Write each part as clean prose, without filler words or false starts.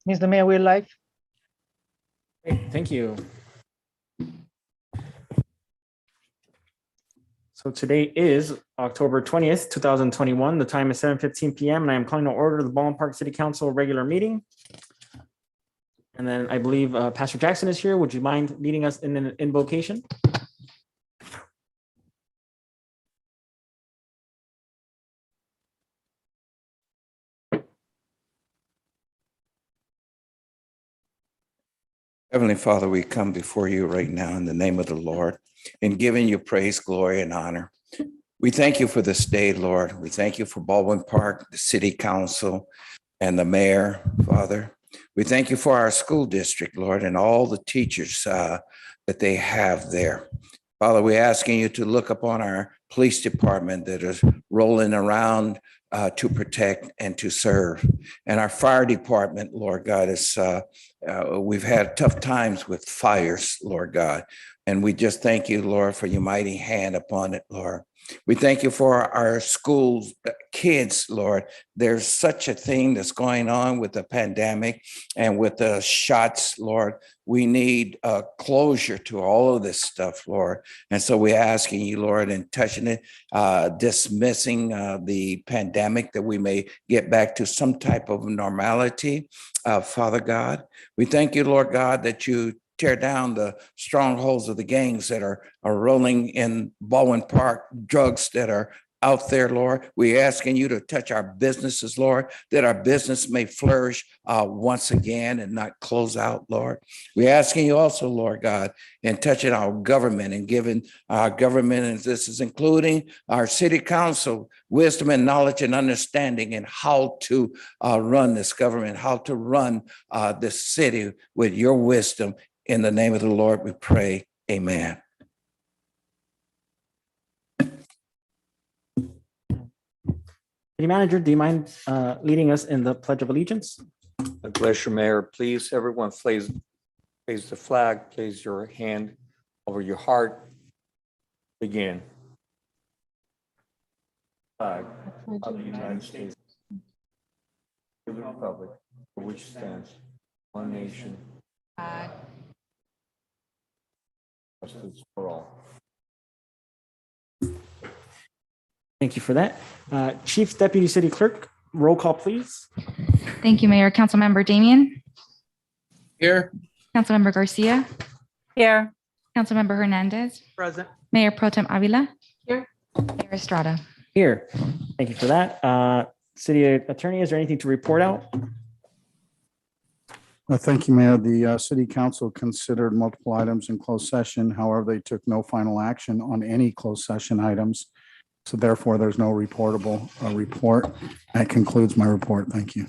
Mr. Mayor, we're live. Great, thank you. So today is October 20th, 2021. The time is 7:15 p.m. and I am calling to order the Baldwin Park City Council regular meeting. And then I believe Pastor Jackson is here. Would you mind leading us in an invocation? Heavenly Father, we come before you right now in the name of the Lord and giving you praise, glory, and honor. We thank you for this day, Lord. We thank you for Baldwin Park, the city council, and the mayor, Father. We thank you for our school district, Lord, and all the teachers that they have there. Father, we're asking you to look upon our police department that is rolling around to protect and to serve. And our fire department, Lord God, is we've had tough times with fires, Lord God. And we just thank you, Lord, for your mighty hand upon it, Lord. We thank you for our schools, kids, Lord. There's such a thing that's going on with the pandemic and with the shots, Lord. We need closure to all of this stuff, Lord. And so we're asking you, Lord, and touching it, dismissing the pandemic, that we may get back to some type of normality, Father God. We thank you, Lord God, that you tear down the strongholds of the gangs that are rolling in Baldwin Park, drugs that are out there, Lord. We're asking you to touch our businesses, Lord, that our business may flourish once again and not close out, Lord. We're asking you also, Lord God, and touching our government and giving our government, and this is including our city council, wisdom and knowledge and understanding in how to run this government, how to run this city with your wisdom. In the name of the Lord, we pray. Amen. City Manager, do you mind leading us in the Pledge of Allegiance? Bless your mayor. Please, everyone, place the flag, place your hand over your heart. Begin. Flag of the United States, the Republic for which stands one nation, justice for all. Thank you for that. Chief Deputy City Clerk, roll call, please. Thank you, Mayor. Councilmember Damian. Here. Councilmember Garcia. Here. Councilmember Hernandez. Present. Mayor Pro Tem Avila. Here. Mayor Estrada. Here. Thank you for that. City Attorney, is there anything to report out? Thank you, Mayor. The city council considered multiple items in closed session. However, they took no final action on any closed session items. So therefore, there's no reportable report. That concludes my report. Thank you.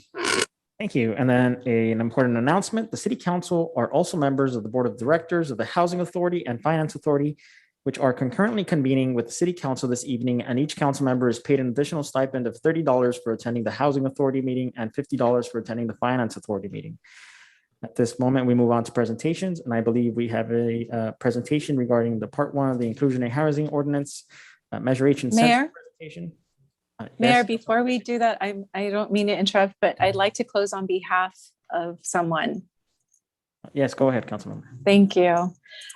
Thank you. And then an important announcement. The City Council are also members of the Board of Directors of the Housing Authority and Finance Authority, which are concurrently convening with the City Council this evening, and each council member is paid an additional stipend of $30 for attending the Housing Authority meeting and $50 for attending the Finance Authority meeting. At this moment, we move on to presentations, and I believe we have a presentation regarding the Part 1 of the Inclusionary Housing Ordinance, measuration. Mayor? Presentation. Mayor, Yes. before we do that, I don't mean to interrupt, but I'd like to close on behalf of someone. Yes, go ahead, Councilmember. Thank you.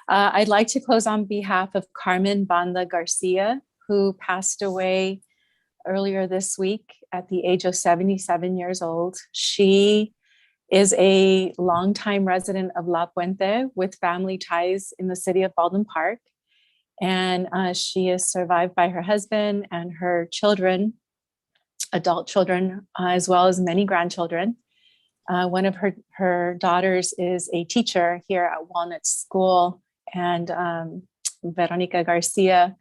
I'd like to close on behalf of Carmen Banda Garcia, who passed away earlier this week at the age of 77 years old. She is a longtime resident of La Puente with family ties in the city of Baldwin Park. And she is survived by her husband and her children, adult children, as well as many grandchildren. One of her daughters is a teacher here at Walnut School, and Veronica Garcia.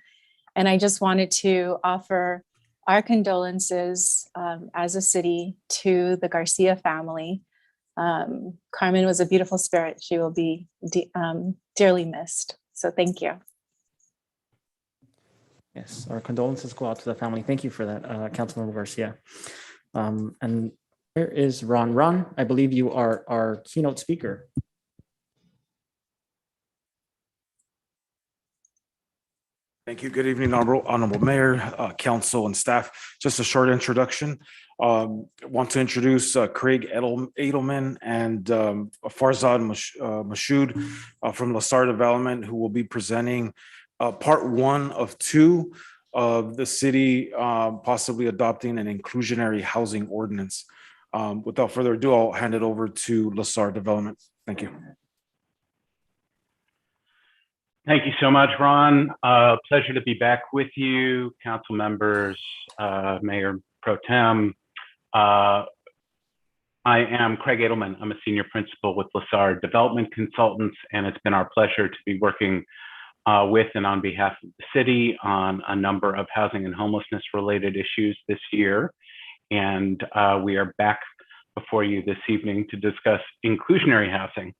And I just wanted to offer our condolences as a city to the Garcia family. Carmen was a beautiful spirit. She will be dearly missed. So thank you. Yes, our condolences go out to the family. Thank you for that, Councilmember Garcia. And here is Ron. Ron, I believe you are our keynote speaker. Thank you. Good evening, Honorable Mayor, Council, and staff. Just a short introduction. Want to introduce Craig Edelman and Farzad Mashoud from Lasar Development, who will be presenting part one of two of the city possibly adopting an inclusionary housing ordinance. Without further ado, I'll hand it over to Lasar Development. Thank you. Thank you so much, Ron. Pleasure to be back with you, council members, Mayor Pro Tem. I am Craig Edelman. I'm a senior principal with Lasar Development Consultants, and it's been our pleasure to be working with and on behalf of the city on a number of housing and homelessness related issues this year. And we are back before you this evening to discuss inclusionary housing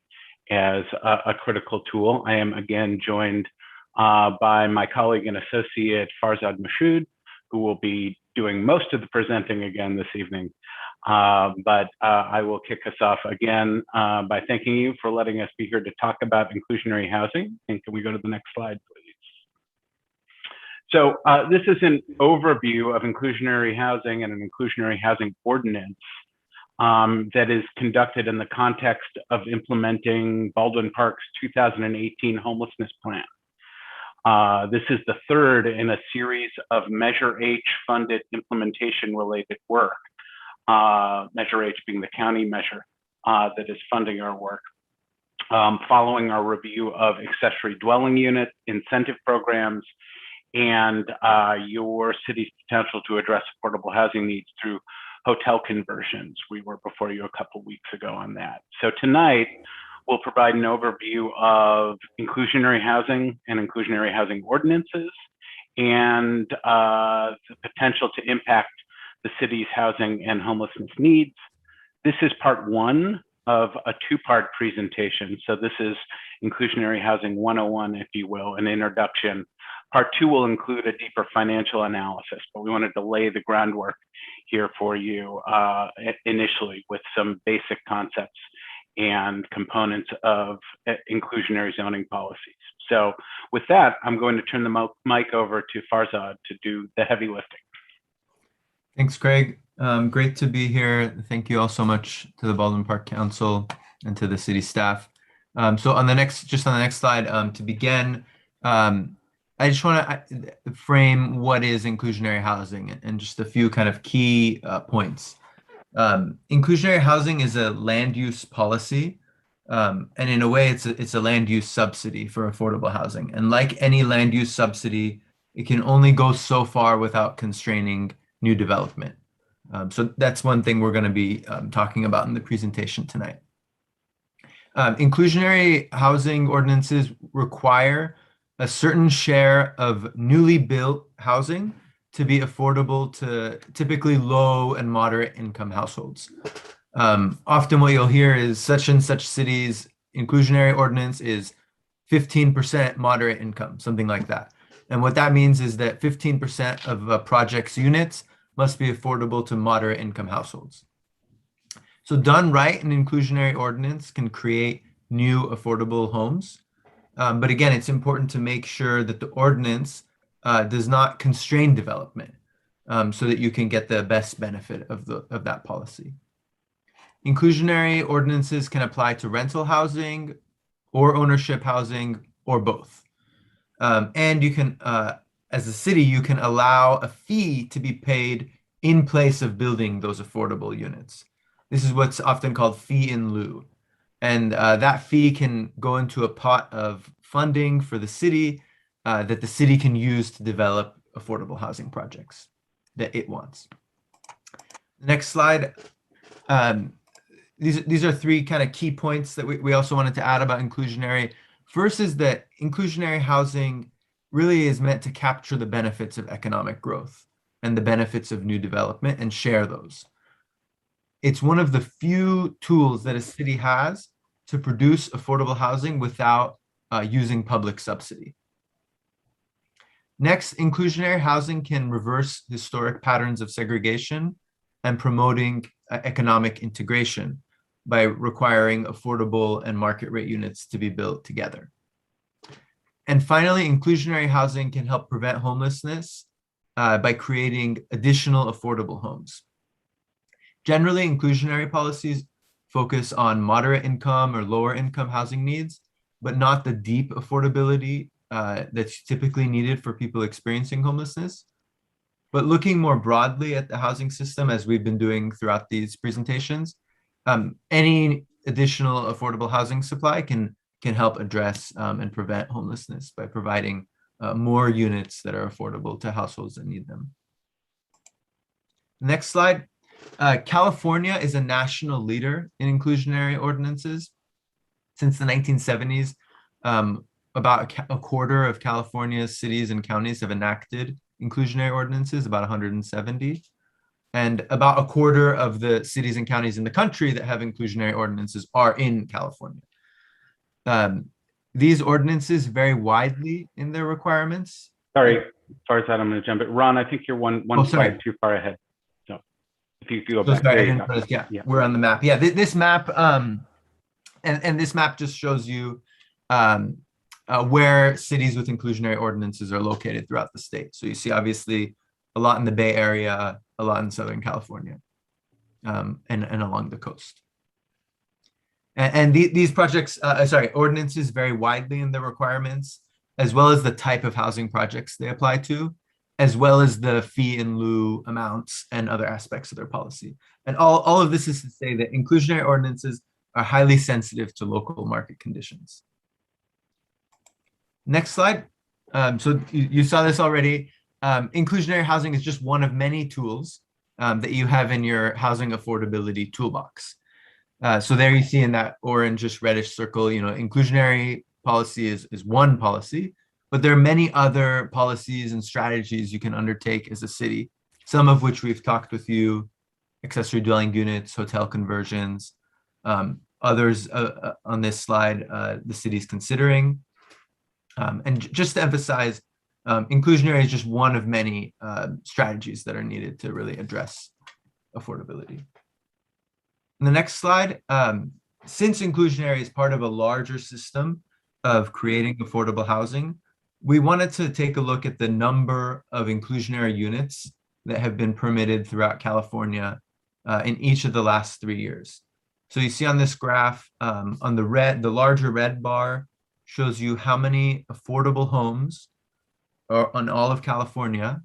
as a critical tool. I am again joined by my colleague and associate Farzad Mashoud, who will be doing most of the presenting again this evening. But I will kick us off again by thanking you for letting us be here to talk about inclusionary housing. And can we go to the next slide, please? So this is an overview of inclusionary housing and an inclusionary housing ordinance that is conducted in the context of implementing Baldwin Park's 2018 homelessness plan. This is the third in a series of Measure H funded implementation related work. Measure H being the county measure that is funding our work. Following our review of accessory dwelling unit incentive programs and your city's potential to address affordable housing needs through hotel conversions. We were before you a couple weeks ago on that. So tonight, we'll provide an overview of inclusionary housing and inclusionary housing ordinances and the potential to impact the city's housing and homelessness needs. This is part one of a two-part presentation. So this is Inclusionary Housing 101, if you will, an introduction. Part two will include a deeper financial analysis, but we wanted to lay the groundwork here for you initially with some basic concepts and components of inclusionary zoning policies. So with that, I'm going to turn the mic over to Farzad to do the heavy lifting. Thanks, Craig. Great to be here. Thank you all so much to the Baldwin Park Council and to the city staff. So on the next slide, to begin, I just want to frame what is inclusionary housing and just a few kind of key points. Inclusionary housing is a land use policy, and in a way, it's a land use subsidy for affordable housing. And like any land use subsidy, it can only go so far without constraining new development. So that's one thing we're going to be talking about in the presentation tonight. Inclusionary housing ordinances require a certain share of newly built housing to be affordable to typically low and moderate income households. Often what you'll hear is such and such cities inclusionary ordinance is 15% moderate income, something like that. And what that means is that 15% of a project's units must be affordable to moderate income households. So done right, an inclusionary ordinance can create new affordable homes. But again, it's important to make sure that the ordinance does not constrain development so that you can get the best benefit of that policy. Inclusionary ordinances can apply to rental housing or ownership housing or both. And you can, as a city, you can allow a fee to be paid in place of building those affordable units. This is what's often called fee in lieu. And that fee can go into a pot of funding for the city that the city can use to develop affordable housing projects that it wants. Next slide. These are three kind of key points that we also wanted to add about inclusionary. First is that inclusionary housing really is meant to capture the benefits of economic growth and the benefits of new development and share those. It's one of the few tools that a city has to produce affordable housing without using public subsidy. Next, inclusionary housing can reverse historic patterns of segregation and promoting economic integration by requiring affordable and market rate units to be built together. And finally, inclusionary housing can help prevent homelessness by creating additional affordable homes. Generally, inclusionary policies focus on moderate income or lower income housing needs, but not the deep affordability that's typically needed for people experiencing homelessness. But looking more broadly at the housing system, as we've been doing throughout these presentations, any additional affordable housing supply can help address and prevent homelessness by providing more units that are affordable to households that need them. Next slide. California is a national leader in inclusionary ordinances. Since the 1970s, about a quarter of California's cities and counties have enacted inclusionary ordinances, about 170. And about a quarter of the cities and counties in the country that have inclusionary ordinances are in California. These ordinances vary widely in their requirements. Sorry, Farzad, I'm going to jump it. Ron, I think you're one slide too far ahead. So if you go back, there you go. Yeah, we're on the map. Yeah, this map, and this map just shows you where cities with inclusionary ordinances are located throughout the state. So you see, obviously, a lot in the Bay Area, a lot in Southern California, and along the coast. And these projects, ordinances vary widely in their requirements, as well as the type of housing projects they apply to, as well as the fee in lieu amounts and other aspects of their policy. And all of this is to say that inclusionary ordinances are highly sensitive to local market conditions. Next slide. So you saw this already. Inclusionary housing is just one of many tools that you have in your housing affordability toolbox. So there you see in that orange, reddish circle, inclusionary policy is one policy, but there are many other policies and strategies you can undertake as a city, some of which we've talked with you: accessory dwelling units, hotel conversions, others on this slide, the city's considering. And just to emphasize, inclusionary is just one of many strategies that are needed to really address affordability. In the next slide, since inclusionary is part of a larger system of creating affordable housing, we wanted to take a look at the number of inclusionary units that have been permitted throughout California in each of the last 3 years. So you see on this graph, on the larger red bar shows you how many affordable homes on all of California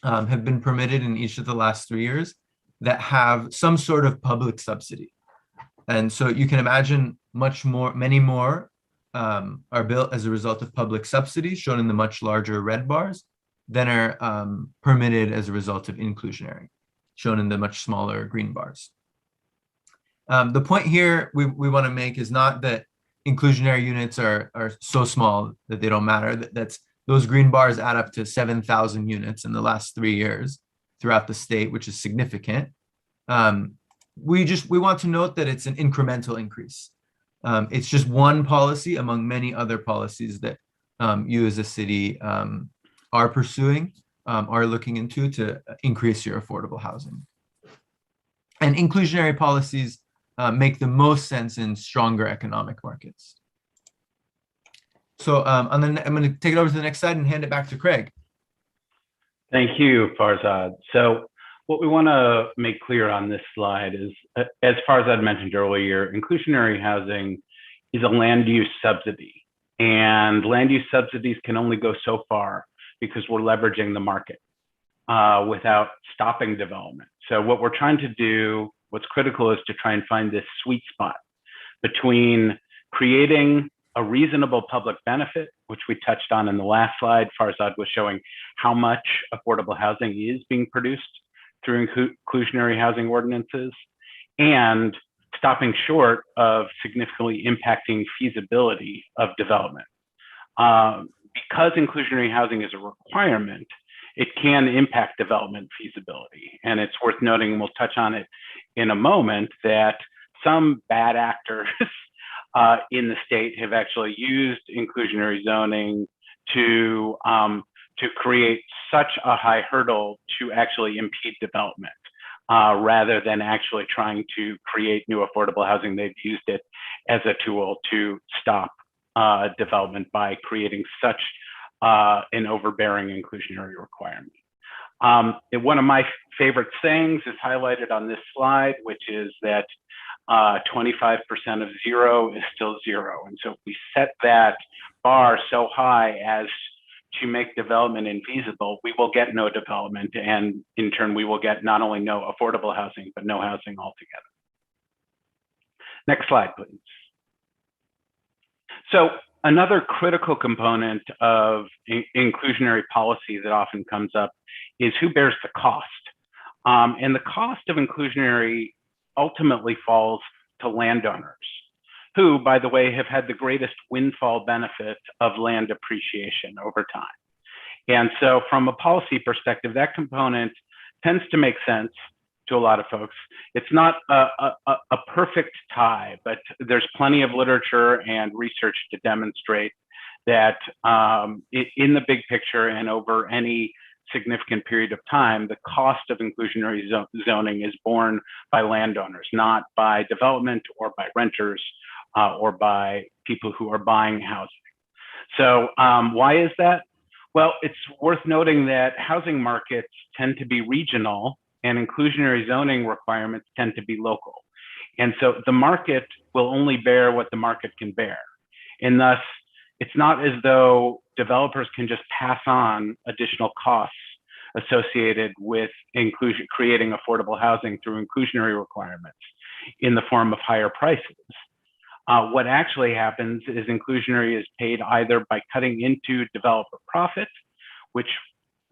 have been permitted in each of the last 3 years that have some sort of public subsidy. And so you can imagine many more are built as a result of public subsidies, shown in the much larger red bars, than are permitted as a result of inclusionary, shown in the much smaller green bars. The point here we want to make is not that inclusionary units are so small that they don't matter. Those green bars add up to 7,000 units in the last 3 years throughout the state, which is significant. We want to note that it's an incremental increase. It's just one policy among many other policies that you as a city are pursuing, are looking into to increase your affordable housing. And inclusionary policies make the most sense in stronger economic markets. So I'm going to take it over to the next slide and hand it back to Craig. Thank you, Farzad. So what we want to make clear on this slide is, as Farzad mentioned earlier, inclusionary housing is a land use subsidy. And land use subsidies can only go so far because we're leveraging the market without stopping development. So what we're trying to do, what's critical, is to try and find this sweet spot between creating a reasonable public benefit, which we touched on in the last slide. Farzad was showing how much affordable housing is being produced through inclusionary housing ordinances, and stopping short of significantly impacting feasibility of development. Because inclusionary housing is a requirement, it can impact development feasibility. And it's worth noting, and we'll touch on it in a moment, that some bad actors in the state have actually used inclusionary zoning to create such a high hurdle to actually impede development. Rather than actually trying to create new affordable housing, they've used it as a tool to stop development by creating such an overbearing inclusionary requirement. One of my favorite sayings is highlighted on this slide, which is that 25% of zero is still zero. And so if we set that bar so high as to make development infeasible, we will get no development. And in turn, we will get not only no affordable housing, but no housing altogether. Next slide, please. So another critical component of inclusionary policy that often comes up is who bears the cost. And the cost of inclusionary ultimately falls to landowners, who, by the way, have had the greatest windfall benefit of land appreciation over time. And so from a policy perspective, that component tends to make sense to a lot of folks. It's not a perfect tie, but there's plenty of literature and research to demonstrate that in the big picture and over any significant period of time, the cost of inclusionary zoning is borne by landowners, not by development or by renters or by people who are buying housing. So why is that? Well, it's worth noting that housing markets tend to be regional and inclusionary zoning requirements tend to be local. And so the market will only bear what the market can bear. And thus, it's not as though developers can just pass on additional costs associated with creating affordable housing through inclusionary requirements in the form of higher prices. What actually happens is inclusionary is paid either by cutting into developer profit, which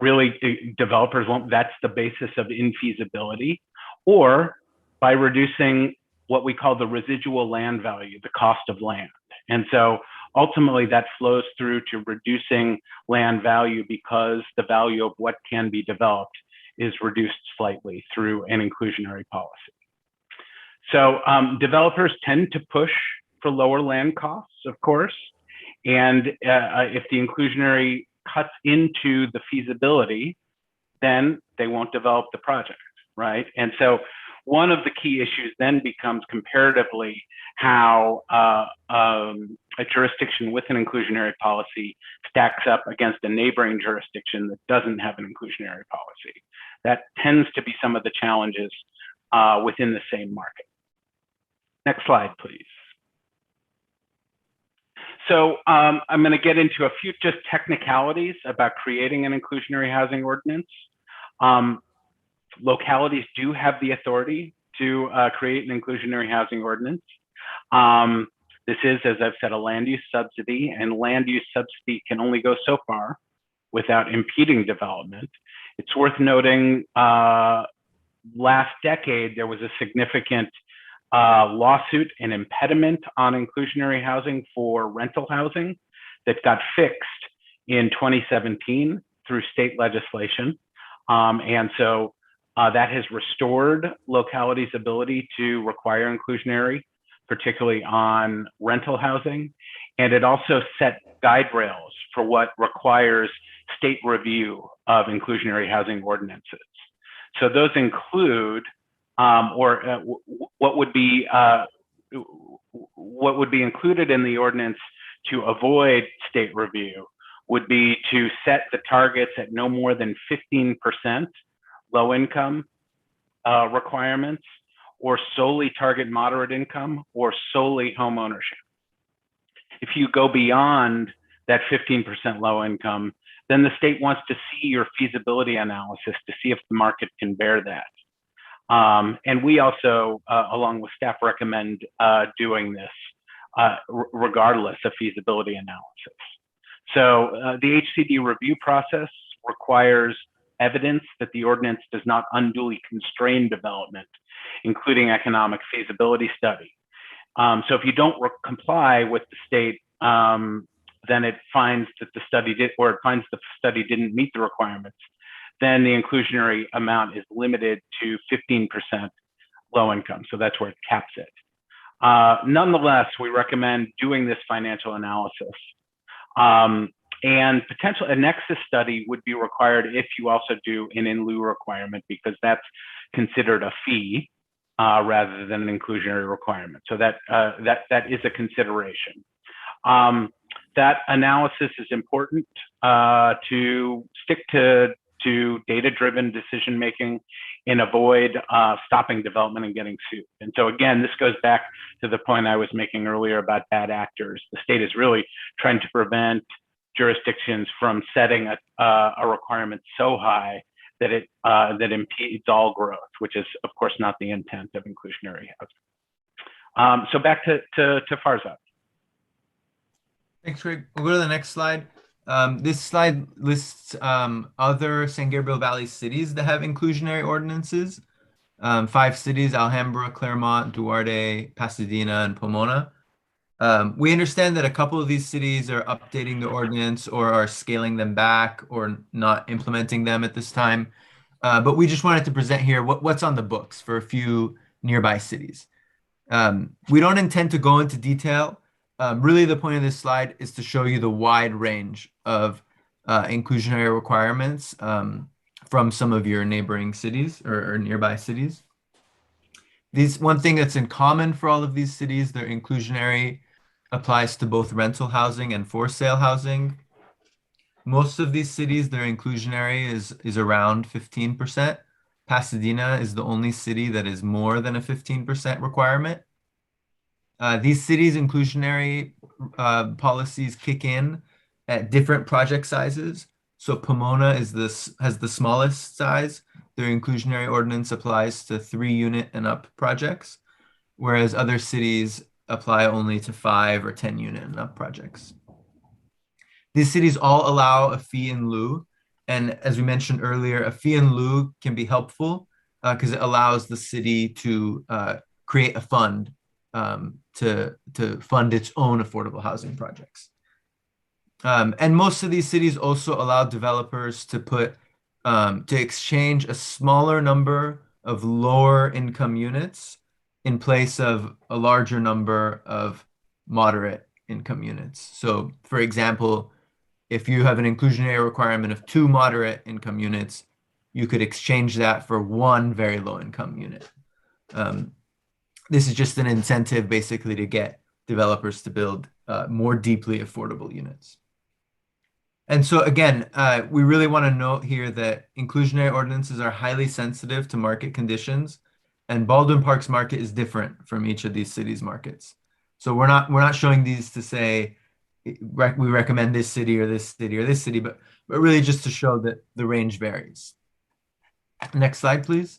really developers won't, that's the basis of infeasibility, or by reducing what we call the residual land value, the cost of land. And so ultimately that flows through to reducing land value because the value of what can be developed is reduced slightly through an inclusionary policy. So developers tend to push for lower land costs, of course. And if the inclusionary cuts into the feasibility, then they won't develop the project, right? And so one of the key issues then becomes comparatively how a jurisdiction with an inclusionary policy stacks up against a neighboring jurisdiction that doesn't have an inclusionary policy. That tends to be some of the challenges within the same market. Next slide, please. So I'm going to get into a few just technicalities about creating an inclusionary housing ordinance. Localities do have the authority to create an inclusionary housing ordinance. This is, as I've said, a land use subsidy, and land use subsidy can only go so far without impeding development. It's worth noting last decade, there was a significant lawsuit and impediment on inclusionary housing for rental housing that got fixed in 2017 through state legislation. And so that has restored localities' ability to require inclusionary, particularly on rental housing. And it also set guide rails for what requires state review of inclusionary housing ordinances. So those include what would be included in the ordinance to avoid state review would be to set the targets at no more than 15% low income requirements, or solely target moderate income, or solely home ownership. If you go beyond that 15% low income, then the state wants to see your feasibility analysis to see if the market can bear that. And we also, along with staff, recommend doing this regardless of feasibility analysis. So the Hcd review process requires evidence that the ordinance does not unduly constrain development, including economic feasibility study. So if you don't comply with the state, then it finds that the study did, or it finds the study didn't meet the requirements, then the inclusionary amount is limited to 15% low income. So that's where it caps it. Nonetheless, we recommend doing this financial analysis. And a nexus study would be required if you also do an in lieu requirement, because that's considered a fee rather than an inclusionary requirement. So that is a consideration. That analysis is important to stick to to data-driven decision-making and avoid stopping development and getting sued. And so again, this goes back to the point I was making earlier about bad actors. The state is really trying to prevent jurisdictions from setting a requirement so high that it impedes all growth, which is of course not the intent of inclusionary housing. So back to Farzad. Thanks, Greg. We'll go to the next slide. This slide lists other San Gabriel Valley cities that have inclusionary ordinances. 5 cities: Alhambra, Claremont, Duarte, Pasadena, and Pomona. We understand that a couple of these cities are updating the ordinance or are scaling them back or not implementing them at this time. But we just wanted to present here what's on the books for a few nearby cities. We don't intend to go into detail. Really, the point of this slide is to show you the wide range of inclusionary requirements from some of your neighboring cities or nearby cities. One thing that's in common for all of these cities, their inclusionary applies to both rental housing and for sale housing. Most of these cities, their inclusionary is around 15%. Pasadena is the only city that is more than a 15% requirement. These cities' inclusionary policies kick in at different project sizes. So Pomona has the smallest size. Their inclusionary ordinance applies to 3-unit and up projects, whereas other cities apply only to 5 or 10-unit and up projects. These cities all allow a fee in lieu. And as we mentioned earlier, a fee in lieu can be helpful because it allows the city to create a fund to fund its own affordable housing projects. And most of these cities also allow developers to exchange a smaller number of lower income units in place of a larger number of moderate income units. So for example, if you have an inclusionary requirement of 2 moderate income units, you could exchange that for 1 very low income unit. This is just an incentive basically to get developers to build more deeply affordable units. And so again, we really want to note here that inclusionary ordinances are highly sensitive to market conditions, and Baldwin Park's market is different from each of these cities' markets. So we're not showing these to say we recommend this city or this city or this city, but really just to show that the range varies. Next slide, please.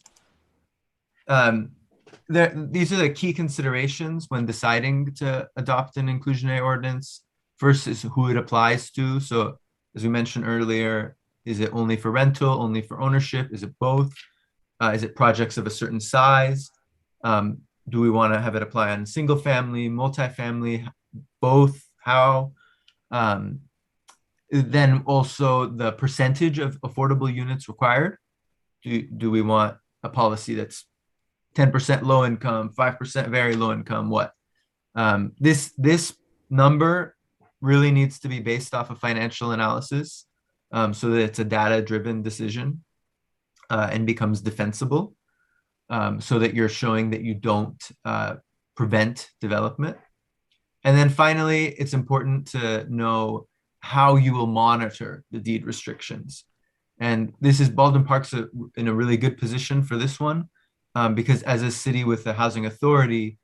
These are the key considerations when deciding to adopt an inclusionary ordinance. First is who it applies to. So as we mentioned earlier, is it only for rental, only for ownership? Is it both? Is it projects of a certain size? Do we want to have it apply on single family, multifamily, both? How? Then also the percentage of affordable units required. Do we want a policy that's 10% low income, 5% very low income? What? This number really needs to be based off of financial analysis so that it's a data-driven decision and becomes defensible so that you're showing that you don't prevent development. And then finally, it's important to know how you will monitor the deed restrictions. And this is Baldwin Park's in a really good position for this one because as a city with the housing authority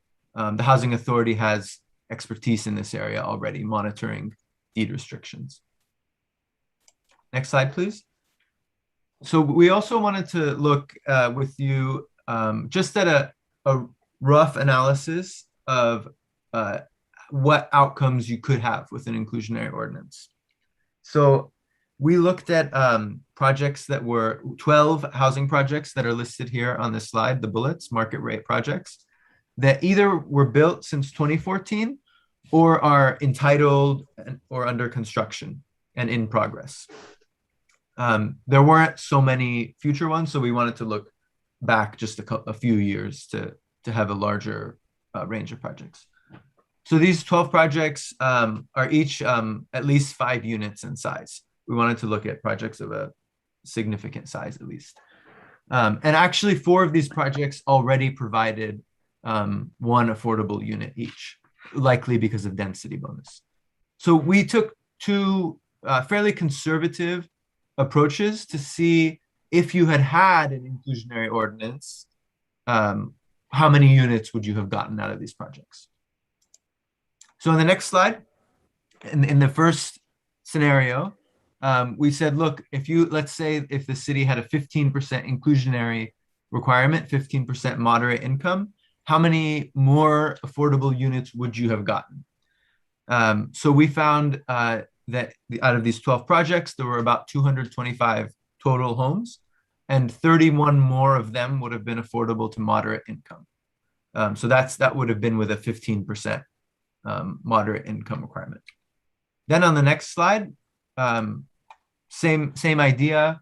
has expertise in this area already, monitoring deed restrictions. Next slide, please. So we also wanted to look with you just at a rough analysis of what outcomes you could have with an inclusionary ordinance. So we looked at projects that were 12 housing projects that are listed here on this slide, the bullets, market rate projects, that either were built since 2014 or are entitled or under construction and in progress. There weren't so many future ones, so we wanted to look back just a few years to have a larger range of projects. So these 12 projects are each at least 5 units in size. We wanted to look at projects of a significant size at least. And actually 4 of these projects already provided 1 affordable unit each, likely because of density bonus. So we took 2 fairly conservative approaches to see if you had an inclusionary ordinance, how many units would you have gotten out of these projects? So in the next slide, in the first scenario, we said, look, let's say if the city had a 15% inclusionary requirement, 15% moderate income, how many more affordable units would you have gotten? So we found that out of these 12 projects, there were about 225 total homes, and 31 more of them would have been affordable to moderate income. So that would have been with a 15% moderate income requirement. Then on the next slide, same idea.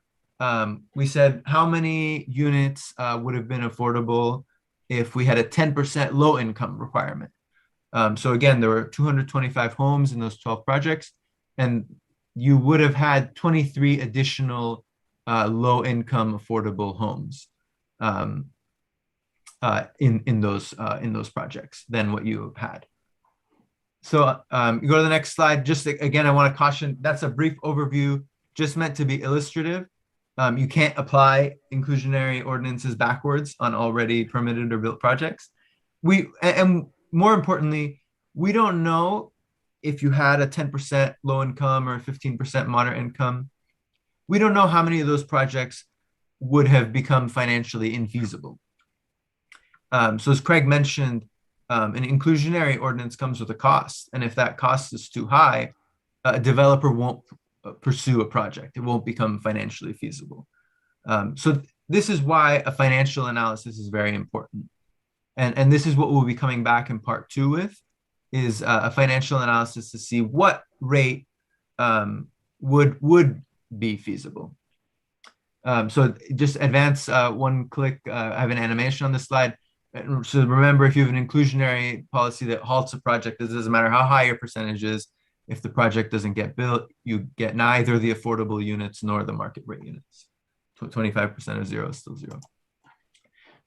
We said how many units would have been affordable if we had a 10% low income requirement. So again, there were 225 homes in those 12 projects, and you would have had 23 additional low income affordable homes in those projects than what you had. So you go to the next slide. Just again, I want to caution, that's a brief overview, just meant to be illustrative. You can't apply inclusionary ordinances backwards on already permitted or built projects. And more importantly, we don't know if you had a 10% low income or 15% moderate income. We don't know how many of those projects would have become financially infeasible. So as Craig mentioned, an inclusionary ordinance comes with a cost. And if that cost is too high, a developer won't pursue a project. It won't become financially feasible. So this is why a financial analysis is very important. And this is what we'll be coming back in part 2 with, is a financial analysis to see what rate would be feasible. So just advance one click. I have an animation on this slide. So remember, if you have an inclusionary policy that halts a project, it doesn't matter how high your percentage is. If the project doesn't get built, you get neither the affordable units nor the market rate units. 25% of 0 is still 0.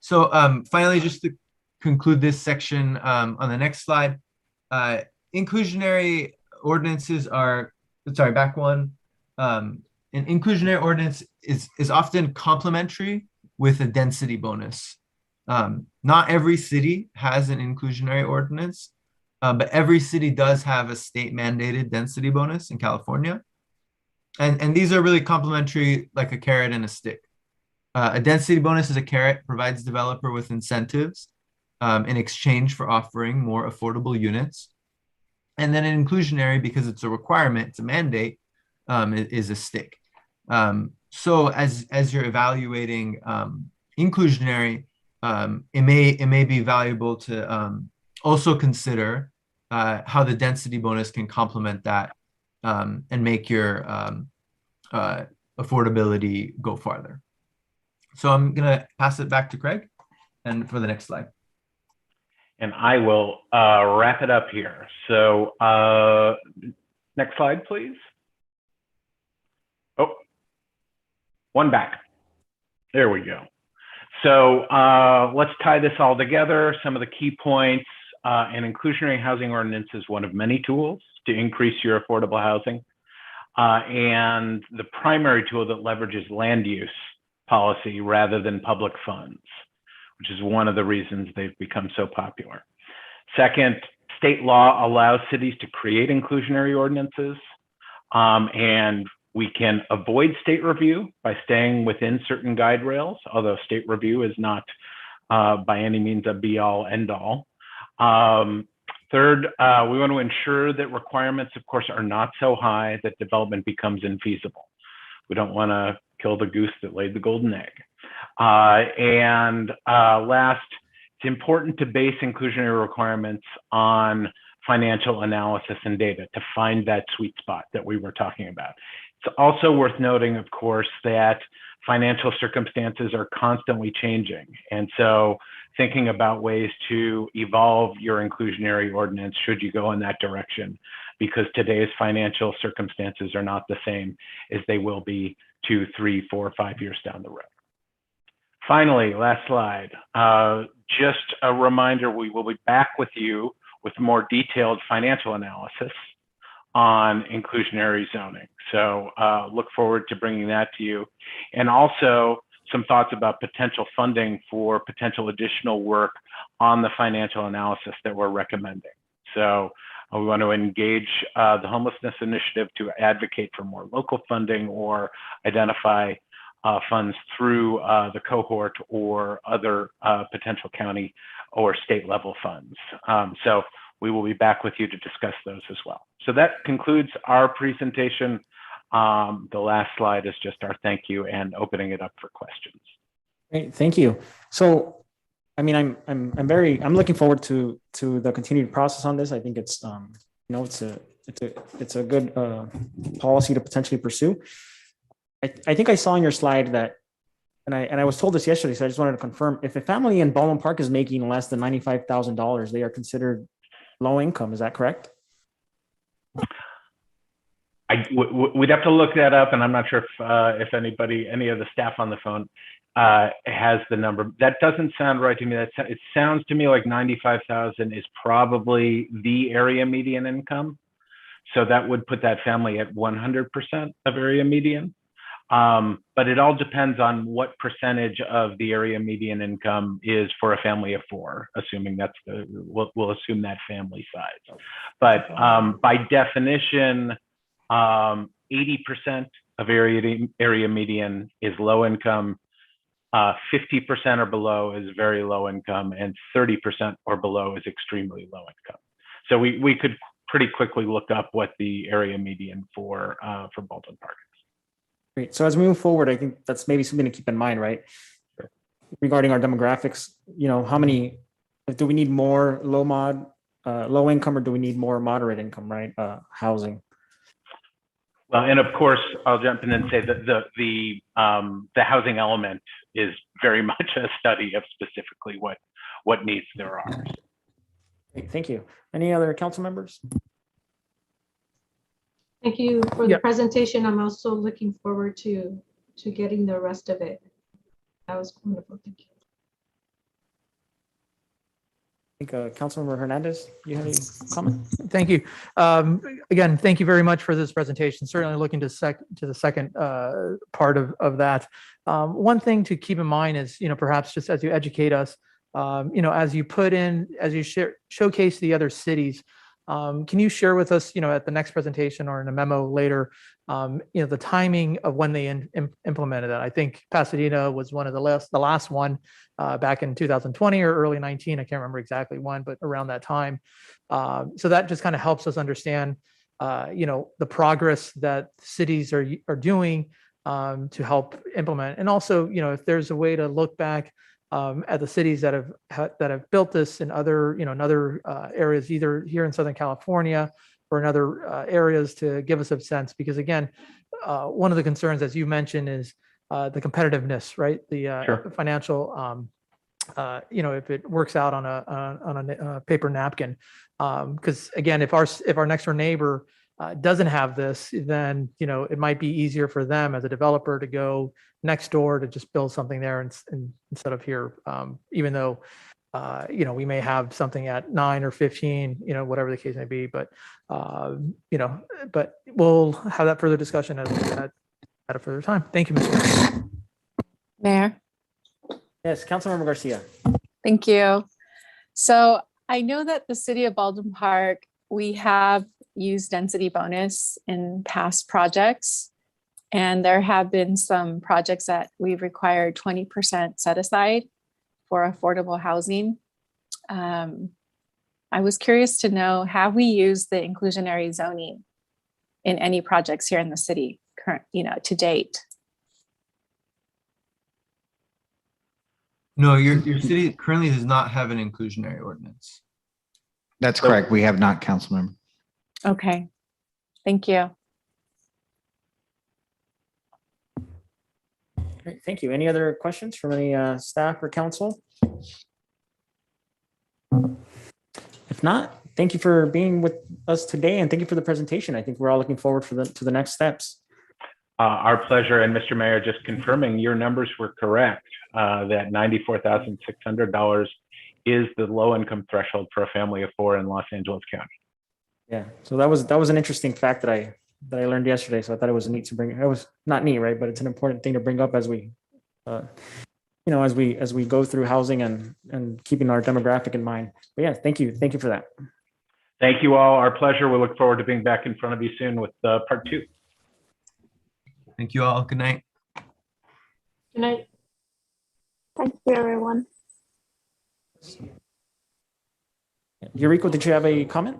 So finally, just to conclude this section on the next slide, inclusionary ordinances are, sorry, back one. An inclusionary ordinance is often complementary with a density bonus. Not every city has an inclusionary ordinance, but every city does have a state mandated density bonus in California. And these are really complementary, like a carrot and a stick. A density bonus is a carrot, provides developer with incentives in exchange for offering more affordable units. And then an inclusionary, because it's a requirement, it's a mandate, is a stick. So as you're evaluating inclusionary, it may be valuable to also consider how the density bonus can complement that and make your affordability go farther. So I'm gonna pass it back to Craig and for the next slide. And I will wrap it up here. So next slide, please. Oh, one back. There we go. So let's tie this all together. Some of the key points. An inclusionary housing ordinance is one of many tools to increase your affordable housing. And the primary tool that leverages land use policy rather than public funds, which is one of the reasons they've become so popular. Second, state law allows cities to create inclusionary ordinances, and we can avoid state review by staying within certain guide rails, although state review is not by any means a be-all, end-all. Third, we want to ensure that requirements, of course, are not so high that development becomes infeasible. We don't want to kill the goose that laid the golden egg. And last, it's important to base inclusionary requirements on financial analysis and data to find that sweet spot that we were talking about. It's also worth noting, of course, that financial circumstances are constantly changing. And so thinking about ways to evolve your inclusionary ordinance should you go in that direction, because today's financial circumstances are not the same as they will be 2, 3, 4, 5 years down the road. Finally, last slide, just a reminder, we will be back with you with more detailed financial analysis on inclusionary zoning. So look forward to bringing that to you. And also some thoughts about potential funding for potential additional work on the financial analysis that we're recommending. So we want to engage the Homelessness Initiative to advocate for more local funding or identify funds through the cohort or other potential county or state level funds. So we will be back with you to discuss those as well. So that concludes our presentation. The last slide is just our thank you and opening it up for questions. Great, thank you. So, I mean, I'm looking forward to the continued process on this. I think it's it's a good policy to potentially pursue. I think I saw in your slide that, and I was told this yesterday, so I just wanted to confirm, if a family in Baldwin Park is making less than $95,000, they are considered low income. Is that correct? We'd have to look that up, and I'm not sure if any of the staff on the phone has the number. That doesn't sound right to me. It sounds to me like 95,000 is probably the area median income. So that would put that family at 100% of area median. But it all depends on what percentage of the area median income is for a family of four, assuming that's we'll assume that family size. But by definition, 80% of area median is low income, 50% or below is very low income, and 30% or below is extremely low income. So we could pretty quickly look up what the area median for Baldwin Park is. Great. So as we move forward, I think that's maybe something to keep in mind, right? Sure. Regarding our demographics, how many, do we need more low income, or do we need more moderate income, right? Housing. Well, and of course, I'll jump in and say that the housing element is very much a study of specifically what needs there are. Great, thank you. Any other council members? Thank you for the presentation. I'm also looking forward to getting the rest of it. That was wonderful. Thank you. I think Councilmember Hernandez, you have any comment? Thank you. Again, thank you very much for this presentation. Certainly looking to the second part of that. One thing to keep in mind is, perhaps just as you educate us, as you showcase the other cities, can you share with us, at the next presentation or in a memo later, the timing of when they implemented that? I think Pasadena was one of the last one back in 2020 or early 19. I can't remember exactly when, but around that time. So that just kind of helps us understand, the progress that cities are doing to help implement. And also, if there's a way to look back at the cities that have built this in other, in other areas, either here in Southern California or in other areas, to give us a sense. Because again, one of the concerns, as you mentioned, is the competitiveness, right? The Sure. Financial, if it works out on a paper napkin. Because again, if our next door neighbor doesn't have this, then it might be easier for them as a developer to go next door to just build something there instead of here, even though we may have something at 9 or 15, whatever the case may be. But but we'll have that further discussion at a further time. Thank you, Mr. Mayor. Yes, Councilmember Garcia. Thank you. So I know that the city of Baldwin Park, we have used density bonus in past projects. And there have been some projects that we've required 20% set aside for affordable housing. I was curious to know, have we used the inclusionary zoning in any projects here in the city to date? No, your city currently does not have an inclusionary ordinance. That's correct. We have not, Councilmember. Okay, thank you. Great, thank you. Any other questions from any staff or council? If not, thank you for being with us today, and thank you for the presentation. I think we're all looking forward to the next steps. Our pleasure. And Mr. Mayor, just confirming your numbers were correct, that $94,600 is the low income threshold for a family of four in Los Angeles County. Yeah, so that was an interesting fact that I learned yesterday. So I thought it was neat to bring. It was not neat, right? But it's an important thing to bring up as we, as we go through housing and keeping our demographic in mind. But yeah, thank you for that. Thank you all. Our pleasure. We look forward to being back in front of you soon with part 2. Thank you all. Good night. Good night. Thank you, everyone. Yuriko, did you have a comment?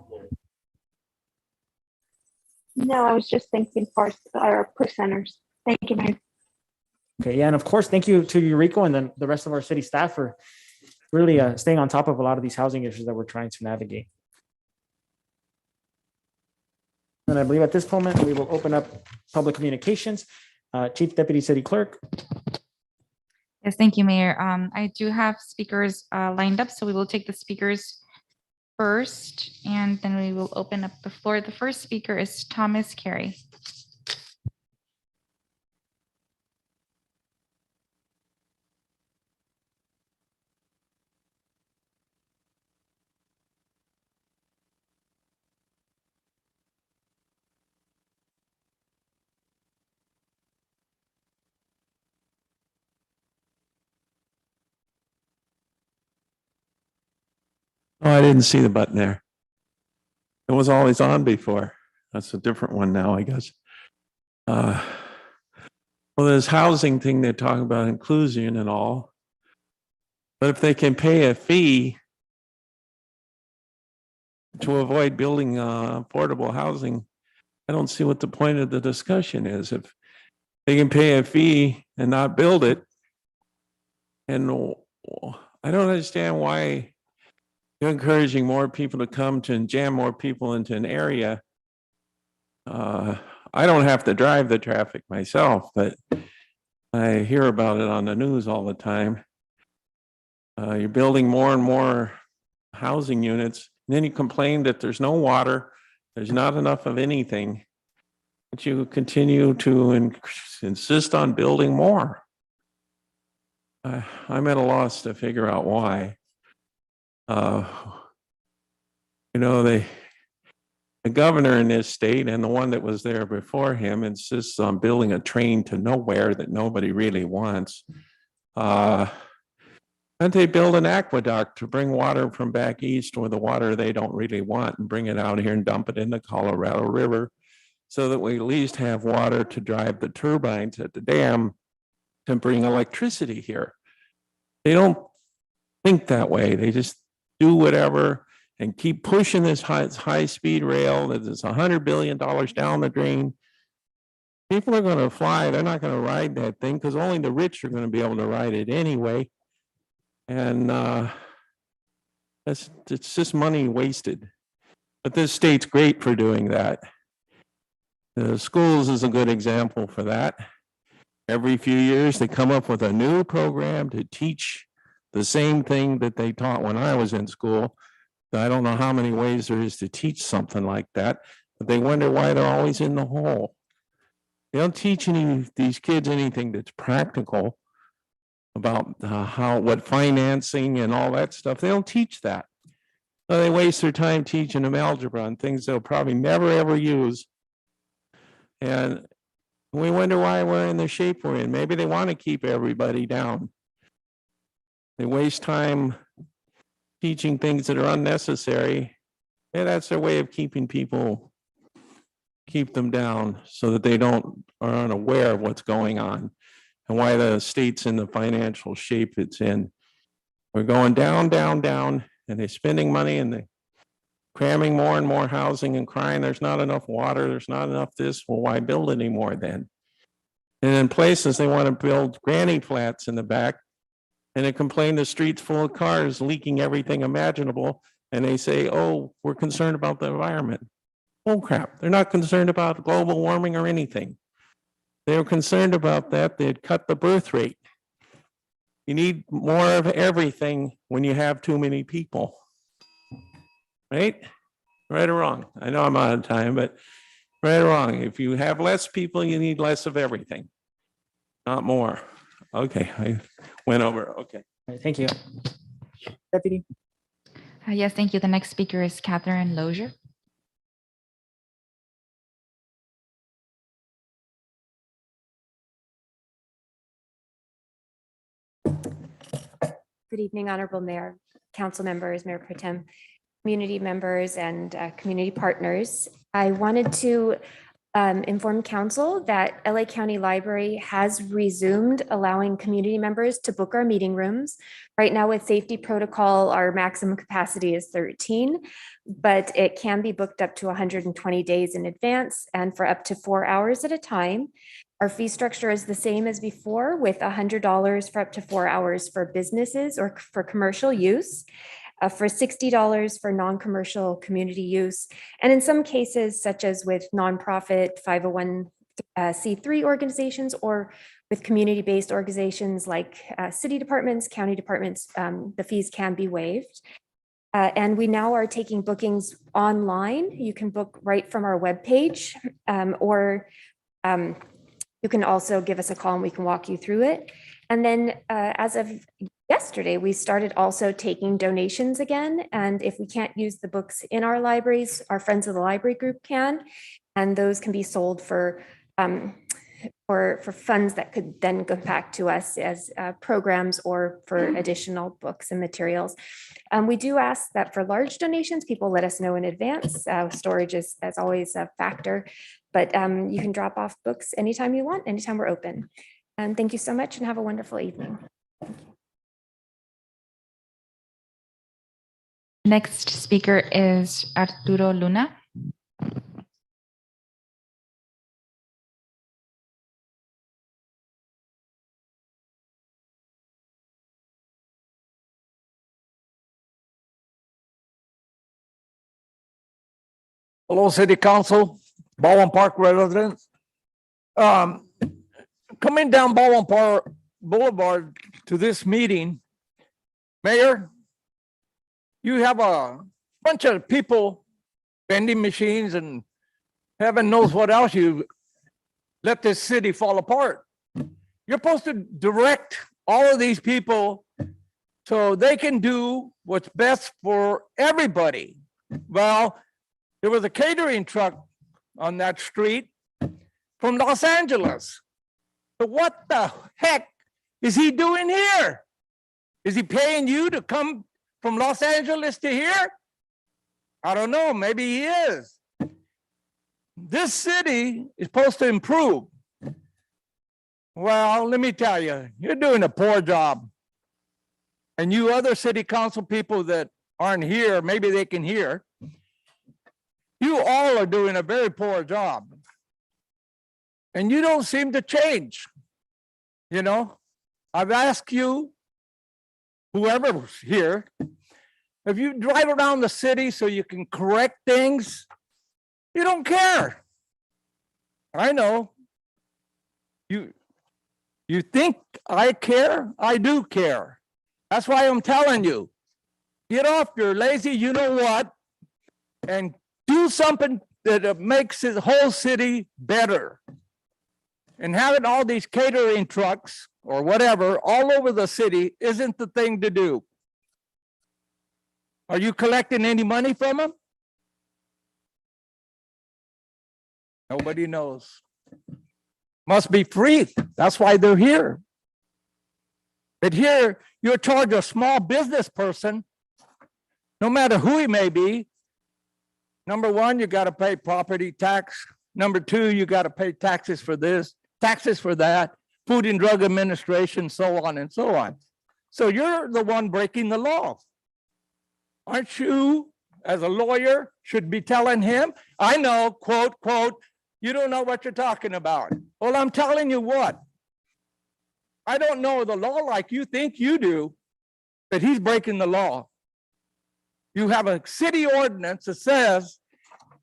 No, I was just thanking for our presenters. Thank you, Mayor. Okay, yeah, and of course, thank you to Yuriko and then the rest of our city staff for really staying on top of a lot of these housing issues that we're trying to navigate. And I believe at this moment, we will open up public communications. Chief Deputy City Clerk. Yes, thank you, Mayor. I do have speakers lined up, so we will take the speakers first, and then we will open up the floor. The first speaker is Thomas Carey. Oh, I didn't see the button there. It was always on before. That's a different one now, I guess. Well, this housing thing, they're talking about inclusion and all. But if they can pay a fee to avoid building affordable housing, I don't see what the point of the discussion is. If they can pay a fee and not build it, and I don't understand why you're encouraging more people to come to and jam more people into an area. I don't have to drive the traffic myself, but I hear about it on the news all the time. You're building more and more housing units, and then you complain that there's no water, there's not enough of anything, but you continue to insist on building more. I'm at a loss to figure out why. The governor in this state and the one that was there before him insists on building a train to nowhere that nobody really wants. And they build an aqueduct to bring water from back east, or the water they don't really want, and bring it out here and dump it in the Colorado River, so that we at least have water to drive the turbines at the dam to bring electricity here. They don't think that way. They just do whatever and keep pushing this high-speed rail that is $100 billion down the drain. People are going to fly. They're not going to ride that thing because only the rich are going to be able to ride it anyway. And it's just money wasted. But this state's great for doing that. The schools is a good example for that. Every few years, they come up with a new program to teach the same thing that they taught when I was in school. I don't know how many ways there is to teach something like that, but they wonder why they're always in the hole. They don't teach these kids anything that's practical about what financing and all that stuff. They don't teach that. So they waste their time teaching them algebra and things they'll probably never ever use. And we wonder why we're in the shape we're in. Maybe they want to keep everybody down. They waste time teaching things that are unnecessary. And that's their way of keep them down so that they are unaware of what's going on and why the state's in the financial shape it's in. We're going down, down, down, and they're spending money and they're cramming more and more housing and crying there's not enough water, there's not enough this. Well, why build anymore then? And in places they want to build granny flats in the back, and they complain the street's full of cars leaking everything imaginable. And they say, oh, we're concerned about the environment. Oh crap, they're not concerned about global warming or anything. They're concerned about that. They'd cut the birth rate. You need more of everything when you have too many people. Right? Right or wrong? I know I'm out of time, but right or wrong. If you have less people, you need less of everything, not more. Okay, I went over. Okay. All right, thank you. Deputy. Yes, thank you. The next speaker is Catherine Lozier. Good evening, Honorable Mayor, council members, Mayor Pro Tem, community members, and community partners. I wanted to inform council that LA County Library has resumed allowing community members to book our meeting rooms. Right now with safety protocol, our maximum capacity is 13, but it can be booked up to 120 days in advance and for up to 4 hours at a time. Our fee structure is the same as before, with $100 for up to 4 hours for businesses or for commercial use, for $60 for non-commercial community use. And in some cases, such as with nonprofit 501c3 organizations or with community-based organizations like city departments, county departments, the fees can be waived. And we now are taking bookings online. You can book right from our webpage, or you can also give us a call and we can walk you through it. And then as of yesterday, we started also taking donations again. And if we can't use the books in our libraries, our Friends of the Library group can, and those can be sold for funds that could then go back to us as programs or for additional books and materials. We do ask that for large donations, people let us know in advance. Storage is as always a factor, but you can drop off books anytime you want, anytime we're open. And thank you so much and have a wonderful evening. Next speaker is Arturo Luna. Hello, City Council, Baldwin Park residents. Coming down Baldwin Park Boulevard to this meeting, Mayor, you have a bunch of people, vending machines and heaven knows what else you let this city fall apart. You're supposed to direct all of these people so they can do what's best for everybody. Well, there was a catering truck on that street from Los Angeles. So what the heck is he doing here? Is he paying you to come from Los Angeles to here? I don't know, maybe he is. This city is supposed to improve. Well, let me tell you, you're doing a poor job. And you other city council people that aren't here, maybe they can hear. You all are doing a very poor job. And you don't seem to change. You know, I've asked you, whoever's here, if you drive around the city so you can correct things, you don't care. I know. You think I care? I do care. That's why I'm telling you, get off your lazy, you know what, and do something that makes the whole city better. And having all these catering trucks or whatever all over the city isn't the thing to do. Are you collecting any money from them? Nobody knows. Must be free. That's why they're here. But here, you charge a small business person, no matter who he may be. Number one, you got to pay property tax. Number two, you got to pay taxes for this, taxes for that, Food and Drug Administration, so on and so on. So you're the one breaking the law. Aren't you, as a lawyer, should be telling him, I know, quote, quote, you don't know what you're talking about. Well, I'm telling you what. I don't know the law like you think you do, but he's breaking the law. You have a city ordinance that says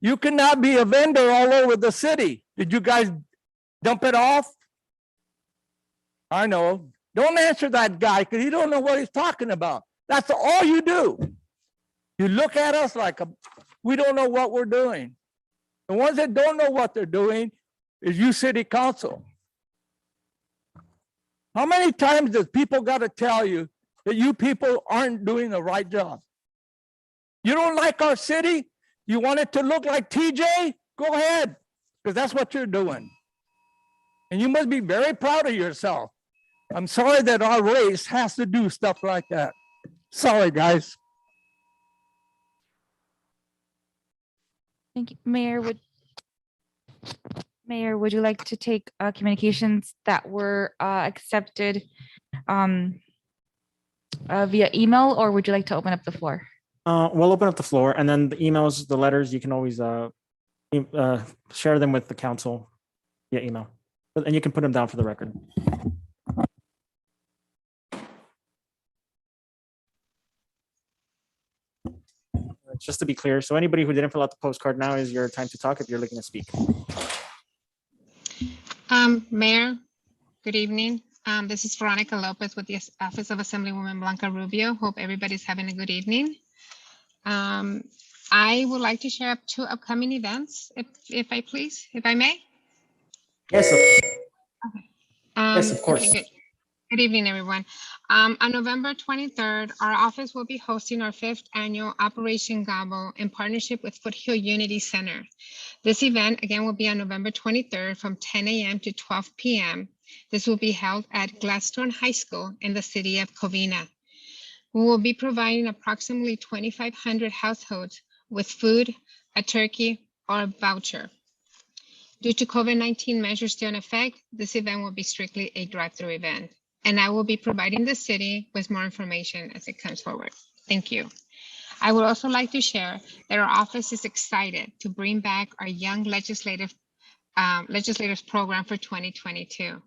you cannot be a vendor all over the city. Did you guys dump it off? I know. Don't answer that guy because he don't know what he's talking about. That's all you do. You look at us like we don't know what we're doing. The ones that don't know what they're doing is you city council. How many times does people got to tell you that you people aren't doing the right job? You don't like our city? You want it to look like TJ? Go ahead, because that's what you're doing. And you must be very proud of yourself. I'm sorry that our race has to do stuff like that. Sorry, guys. Thank you. Mayor, would you like to take communications that were accepted via email, or would you like to open up the floor? We'll open up the floor, and then the emails, the letters, you can always share them with the council via email, and you can put them down for the record. Just to be clear, so anybody who didn't fill out the postcard, now is your time to talk if you're looking to speak. Mayor, good evening. This is Veronica Lopez with the Office of Assemblywoman Blanca Rubio. Hope everybody's having a good evening. I would like to share up 2 upcoming events, if I may. Yes. Okay. Yes, of course. Okay, good evening, everyone. On November 23rd, our office will be hosting our 5th annual Operation Gobble in partnership with Foothill Unity Center. This event, again, will be on November 23rd from 10 a.m. to 12 p.m. This will be held at Gladstone High School in the city of Covina. We will be providing approximately 2,500 households with food, a turkey, or a voucher. Due to COVID-19 measures still in effect, this event will be strictly a drive-through event, and I will be providing the city with more information as it comes forward. Thank you. I would also like to share that our office is excited to bring back our Young Legislators program for 2022.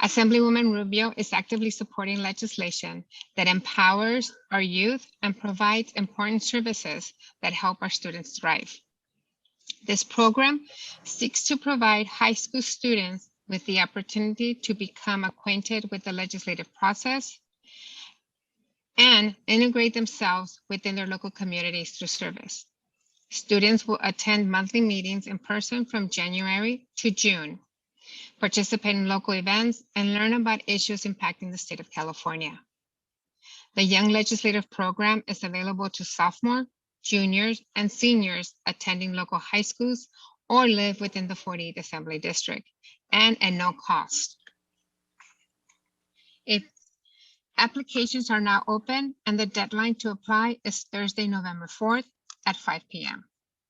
Assemblywoman Rubio is actively supporting legislation that empowers our youth and provides important services that help our students thrive. This program seeks to provide high school students with the opportunity to become acquainted with the legislative process and integrate themselves within their local communities through service. Students will attend monthly meetings in person from January to June, participate in local events, and learn about issues impacting the state of California. The Young Legislative Program is available to sophomore, juniors, and seniors attending local high schools or live within the 48th Assembly District, and at no cost. If applications are now open, and the deadline to apply is Thursday, November 4th at 5 p.m.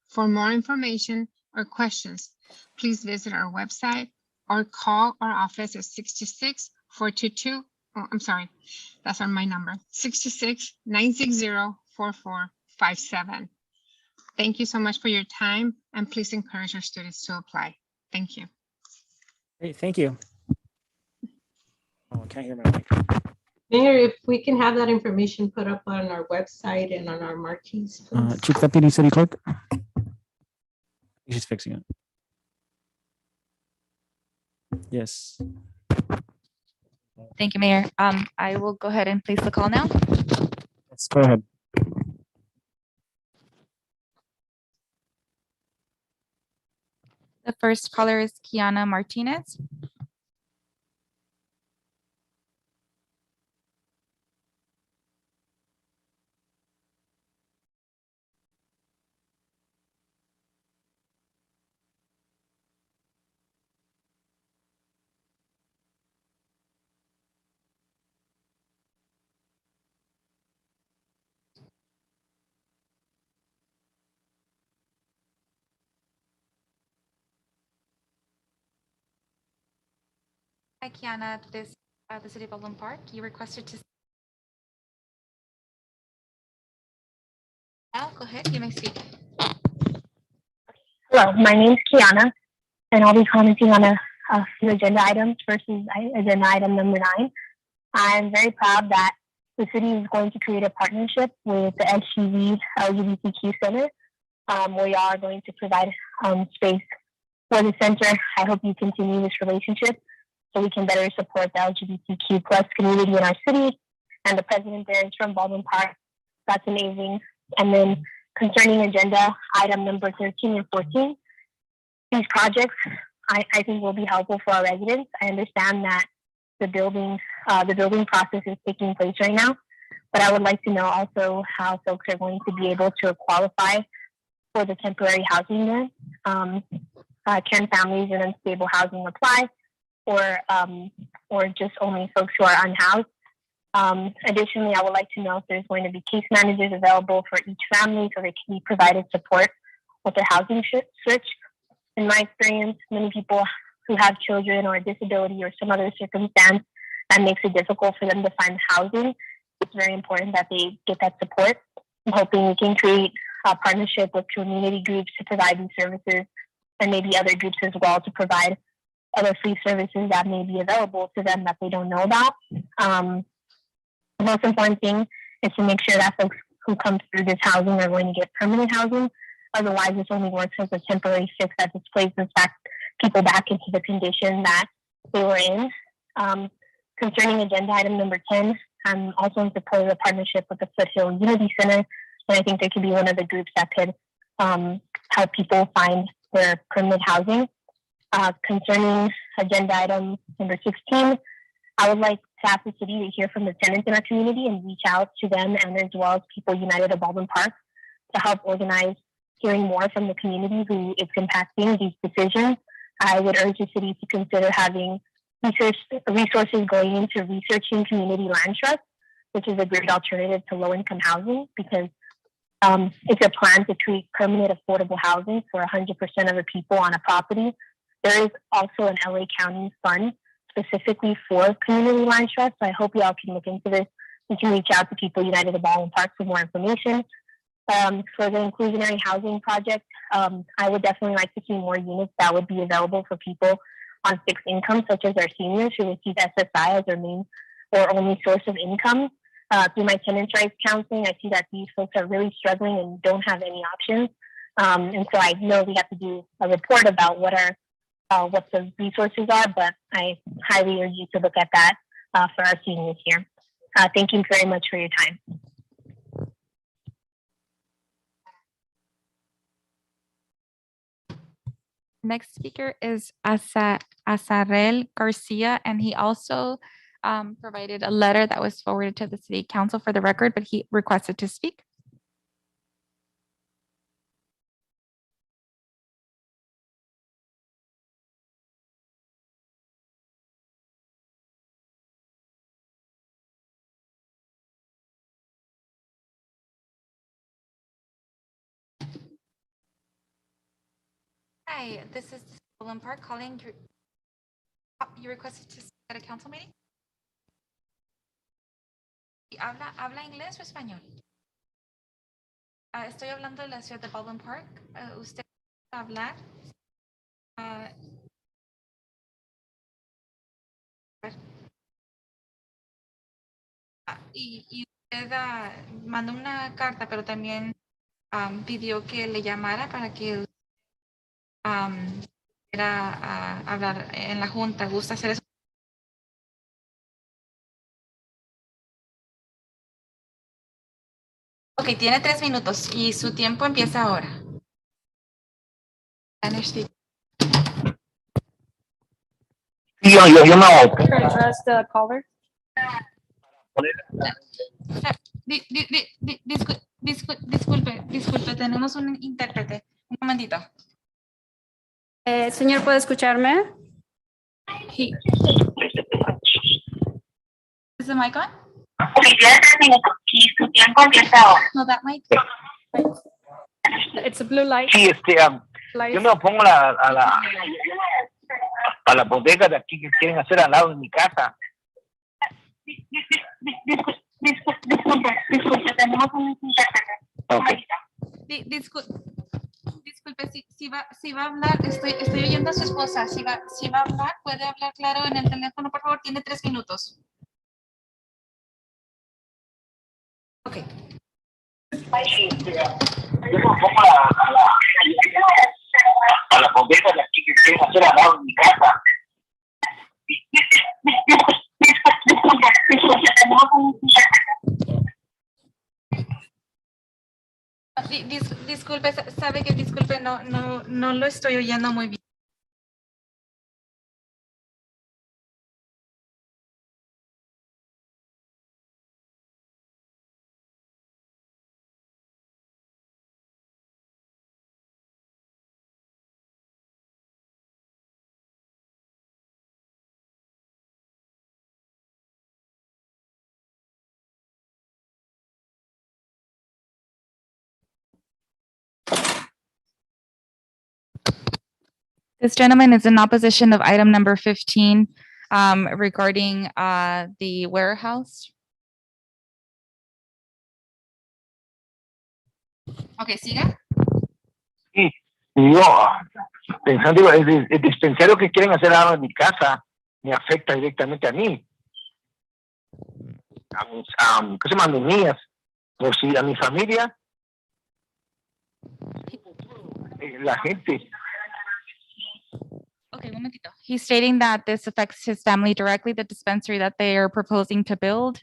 For more information or questions, please visit our website or call our office at 66-422. Oh, I'm sorry, that's my number, 66-960-4457. Thank you so much for your time, and please encourage our students to apply. Thank you. Great, thank you. Oh, I can't hear my mic. Mayor, if we can have that information put up on our website and on our marquees, please. Chief Deputy City Clerk. She's fixing it. Yes. Thank you, Mayor. I will go ahead and place the call now. Let's go ahead. The first caller is Kiana Martinez. Hi, Kiana. This is the City of Baldwin Park. You requested to. Now, go ahead. You may speak. Hello, my name is Kiana, and I'll be commenting on a few agenda items versus agenda item number 9. I'm very proud that the city is going to create a partnership with the Hcd LGBTQ Center. We are going to provide space for the center. I hope you continue this relationship so we can better support the LGBTQ plus community in our city. And the president there is from Baldwin Park. That's amazing. And then concerning agenda item number 13 and 14, these projects I think will be helpful for our residents. I understand that the building process is taking place right now, but I would like to know also how folks are going to be able to qualify for the temporary housing there. Can families in unstable housing apply? or just only folks who are unhoused. Additionally, I would like to know if there's going to be case managers available for each family so they can be provided support with their housing search. In my experience, many people who have children or a disability or some other circumstance that makes it difficult for them to find housing, it's very important that they get that support. I'm hoping we can create a partnership with community groups to provide these services, and maybe other groups as well to provide other free services that may be available to them that they don't know about. The most important thing is to make sure that folks who come through this housing are going to get permanent housing. Otherwise, this only works as a temporary fix that displaces people back into the condition that they were in. Concerning agenda item number 10, I'm also in support of the partnership with the Foothill Unity Center, and I think there could be one of the groups that could help people find their permanent housing. Concerning agenda item number 16, I would like to ask the city to hear from the tenants in our community and reach out to them, and as well as People United of Baldwin Park, to help organize hearing more from the community who it's impacting these decisions. I would urge the city to consider having resources going into researching community land trusts, which is a great alternative to low-income housing, because it's a plan to create permanent affordable housing for 100% of the people on a property. There is also an LA County fund specifically for community land trusts, so I hope y'all can look into this. You can reach out to People United of Baldwin Park for more information. For the inclusionary housing project, I would definitely like to see more units that would be available for people on fixed income, such as our seniors who receive SSI as their main or only source of income. Through my tenants' rights counseling, I see that these folks are really struggling and don't have any options. And so I know we have to do a report about what the resources are, but I highly urge you to look at that for our seniors here. Thank you very much for your time. Next speaker is Azarel Garcia, and he also provided a letter that was forwarded to the City Council for the record, but he requested to speak. Hi, this is Baldwin Park calling. You requested to speak at a council meeting? ¿Habla inglés o español? Estoy hablando de la ciudad de Baldwin Park. ¿Usted va a hablar? Y usted mandó una carta, pero también pidió que le llamara para que pudiera hablar en la junta. ¿Gusta hacer eso? Ok, tiene 3 minutos y su tiempo empieza ahora. Yo no. Trust the caller. Disculpe, tenemos un intérprete. Un momentito. Señor, ¿puede escucharme? Is the mic on? No, that mic. It's a blue light. Sí, yo me opongo a la bodega de aquí que quieren hacer al lado de mi casa. Disculpe, tenemos un Okay. Disculpe, si va a hablar, estoy oyendo a su esposa. Si va a hablar, puede hablar claro en el teléfono, por favor. Tiene 3 minutos. Ok. Yo me opongo a la bodega de aquí que quieren hacer al lado de mi casa. Disculpe, sabe que disculpe, no lo estoy oyendo muy bien. This gentleman is in opposition of item number 15 regarding the warehouse. Okay, siga. Sí, y yo pensando, digo, el dispensario que quieren hacer ahora en mi casa me afecta directamente a mí, ¿qué se llama? A mis niñas, por si a mi familia, la gente. Okay, un momentito. He's stating that this affects his family directly, the dispensary that they are proposing to build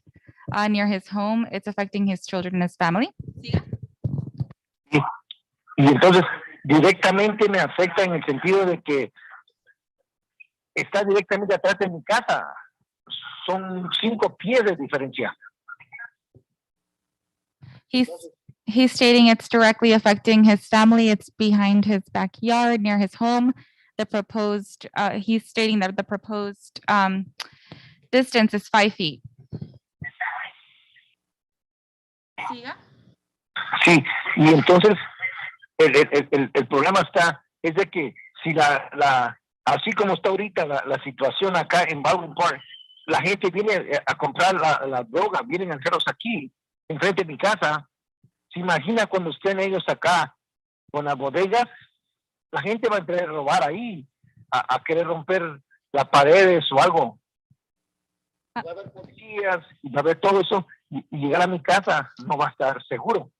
near his home. It's affecting his children and his family. Y entonces directamente me afecta en el sentido de que está directamente atrás de mi casa. Son 5 pies de diferencia. He's stating it's directly affecting his family. It's behind his backyard near his home. The proposed, he's stating that the proposed distance is 5 feet. Sí, y entonces el problema es de que si así como está ahorita la situación acá en Baldwin Park, la gente viene a comprar la droga, vienen a hacerlos aquí, enfrente de mi casa. ¿Se imagina cuando estén ellos acá con las bodegas? La gente va a querer robar ahí, a querer romper las paredes o algo. Va a haber policías, va a haber todo eso, y llegar a mi casa no va a estar seguro.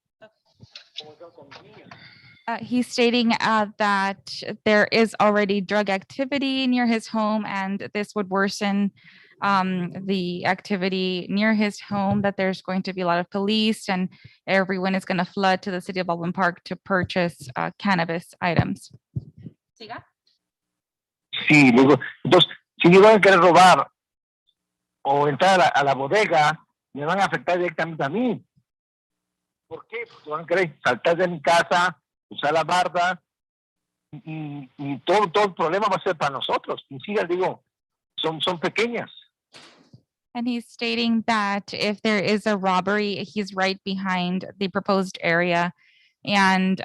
He's stating that there is already drug activity near his home, and this would worsen the activity near his home, that there's going to be a lot of police and everyone is going to flood to the city of Baldwin Park to purchase cannabis items. ¿Siga? Sí, luego, entonces, si me van a querer robar o entrar a la bodega, me van a afectar directamente a mí. ¿Por qué? Porque van a querer saltar de mi casa, usar la barda, y todo el problema va a ser para nosotros. Y sí, les digo, son pequeñas. And he's stating that if there is a robbery, he's right behind the proposed area. And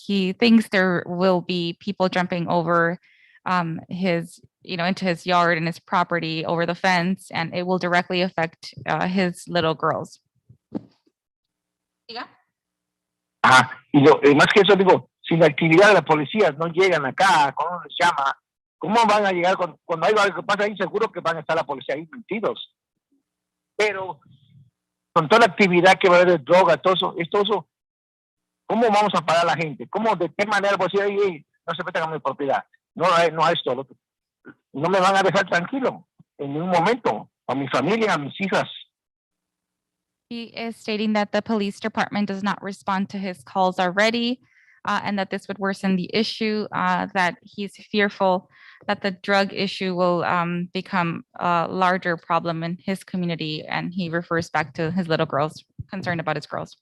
he thinks there will be people jumping over his, into his yard and his property over the fence, and it will directly affect his little girls. Ajá, y más que eso digo, si la actividad de las policías no llegan acá, ¿cómo les llama? ¿Cómo van a llegar cuando hay algo que pasa ahí? Seguro que van a estar la policía ahí metidos. Pero con toda la actividad que va a haber de droga, todo eso, ¿cómo vamos a parar a la gente? ¿Cómo, de qué manera pues decir, hey, no se metan a mi propiedad? No a esto, no me van a dejar tranquilo en ningún momento, a mi familia, a mis hijas. He is stating that the police department does not respond to his calls already, and that this would worsen the issue, that he's fearful that the drug issue will become a larger problem in his community, and he refers back to his little girls, concerned about his girls.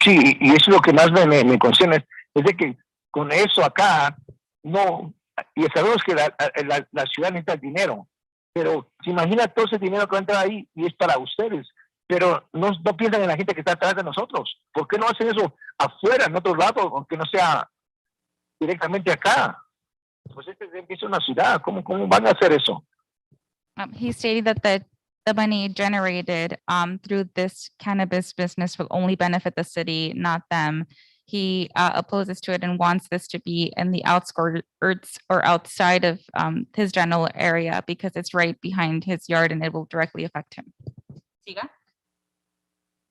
Sí, y eso es lo que más me concierne, es de que con eso acá, no, y sabemos que la ciudad necesita el dinero, pero se imagina todo ese dinero que va a entrar ahí y es para ustedes, pero no piensan en la gente que está atrás de nosotros. ¿Por qué no hacen eso afuera, en otro lado, aunque no sea directamente acá? Pues es una ciudad, ¿cómo van a hacer eso? He stated that the money generated through this cannabis business will only benefit the city, not them. He opposes to it and wants this to be in the outskirts or outside of his general area, because it's right behind his yard and it will directly affect him. ¿Siga?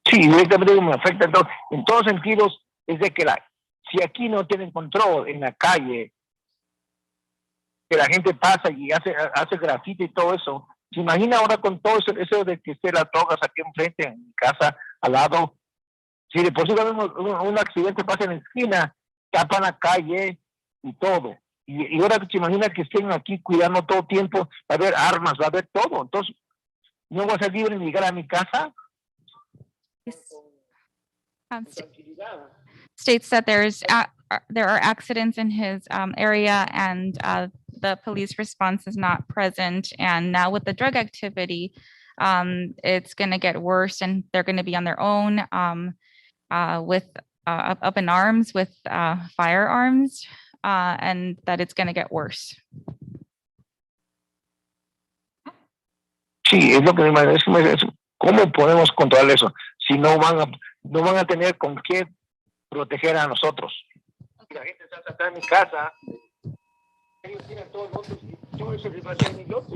Sí, directamente me afecta en todos sentidos. Es de que si aquí no tienen control en la calle, que la gente pasa y hace grafiti y todo eso, ¿se imagina ahora con todo eso de que esté las drogas aquí enfrente, en mi casa, al lado? Si de por sí un accidente pasa en la esquina, tapan la calle y todo. Y ahora se imagina que estén aquí cuidando todo el tiempo, va a haber armas, va a haber todo. Entonces, ¿no va a ser libre de llegar a mi casa? States that there are accidents in his area, and the police response is not present. And now with the drug activity, it's going to get worse, and they're going to be on their own with up in arms with firearms, and that it's going to get worse. Sí, es lo que ¿cómo podemos controlar eso? Si no van a tener con qué proteger a nosotros. La gente está acá en mi casa, ellos tienen todos los otros, y todo eso les va a hacer idiotas.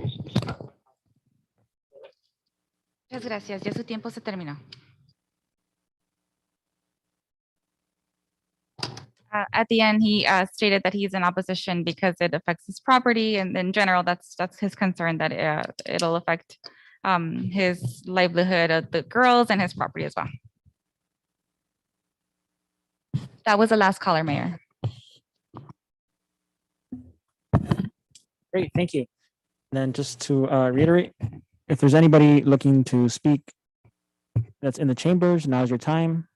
Muchas gracias. Ya su tiempo se terminó. At the end, he stated that he's in opposition because it affects his property, and in general, that's his concern, that it'll affect his livelihood of the girls and his property as well. That was the last caller, Mayor. Great, thank you. And then just to reiterate, if there's anybody looking to speak that's in the chambers, now's your time.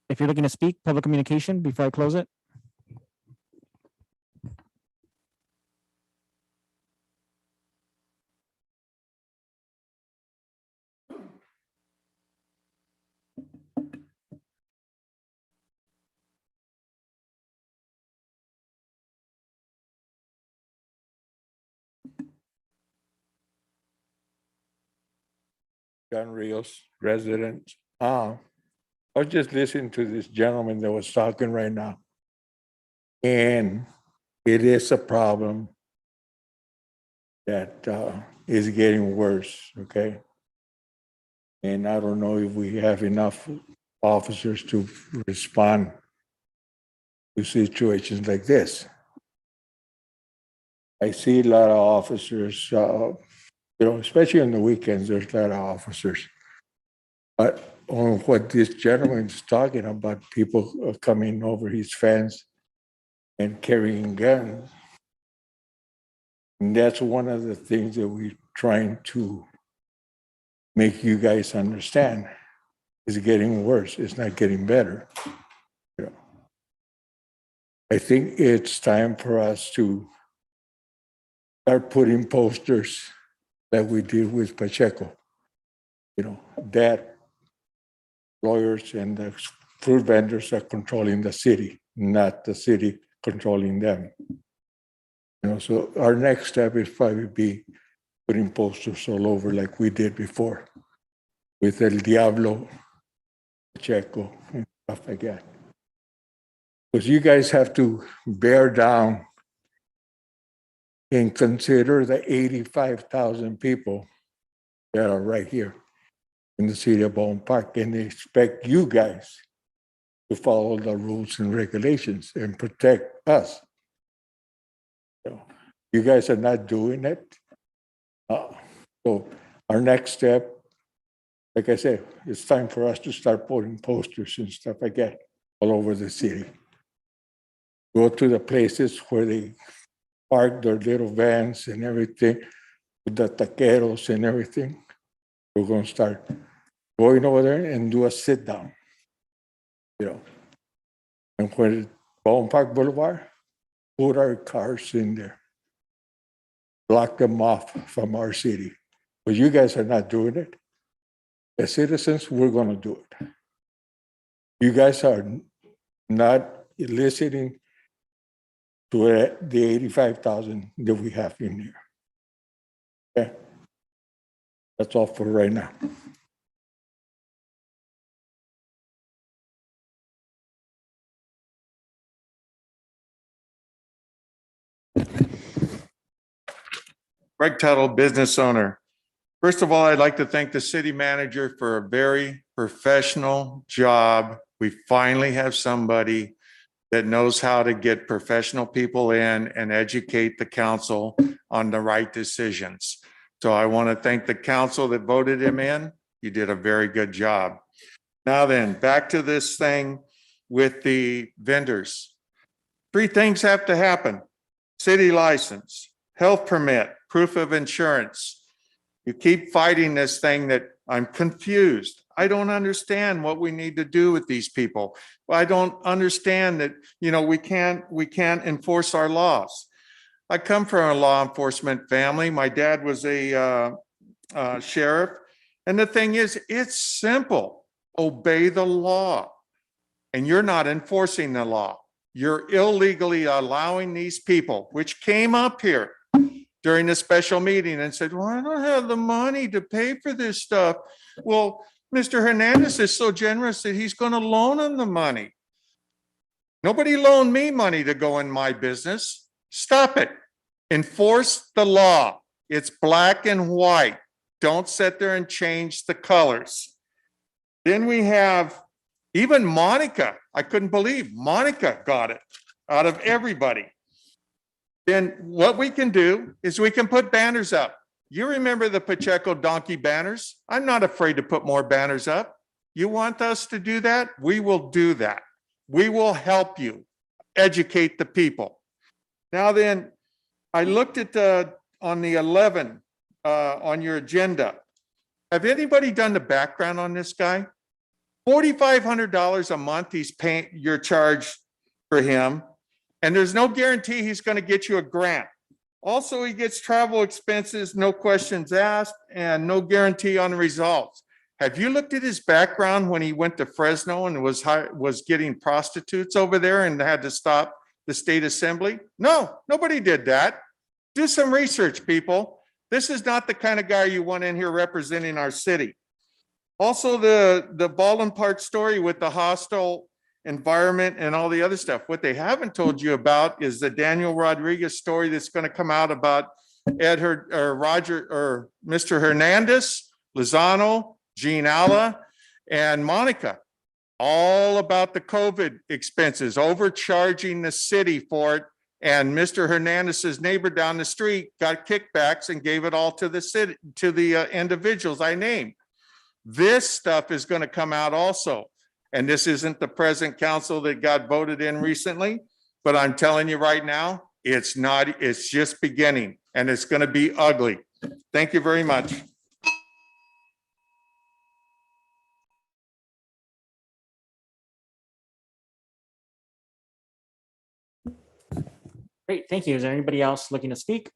If you're looking to speak, public communication before I close it. John Rios, resident. I was just listening to this gentleman that was talking right now. And it is a problem that is getting worse, okay? And I don't know if we have enough officers to respond to situations like this. I see a lot of officers, especially on the weekends, there's a lot of officers. But on what this gentleman is talking about, people coming over his fence and carrying guns. And that's one of the things that we're trying to make you guys understand. It's getting worse. It's not getting better. I think it's time for us to start putting posters like we did with Pacheco. That lawyers and the fruit vendors are controlling the city, not the city controlling them. So our next step is probably be putting posters all over like we did before with El Diablo, Pacheco, and stuff like that. Because you guys have to bear down and consider the 85,000 people that are right here in the city of Baldwin Park, and they expect you guys to follow the rules and regulations and protect us. You guys are not doing it. So our next step, like I said, it's time for us to start putting posters and stuff like that all over the city. Go to the places where they park their little vans and everything, with the taqueros and everything. We're going to start going over there and do a sit down. And when Baldwin Park Boulevard, put our cars in there. Block them off from our city. But you guys are not doing it. As citizens, we're going to do it. You guys are not listening to the 85,000 that we have in here. Okay? That's all for right now. Greg Tuttle, business owner. First of all, I'd like to thank the city manager for a very professional job. We finally have somebody that knows how to get professional people in and educate the council on the right decisions. So I want to thank the council that voted him in. You did a very good job. Now then, back to this thing with the vendors. 3 things have to happen: city license, health permit, proof of insurance. You keep fighting this thing that I'm confused. I don't understand what we need to do with these people. I don't understand that, we can't enforce our laws. I come from a law enforcement family. My dad was a sheriff. And the thing is, it's simple. Obey the law. and you're not enforcing the law. You're illegally allowing these people, which came up here during the special meeting and said, well, I don't have the money to pay for this stuff. Well, Mr. Hernandez is so generous that he's going to loan them the money. Nobody loaned me money to go in my business. Stop it. Enforce the law. It's black and white. Don't sit there and change the colors. Then we have even Monica. I couldn't believe Monica got it out of everybody. Then what we can do is we can put banners up. You remember the Pacheco donkey banners? I'm not afraid to put more banners up. You want us to do that? We will do that. We will help you educate the people. Now then, I looked at on the 11 on your agenda. Have anybody done the background on this guy? $4,500 a month he's paying your charge for him, and there's no guarantee he's going to get you a grant. Also, he gets travel expenses, no questions asked, and no guarantee on the results. Have you looked at his background when he went to Fresno and was getting prostitutes over there and had to stop the state assembly? No, nobody did that. Do some research, people. This is not the kind of guy you want in here representing our city. Also, the Baldwin Park story with the hostile environment and all the other stuff. What they haven't told you about is the Daniel Rodriguez story that's going to come out about Mr. Hernandez, Lozano, Jean Alla, and Monica. All about the COVID expenses, overcharging the city for it. And Mr. Hernandez's neighbor down the street got kickbacks and gave it all to the city, to the individuals I named. This stuff is going to come out also. And this isn't the present council that got voted in recently, but I'm telling you right now, it's not, it's just beginning and it's going to be ugly. Thank you very much. Great, thank you. Is there anybody else looking to speak?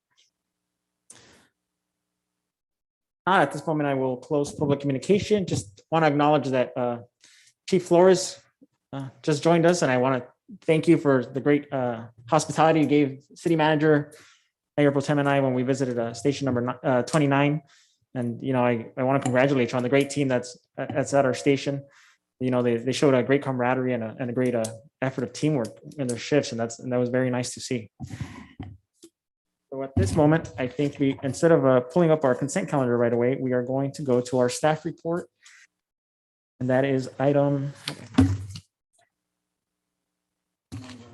At this moment, I will close public communication. Just want to acknowledge that Chief Flores just joined us, and I want to thank you for the great hospitality you gave City Manager, Mayor Pro Tem and I when we visited station number 29. And, you know, I want to congratulate you on the great team that's at our station. You know, they showed a great camaraderie and a great effort of teamwork in their shifts, and that was very nice to see. So at this moment, I think we, instead of pulling up our consent calendar right away, we are going to go to our staff report. And that is item.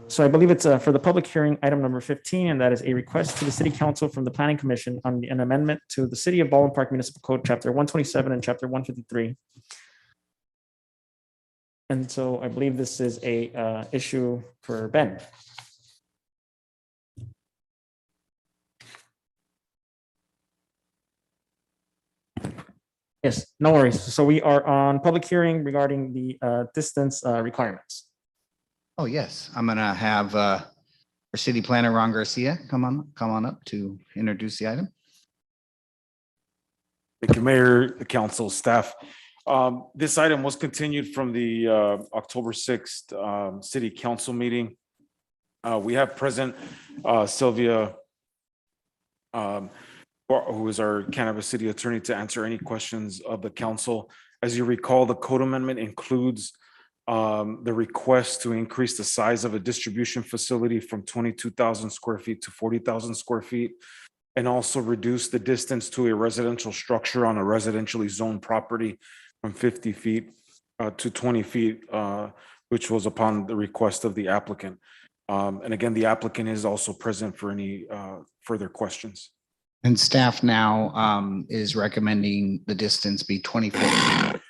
So I believe it's for the public hearing, item number 15, and that is a request to the City Council from the Planning Commission on an amendment to the City of Baldwin Park Municipal Code, Chapter 127 and Chapter 153. And so I believe this is a issue for Ben. Yes, no worries. So we are on public hearing regarding the distance requirements. Oh, yes. I'm going to have our city planner, Ron Garcia, come on up to introduce the item. Thank you, Mayor, the council, staff. This item was continued from the October 6th City Council meeting. We have present Sylvia, who is our Cannabis City Attorney, to answer any questions of the council. As you recall, the code amendment includes the request to increase the size of a distribution facility from 22,000 square feet to 40,000 square feet, and also reduce the distance to a residential structure on a residentially zoned property from 50 feet to 20 feet, which was upon the request of the applicant. And again, the applicant is also present for any further questions. And staff now is recommending the distance be 24 feet.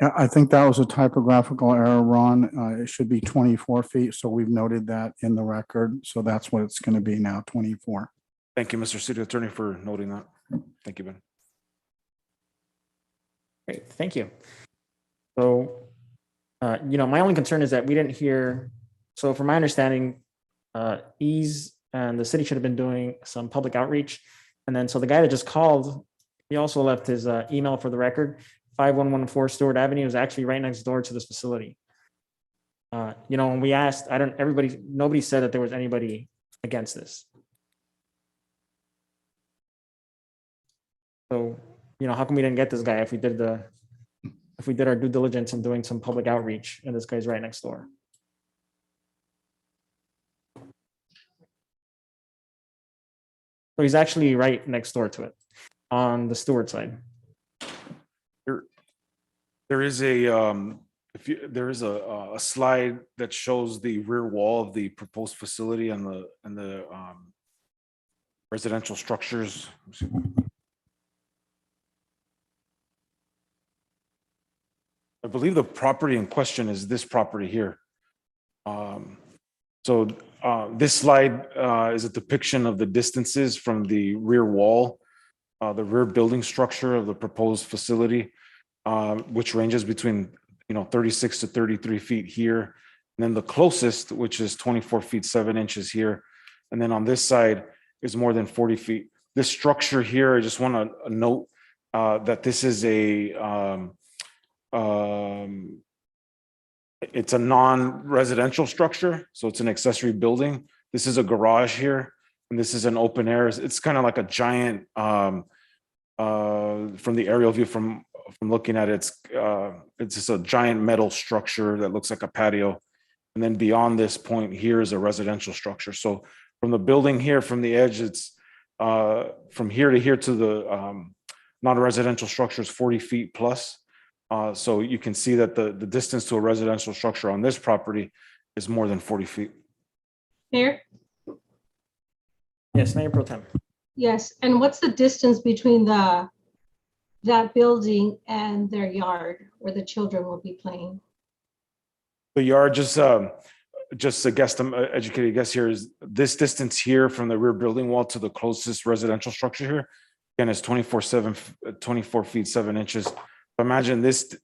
Yeah, I think that was a typographical error, Ron. It should be 24 feet. So we've noted that in the record. So that's what it's going to be now, 24. Thank you, Mr. City Attorney, for noting that. Thank you, Ben. Great, thank you. So, you know, my only concern is that we didn't hear, so from my understanding, Ease and the city should have been doing some public outreach. And then, so the guy that just called, he also left his email for the record. 5114 Stewart Avenue is actually right next door to this facility. When we asked, nobody said that there was anybody against this. So, how come we didn't get this guy if we did our due diligence and doing some public outreach and this guy's right next door? So he's actually right next door to it on the Stewart side. There is a slide that shows the rear wall of the proposed facility and the residential structures. I believe the property in question is this property here. This slide is a depiction of the distances from the rear wall, the rear building structure of the proposed facility, which ranges between 36 to 33 feet here. And then the closest, which is 24 feet 7 inches here. And then on this side is more than 40 feet. This structure here, I just want to note that this is it's a non-residential structure, so it's an accessory building. This is a garage here, and this is an open air. It's kind of like a giant, from the aerial view, from looking at it, it's just a giant metal structure that looks like a patio. And then beyond this point here is a residential structure. So from the building here, from the edge, it's from here to here to the non-residential structure is 40 feet plus. So you can see that the distance to a residential structure on this property is more than 40 feet. Mayor? Yes, Mayor Pro Tem. Yes, and what's the distance between that building and their yard where the children will be playing? The yard, just a guess, educated guess here, is this distance here from the rear building wall to the closest residential structure here, again, is 24 feet 7 inches. Imagine this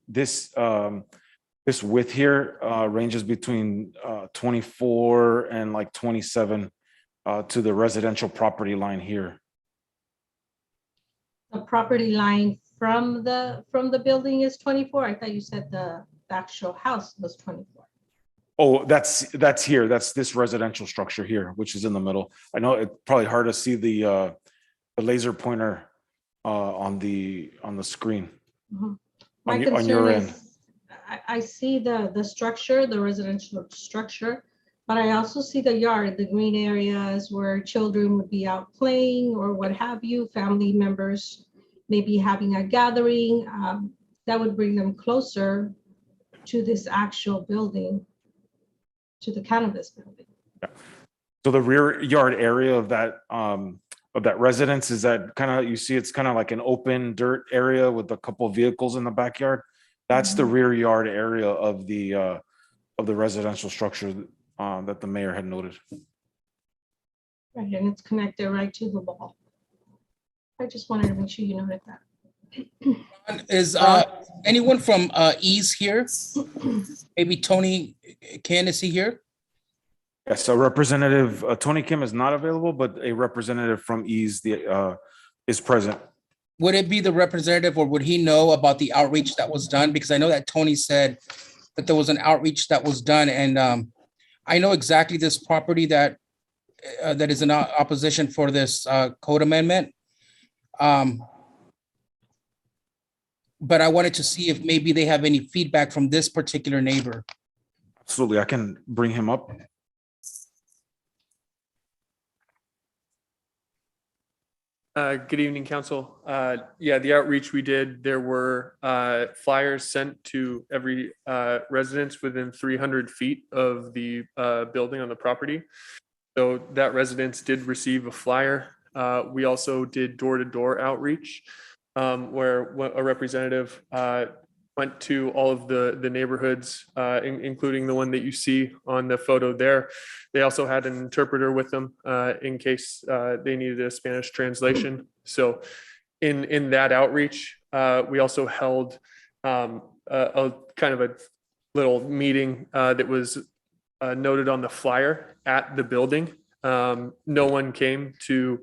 width here ranges between 24 and like 27 to the residential property line here. The property line from the building is 24? I thought you said the actual house was 24. Oh, that's here. That's this residential structure here, which is in the middle. I know it's probably hard to see the laser pointer on the screen. Mm-hmm. On your end. I see the structure, the residential structure, but I also see the yard, the green areas where children would be out playing or what have you, family members maybe having a gathering. That would bring them closer to this actual building, to the cannabis building. Yeah. So the rear yard area of that residence is that kind of, you see, it's kind of like an open dirt area with a couple of vehicles in the backyard. That's the rear yard area of the residential structure that the mayor had noted. Right, and it's connected right to the wall. I just wanted to make sure you noted that. Is anyone from Ease here? Maybe Tony Can, is he here? Yes, so Representative Tony Kim is not available, but a representative from Ease is present. Would it be the representative, or would he know about the outreach that was done? Because I know that Tony said that there was an outreach that was done, and I know exactly this property that is in opposition for this code amendment. But I wanted to see if maybe they have any feedback from this particular neighbor. Absolutely, I can bring him up. Good evening, council. Yeah, the outreach we did, there were flyers sent to every residence within 300 feet of the building on the property. So that residence did receive a flyer. We also did door-to-door outreach where a representative went to all of the neighborhoods, including the one that you see on the photo there. They also had an interpreter with them in case they needed a Spanish translation. So in that outreach, we also held a kind of a little meeting that was noted on the flyer at the building. No one came to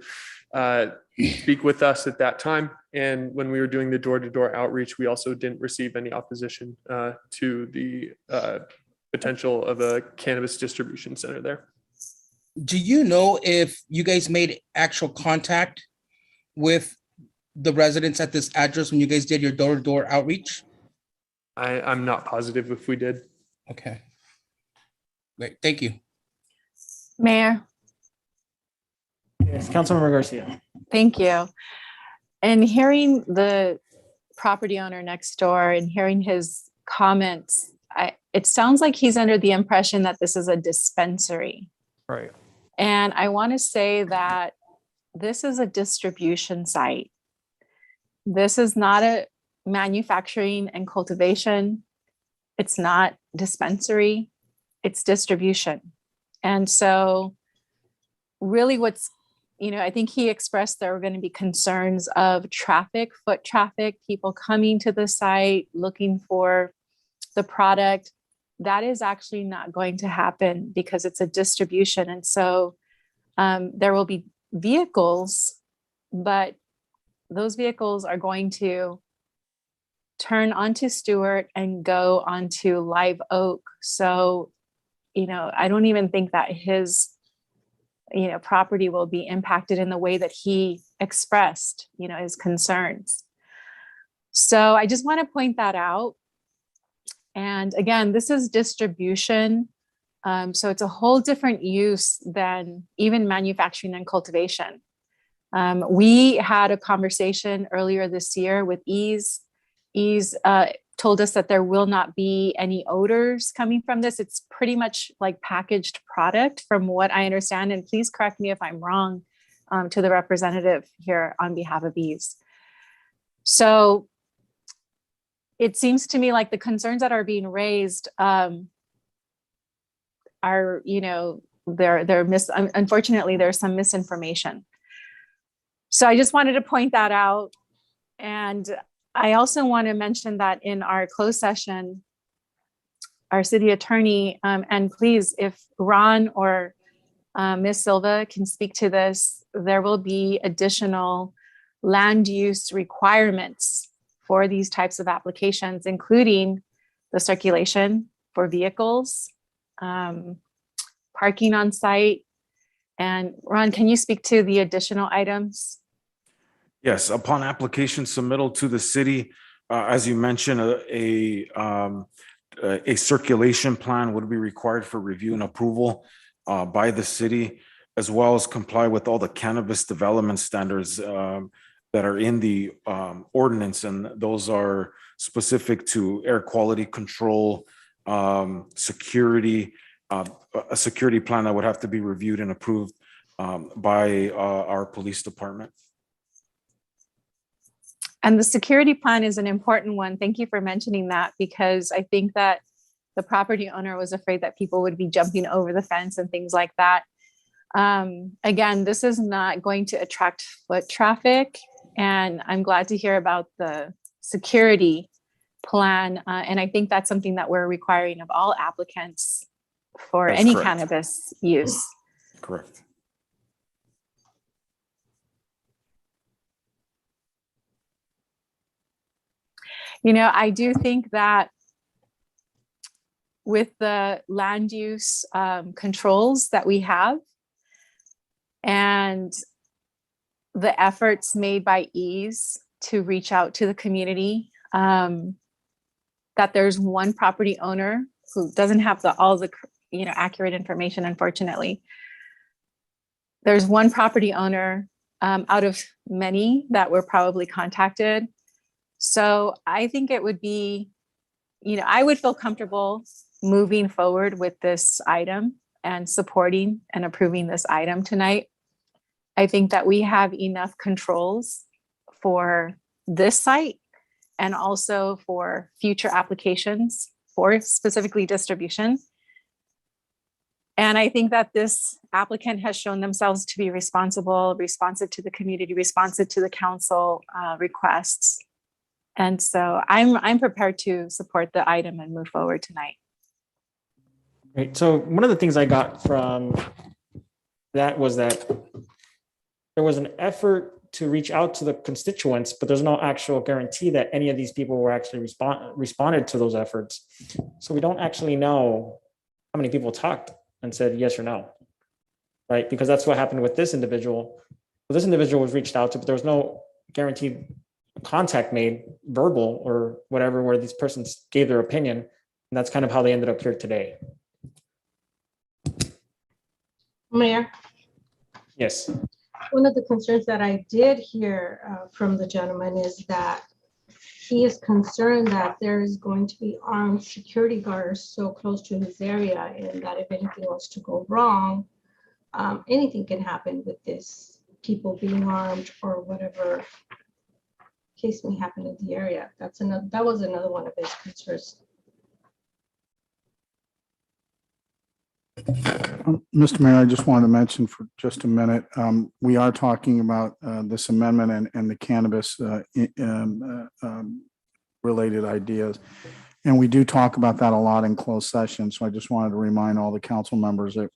speak with us at that time. And when we were doing the door-to-door outreach, we also didn't receive any opposition to the potential of a cannabis distribution center there. Do you know if you guys made actual contact with the residents at this address when you guys did your door-to-door outreach? I'm not positive if we did. Okay. Great, thank you. Mayor, Yes, Councilmember Garcia. thank you. And hearing the property owner next door and hearing his comments, it sounds like he's under the impression that this is a dispensary. Right. And I want to say that this is a distribution site. This is not a manufacturing and cultivation. It's not dispensary, it's distribution. And so really I think he expressed there were going to be concerns of traffic, foot traffic, people coming to the site, looking for the product. That is actually not going to happen because it's a distribution. And so there will be vehicles, but those vehicles are going to turn onto Stewart and go onto Live Oak. So, I don't even think that his, property will be impacted in the way that he expressed, his concerns. So I just want to point that out. And again, this is distribution. So it's a whole different use than even manufacturing and cultivation. We had a conversation earlier this year with Ease. Ease told us that there will not be any odors coming from this. It's pretty much like packaged product from what I understand. And please correct me if I'm wrong, to the representative here on behalf of Ease. So it seems to me like the concerns that are being raised are, unfortunately, there's some misinformation. So I just wanted to point that out. And I also want to mention that in our closed session, our city attorney, and please, if Ron or Ms. Silva can speak to this, there will be additional land use requirements for these types of applications, including the circulation for vehicles, parking on site. And Ron, can you speak to the additional items? Yes, upon application submittal to the city, as you mentioned, a circulation plan would be required for review and approval by the city, as well as comply with all the cannabis development standards that are in the ordinance. And those are specific to air quality control, security, a security plan that would have to be reviewed and approved by our police department. And the security plan is an important one. Thank you for mentioning that, because I think that the property owner was afraid that people would be jumping over the fence and things like that. Again, this is not going to attract foot traffic. And I'm glad to hear about the security plan. And I think that's something that we're requiring of all applicants for That's any correct. cannabis use. Correct. I do think that with the land use controls that we have and the efforts made by Ease to reach out to the community, that there's one property owner who doesn't have all the accurate information, unfortunately. There's one property owner out of many that were probably contacted. So I think it would be, I would feel comfortable moving forward with this item and supporting and approving this item tonight. I think that we have enough controls for this site and also for future applications for specifically distribution. And I think that this applicant has shown themselves to be responsive to the community, responsive to the council requests. And so I'm prepared to support the item and move forward tonight. Great. So one of the things I got from that was that there was an effort to reach out to the constituents, but there's no actual guarantee that any of these people were actually responded to those efforts. So we don't actually know how many people talked and said yes or no, right? Because that's what happened with this individual. Well, this individual was reached out to, but there was no guaranteed contact made, verbal or whatever, where these persons gave their opinion. And that's kind of how they ended up here today. Mayor, Yes. one of the concerns that I did hear from the gentleman is that he is concerned that there is going to be armed security guards so close to his area, and that if anything was to go wrong, anything can happen with this, people being armed or whatever case may happen in the area. That was another one of his concerns. Mr. Mayor, I just wanted to mention for just a minute, we are talking about this amendment and the cannabis related ideas. And we do talk about that a lot in closed session. So I just wanted to remind all the council members that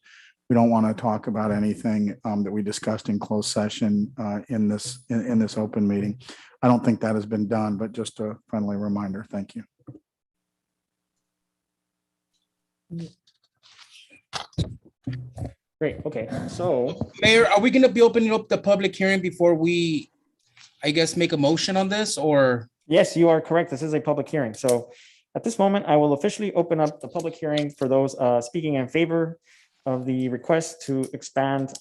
we don't want to talk about anything that we discussed in closed session in this open meeting. I don't think that has been done, but just a friendly reminder. Thank you. Great. Okay. So, Mayor, are we going to be opening up the public hearing before we, I guess, make a motion on this, or? yes, you are correct. This is a public hearing. So at this moment, I will officially open up the public hearing for those speaking in favor of the request to expand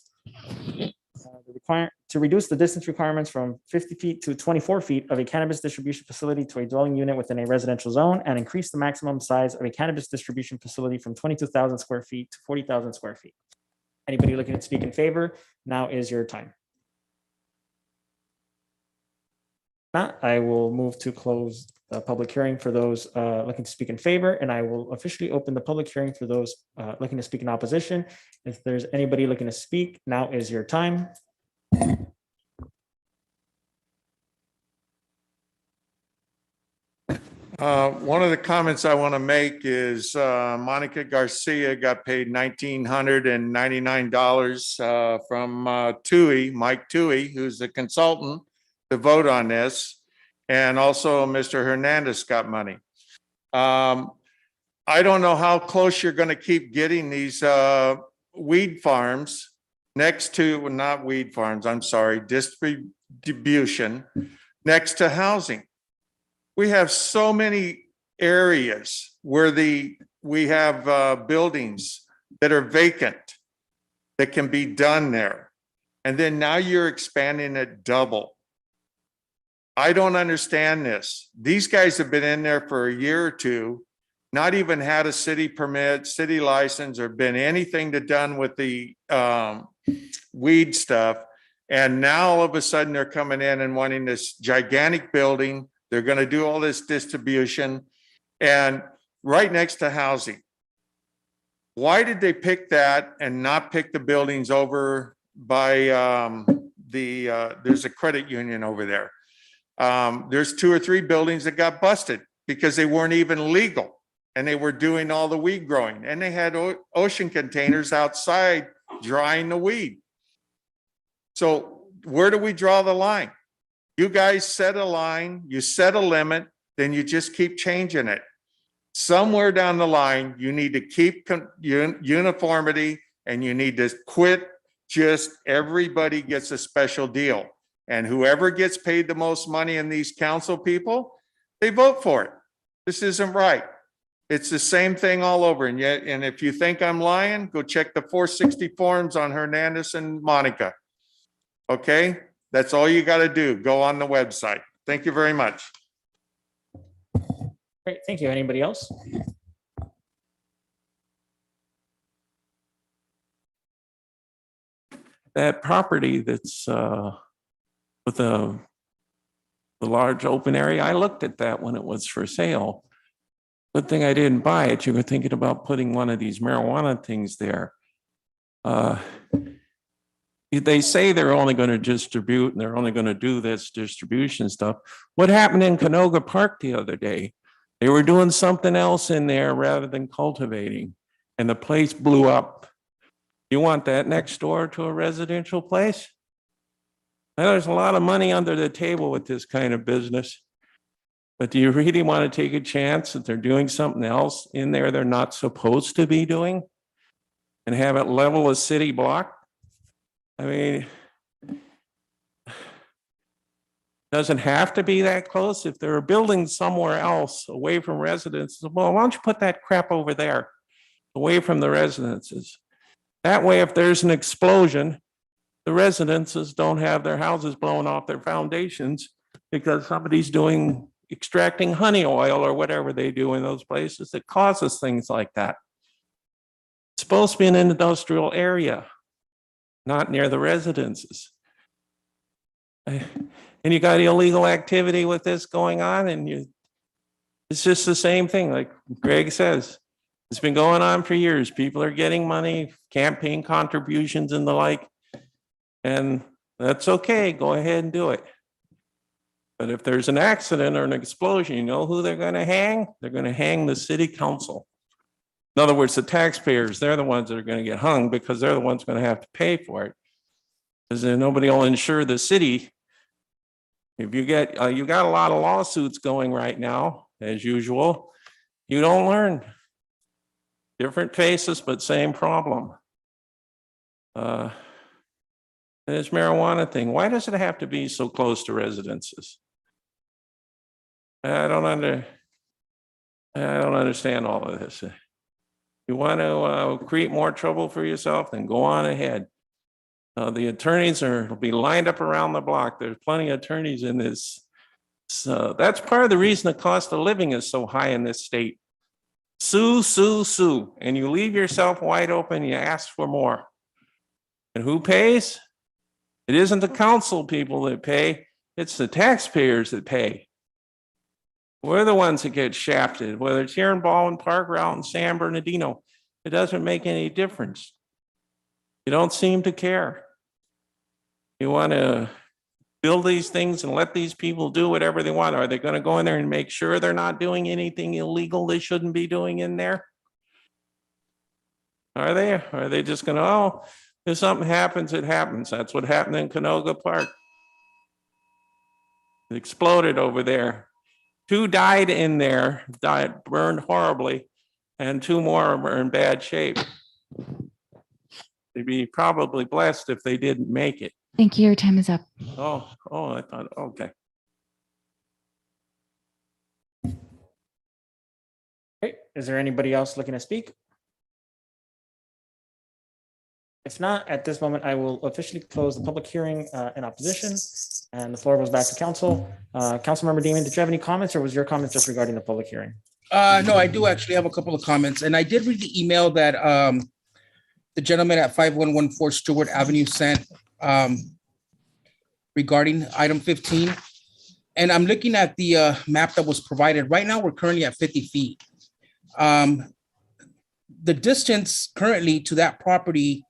to reduce the distance requirements from 50 feet to 24 feet of a cannabis distribution facility to a dwelling unit within a residential zone, and increase the maximum size of a cannabis distribution facility from 22,000 square feet to 40,000 square feet. Anybody looking to speak in favor, now is your time. Now, I will move to close the public hearing for those looking to speak in favor, and I will officially open the public hearing for those looking to speak in opposition. If there's anybody looking to speak, now is your time. One of the comments I want to make is Monica Garcia got paid $1,999 from Mike Toohey, who's the consultant, to vote on this. And also Mr. Hernandez got money. I don't know how close you're going to keep getting these weed farms next to, well, not weed farms, I'm sorry, distribution next to housing. We have so many areas where we have buildings that are vacant that can be done there. And then now you're expanding it double. I don't understand this. These guys have been in there for a year or two, not even had a city permit, city license, or been anything done with the weed stuff. And now all of a sudden they're coming in and wanting this gigantic building. They're going to do all this distribution and right next to housing. Why did they pick that and not pick the buildings over by there's a credit union over there. There's 2 or 3 buildings that got busted because they weren't even legal and they were doing all the weed growing, and they had ocean containers outside drying the weed. So where do we draw the line? You guys set a line, you set a limit, then you just keep changing it. Somewhere down the line, you need to keep uniformity, and you need to quit just everybody gets a special deal. And whoever gets paid the most money in these council people, they vote for it. This isn't right. It's the same thing all over. And yet, and if you think I'm lying, go check the 460 forms on Hernandez and Monica. Okay? That's all you got to do. Go on the website. Thank you very much. Great, thank you. Anybody else? That property that's with the large open area, I looked at that when it was for sale. Good thing I didn't buy it. You were thinking about putting one of these marijuana things there. They say they're only going to distribute and they're only going to do this distribution stuff. What happened in Canoga Park the other day? They were doing something else in there rather than cultivating, and the place blew up. You want that next door to a residential place? Now, there's a lot of money under the table with this kind of business. But do you really want to take a chance that they're doing something else in there they're not supposed to be doing? And have it level a city block? I mean, doesn't have to be that close. If there are buildings somewhere else away from residences, well, why don't you put that crap over there, away from the residences? That way, if there's an explosion, the residences don't have their houses blown off their foundations because somebody's extracting honey oil or whatever they do in those places that causes things like that. It's supposed to be in an industrial area, not near the residences. And you got illegal activity with this going on, and it's just the same thing. Like Greg says, it's been going on for years. People are getting money, campaign contributions and the like, and that's okay. Go ahead and do it. But if there's an accident or an explosion, you know who they're going to hang? They're going to hang the city council. In other words, the taxpayers, they're the ones that are going to get hung because they're the ones going to have to pay for it. Because nobody will insure the city. If you got a lot of lawsuits going right now, as usual, you don't learn. Different faces, but same problem. And this marijuana thing, why does it have to be so close to residences? I don't understand all of this. You want to create more trouble for yourself, then go on ahead. The attorneys will be lined up around the block. There's plenty of attorneys in this. So that's part of the reason the cost of living is so high in this state. Sue, sue, sue. And you leave yourself wide open, you ask for more. And who pays? It isn't the council people that pay, it's the taxpayers that pay. We're the ones that get shafted, whether it's here in Baldwin Park or out in San Bernardino. It doesn't make any difference. You don't seem to care. You want to build these things and let these people do whatever they want. Are they going to go in there and make sure they're not doing anything illegal they shouldn't be doing in there? Are they? Or are they just going to, oh, if something happens, it happens. That's what happened in Canoga Park. It exploded over there. 2 died in there, burned horribly, and 2 more are in bad shape. They'd be probably blessed if they didn't make it. Thank you. Your time is up. Oh, I thought, okay. Okay, is there anybody else looking to speak? If not, at this moment, I will officially close the public hearing in opposition, and the floor goes back to council. Councilmember Demon, did you have any comments, or was your comments just regarding the public hearing? No, I do actually have a couple of comments, and I did read the email that the gentleman at 5114 Stewart Avenue sent regarding item 15. And I'm looking at the map that was provided. Right now, we're currently at 50 feet. The distance currently to that property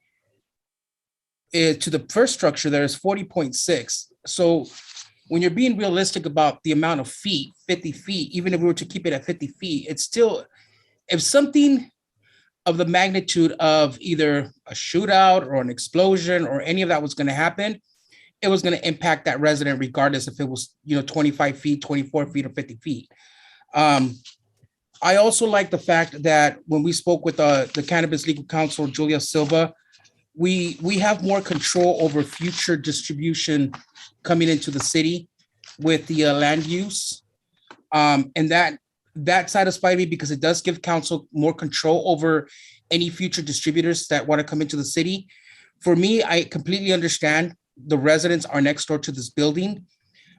to the first structure there is 40.6. So when you're being realistic about the amount of feet, 50 feet, even if we were to keep it at 50 feet, it's still, if something of the magnitude of either a shootout or an explosion or any of that was going to happen, it was going to impact that resident regardless if it was, 25 feet, 24 feet, or 50 feet. I also like the fact that when we spoke with the Cannabis Legal Counsel, Julia Silva, we have more control over future distribution coming into the city with the land use. And that satisfied me because it does give council more control over any future distributors that want to come into the city. For me, I completely understand the residents are next door to this building,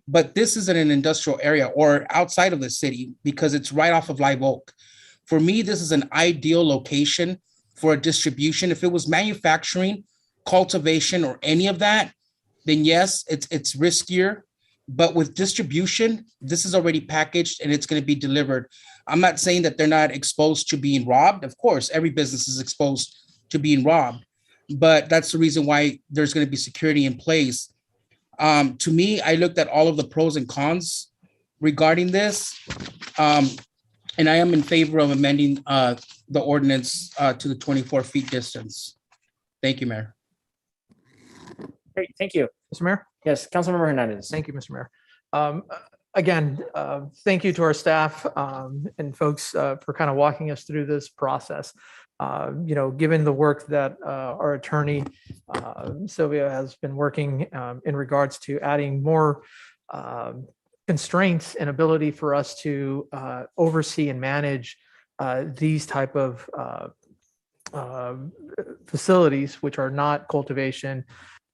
but this isn't an industrial area or outside of the city because it's right off of Live Oak. For me, this is an ideal location for a distribution. If it was manufacturing, cultivation, or any of that, then yes, it's riskier. But with distribution, this is already packaged and it's going to be delivered. I'm not saying that they're not exposed to being robbed. Of course, every business is exposed to being robbed, but that's the reason why there's going to be security in place. To me, I looked at all of the pros and cons regarding this, and I am in favor of amending the ordinance to the 24 feet distance. Thank you, Mayor. Great, thank you. Mr. Mayor? Yes, Councilmember Hernandez. Thank you, Mr. Mayor. Again, thank you to our staff and folks for kind of walking us through this process. Given the work that our attorney Sylvia has been working in regards to adding more constraints and ability for us to oversee and manage these type of facilities, which are not cultivation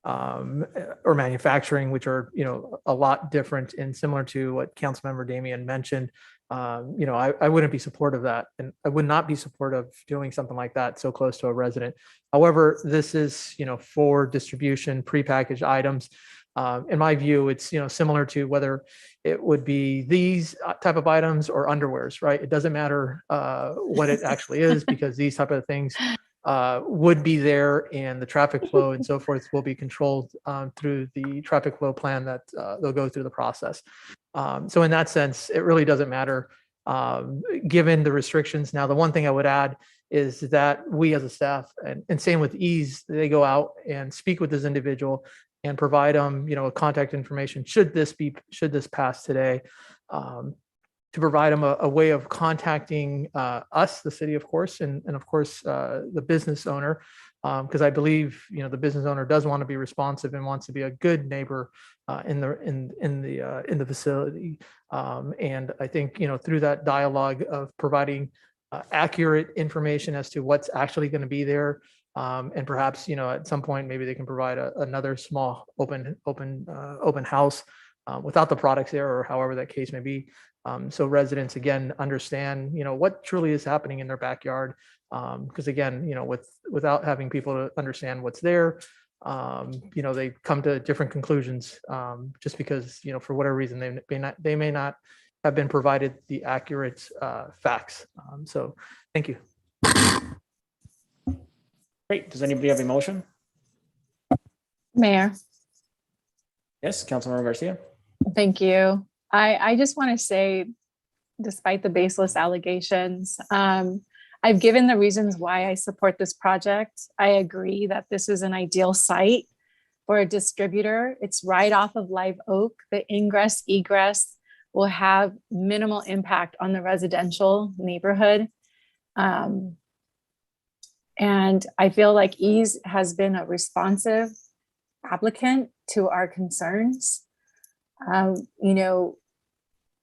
or manufacturing, which are, a lot different and similar to what Councilmember Damian mentioned. I wouldn't be supportive of that, and I would not be supportive of doing something like that so close to a resident. However, this is, for distribution, prepackaged items. In my view, it's, similar to whether it would be these type of items or underwears, right? It doesn't matter what it actually is, because these type of things would be there, and the traffic flow and so forth will be controlled through the traffic flow plan that they'll go through the process. So in that sense, it really doesn't matter given the restrictions. Now, the one thing I would add is that we as a staff, and same with ease, they go out and speak with this individual and provide them, contact information should this pass today, to provide them a way of contacting us, the city, of course, and of course the business owner, because I believe the business owner does want to be responsive and wants to be a good neighbor in the facility. And I think through that dialogue of providing accurate information as to what's actually going to be there, and perhaps at some point maybe they can provide another small open house without the products there, or however that case may be. So residents again understand what truly is happening in their backyard, because again without having people to understand what's there, they come to different conclusions just because for whatever reason they may not have been provided the accurate facts. So thank you. Great. Does anybody have a motion? Mayor, Yes, Councilmember Garcia. thank you. I just want to say, despite the baseless allegations, I've given the reasons why I support this project. I agree that this is an ideal site for a distributor. It's right off of Live Oak. The ingress egress will have minimal impact on the residential neighborhood. And I feel like Ease has been a responsive applicant to our concerns.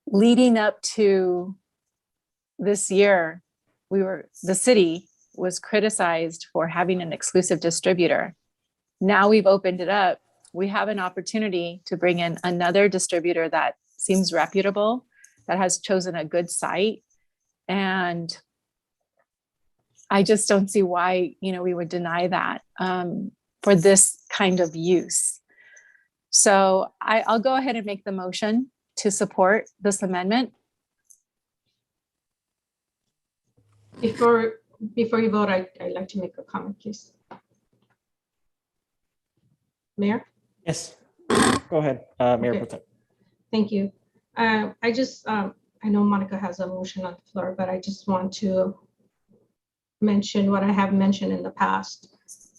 Leading up to this year, the city was criticized for having an exclusive distributor. Now we've opened it up. We have an opportunity to bring in another distributor that seems reputable, that has chosen a good site. And I just don't see why, we would deny that for this kind of use. So I'll go ahead and make the motion to support this amendment. Before you vote, I'd like to make a comment, please. Mayor? Yes. Go ahead, Mayor Okay. Pro Tem. Thank you. I know Monica has a motion on the floor, but I just want to mention what I have mentioned in the past.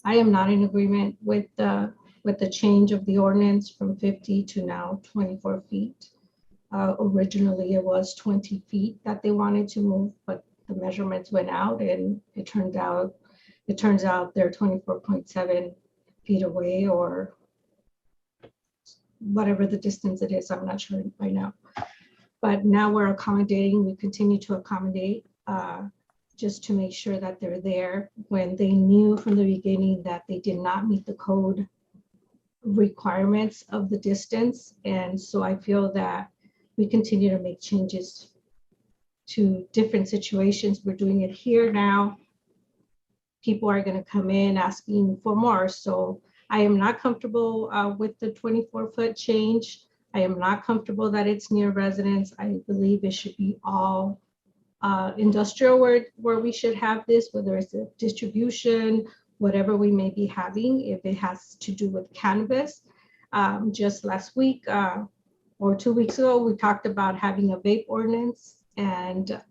I am not in agreement with the change of the ordinance from 50 to now 24 feet. Originally, it was 20 feet that they wanted to move, but the measurements went out, and it turns out they're 24.7 feet away, or whatever the distance it is. I'm not sure right now. But now we're accommodating. We continue to accommodate just to make sure that they're there when they knew from the beginning that they did not meet the code requirements of the distance. And so I feel that we continue to make changes to different situations. We're doing it here now. People are going to come in asking for more. So I am not comfortable with the 24-foot change. I am not comfortable that it's near residents. I believe it should be all industrial where we should have this, whether it's a distribution, whatever we may be having, if it has to do with cannabis. Just last week or 2 weeks ago, we talked about having a vape ordinance, and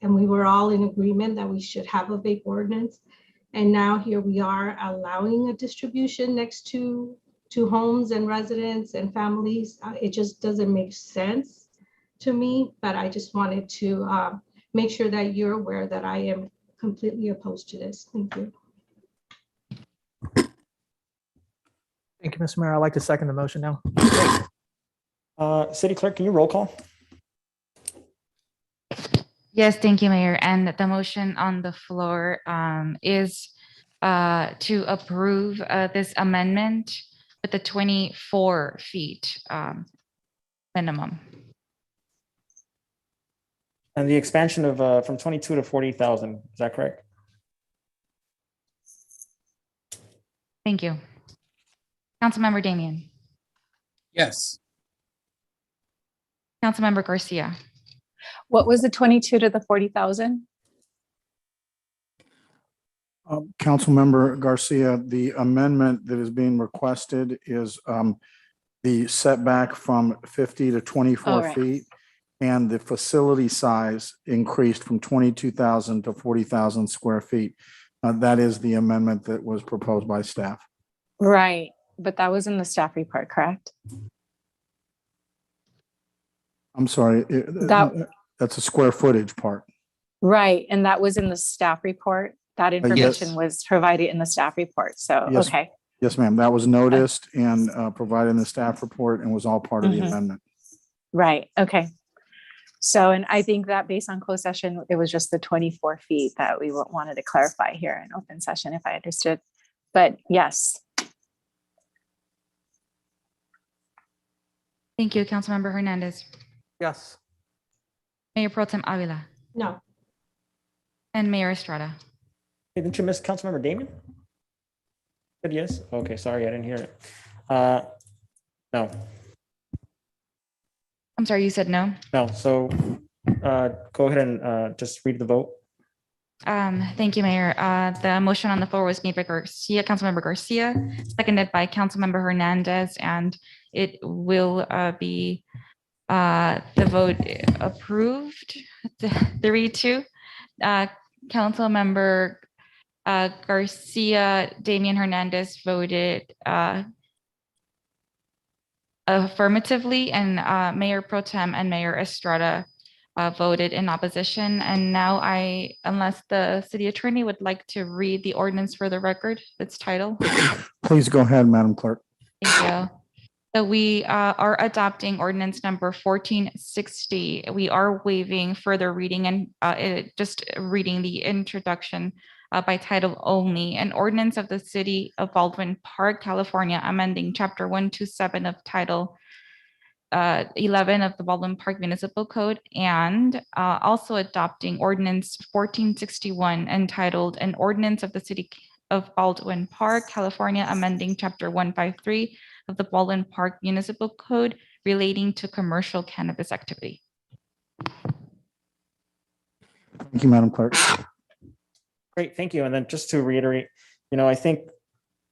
we were all in agreement that we should have a vape ordinance. And now here we are allowing a distribution next to to homes and residents and families. It just doesn't make sense to me, but I just wanted to make sure that you're aware that I am completely opposed to this. Thank you. Thank you, Mr. Mayor. I'd like to second the motion now. City Clerk, can you roll call? Yes, thank you, Mayor. And the motion on the floor is to approve this amendment with the 24 feet minimum. And the expansion of from 22 to 40,000, is that correct? Thank you. Councilmember Damian. Yes. Councilmember Garcia. What was the 22 to the 40,000? Councilmember Garcia, the amendment that is being requested is the setback from 50 to 24 right. feet. And the facility size increased from 22,000 to 40,000 square feet. That is the amendment that was proposed by staff. Right, but that was in the staff report, correct? I'm sorry, that's a square footage part. Right, and that was in the staff report. That information yes. was provided in the staff report, so, Yes. okay. Yes, ma'am. That was noticed and provided in the staff report and was all part of the Mhm. amendment. Right, okay. So, and I think that based on closed session, it was just the 24 feet that we wanted to clarify here in open session, if I understood. But yes. Thank you, Councilmember Hernandez. Yes. Mayor Pro Tem Avila No. and Mayor Estrada. Hey, didn't you miss Councilmember Damian? Good, yes? Okay, sorry, I didn't hear it. No, I'm sorry, you said no? no, so go ahead and just read the vote. Thank you, Mayor. The motion on the floor was made by Garcia, Councilmember Garcia, seconded by Councilmember Hernandez, and it will be the vote approved, 3-2. Councilmember Garcia, Damian Hernandez voted affirmatively, and Mayor Pro Tem and Mayor Estrada voted in opposition. And now unless the city attorney would like to read the ordinance for the record, its title. Please go ahead, Madam Clerk. Thank you. So we are adopting ordinance number 1460. We are waiving further reading and just reading the introduction by title only. An ordinance of the City of Baldwin Park, California, amending Chapter 127 of Title 11 of the Baldwin Park Municipal Code, and also adopting ordinance 1461 entitled An Ordinance of the City of Baldwin Park, California, amending Chapter 153 of the Baldwin Park Municipal Code relating to commercial cannabis activity. Thank you, Madam Clerk. Great, thank you. And then just to reiterate, I think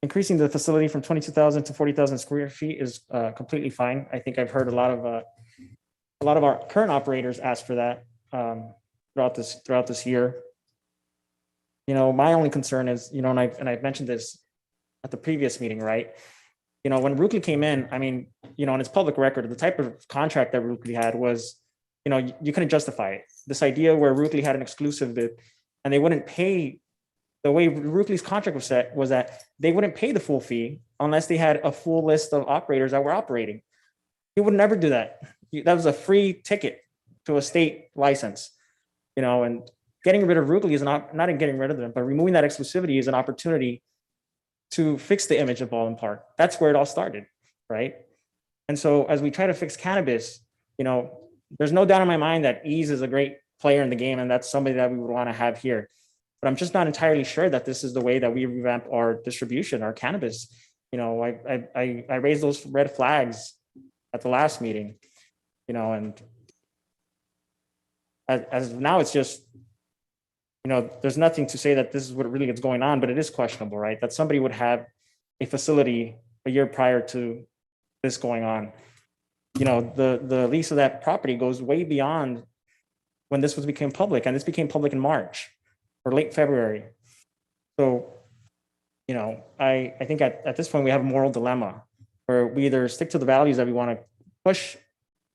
increasing the facility from 22,000 to 40,000 square feet is completely fine. I think I've heard a lot of our current operators ask for that throughout this year. My only concern is, and I've mentioned this at the previous meeting, right? When Rukli came in, on its public record, the type of contract that Rukli had was, you couldn't justify it. This idea where Rukli had an exclusive bid and they wouldn't pay, the way Rukli's contract was set was that they wouldn't pay the full fee unless they had a full list of operators that were operating. He would never do that. That was a free ticket to a state license, and getting rid of Rukli is not getting rid of them, but removing that exclusivity is an opportunity to fix the image of Baldwin Park. That's where it all started, right? And so as we try to fix cannabis, there's no doubt in my mind that Ease is a great player in the game, and that's somebody that we would want to have here. But I'm just not entirely sure that this is the way that we revamp our distribution, our cannabis. I raised those red flags at the last meeting, and as now it's just, there's nothing to say that this is what really is going on, but it is questionable, right? That somebody would have a facility a year prior to this going on. The lease of that property goes way beyond when this became public, and this became public in March or late February. So, I think at this point we have a moral dilemma, where we either stick to the values that we want to push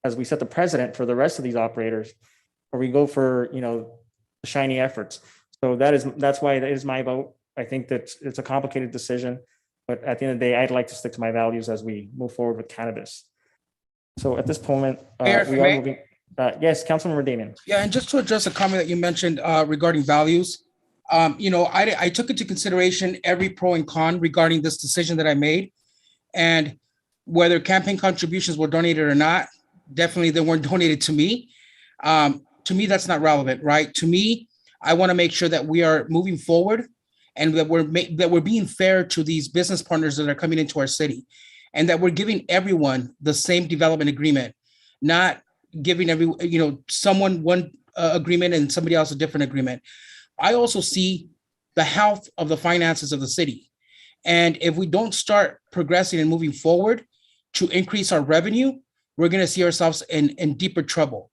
as we set the precedent for the rest of these operators, or we go for, shiny efforts. So that's why it is my vote. I think that it's a complicated decision, but at the end of the day, I'd like to stick to my values as we move forward with cannabis. So at this moment, Mayor, we are moving. Yes, Councilmember Damian. Yeah, and just to address a comment that you mentioned regarding values, I took into consideration every pro and con regarding this decision that I made. And whether campaign contributions were donated or not, definitely they weren't donated to me. To me, that's not relevant, right? To me, I want to make sure that we are moving forward and that we're being fair to these business partners that are coming into our city, and that we're giving everyone the same development agreement, not giving someone one agreement and somebody else a different agreement. I also see the health of the finances of the city. And if we don't start progressing and moving forward to increase our revenue, we're going to see ourselves in deeper trouble.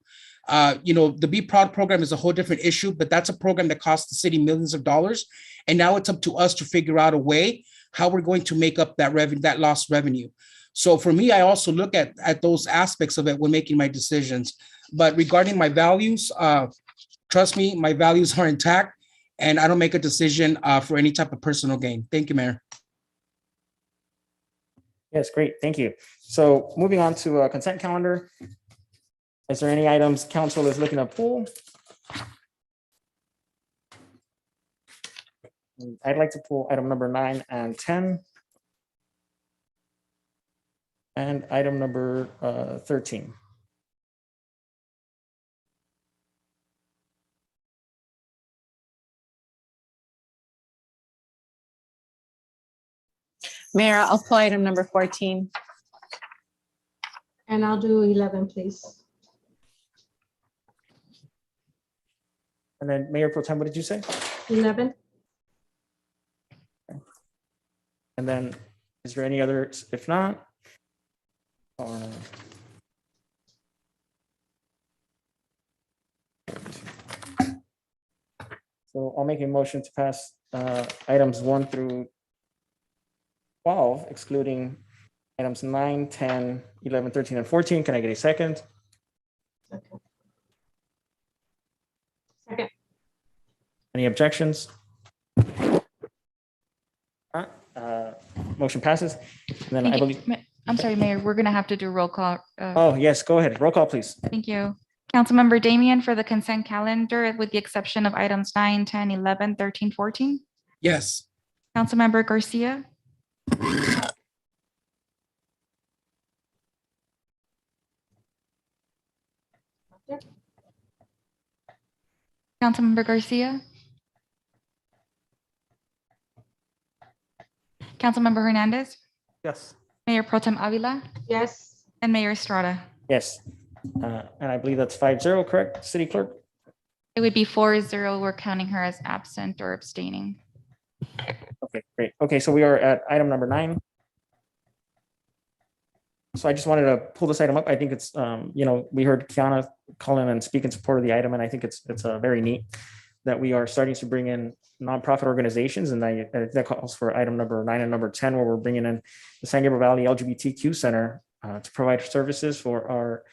The Be Proud program is a whole different issue, but that's a program that costs the city millions of dollars. And now it's up to us to figure out a way how we're going to make up that revenue, that lost revenue. So for me, I also look at those aspects of it when making my decisions. But regarding my values, trust me, my values are intact, and I don't make a decision for any type of personal gain. Thank you, Mayor. Yes, great. Thank you. So moving on to a consent calendar. Is there any items council is looking to pull? I'd like to pull item number 9 and 10. And item number 13. Mayor, I'll pull item number 14. And I'll do 11, please. And then Mayor Pro Tem, what did you say? 11. And then is there any others? If not, so I'll make a motion to pass items 1 through 12, excluding items 9, 10, 11, 13, and 14. Can I get a second? Second. Any objections? Motion passes. And then I believe. I'm sorry, Mayor, we're going to have to do roll call. Oh, yes, go ahead. Roll call, please. Thank you. Councilmember Damian for the consent calendar with the exception of items 9, 10, 11, 13, 14. Yes. Councilmember Garcia. Councilmember Garcia. Councilmember Hernandez. Yes. Mayor Pro Tem Avila. Yes. And Mayor Estrada. Yes. And I believe that's 5-0, correct, City Clerk? It would be 4-0. We're counting her as absent or abstaining. Okay, great. Okay, so we are at item number 9. So I just wanted to pull this item up. I think it's, we heard Kiana call in and speak in support of the item, and I think it's very neat that we are starting to bring in nonprofit organizations, and that calls for item number 9 and number 10, where we're bringing in the San Gabriel Valley LGBTQ Center to provide services for our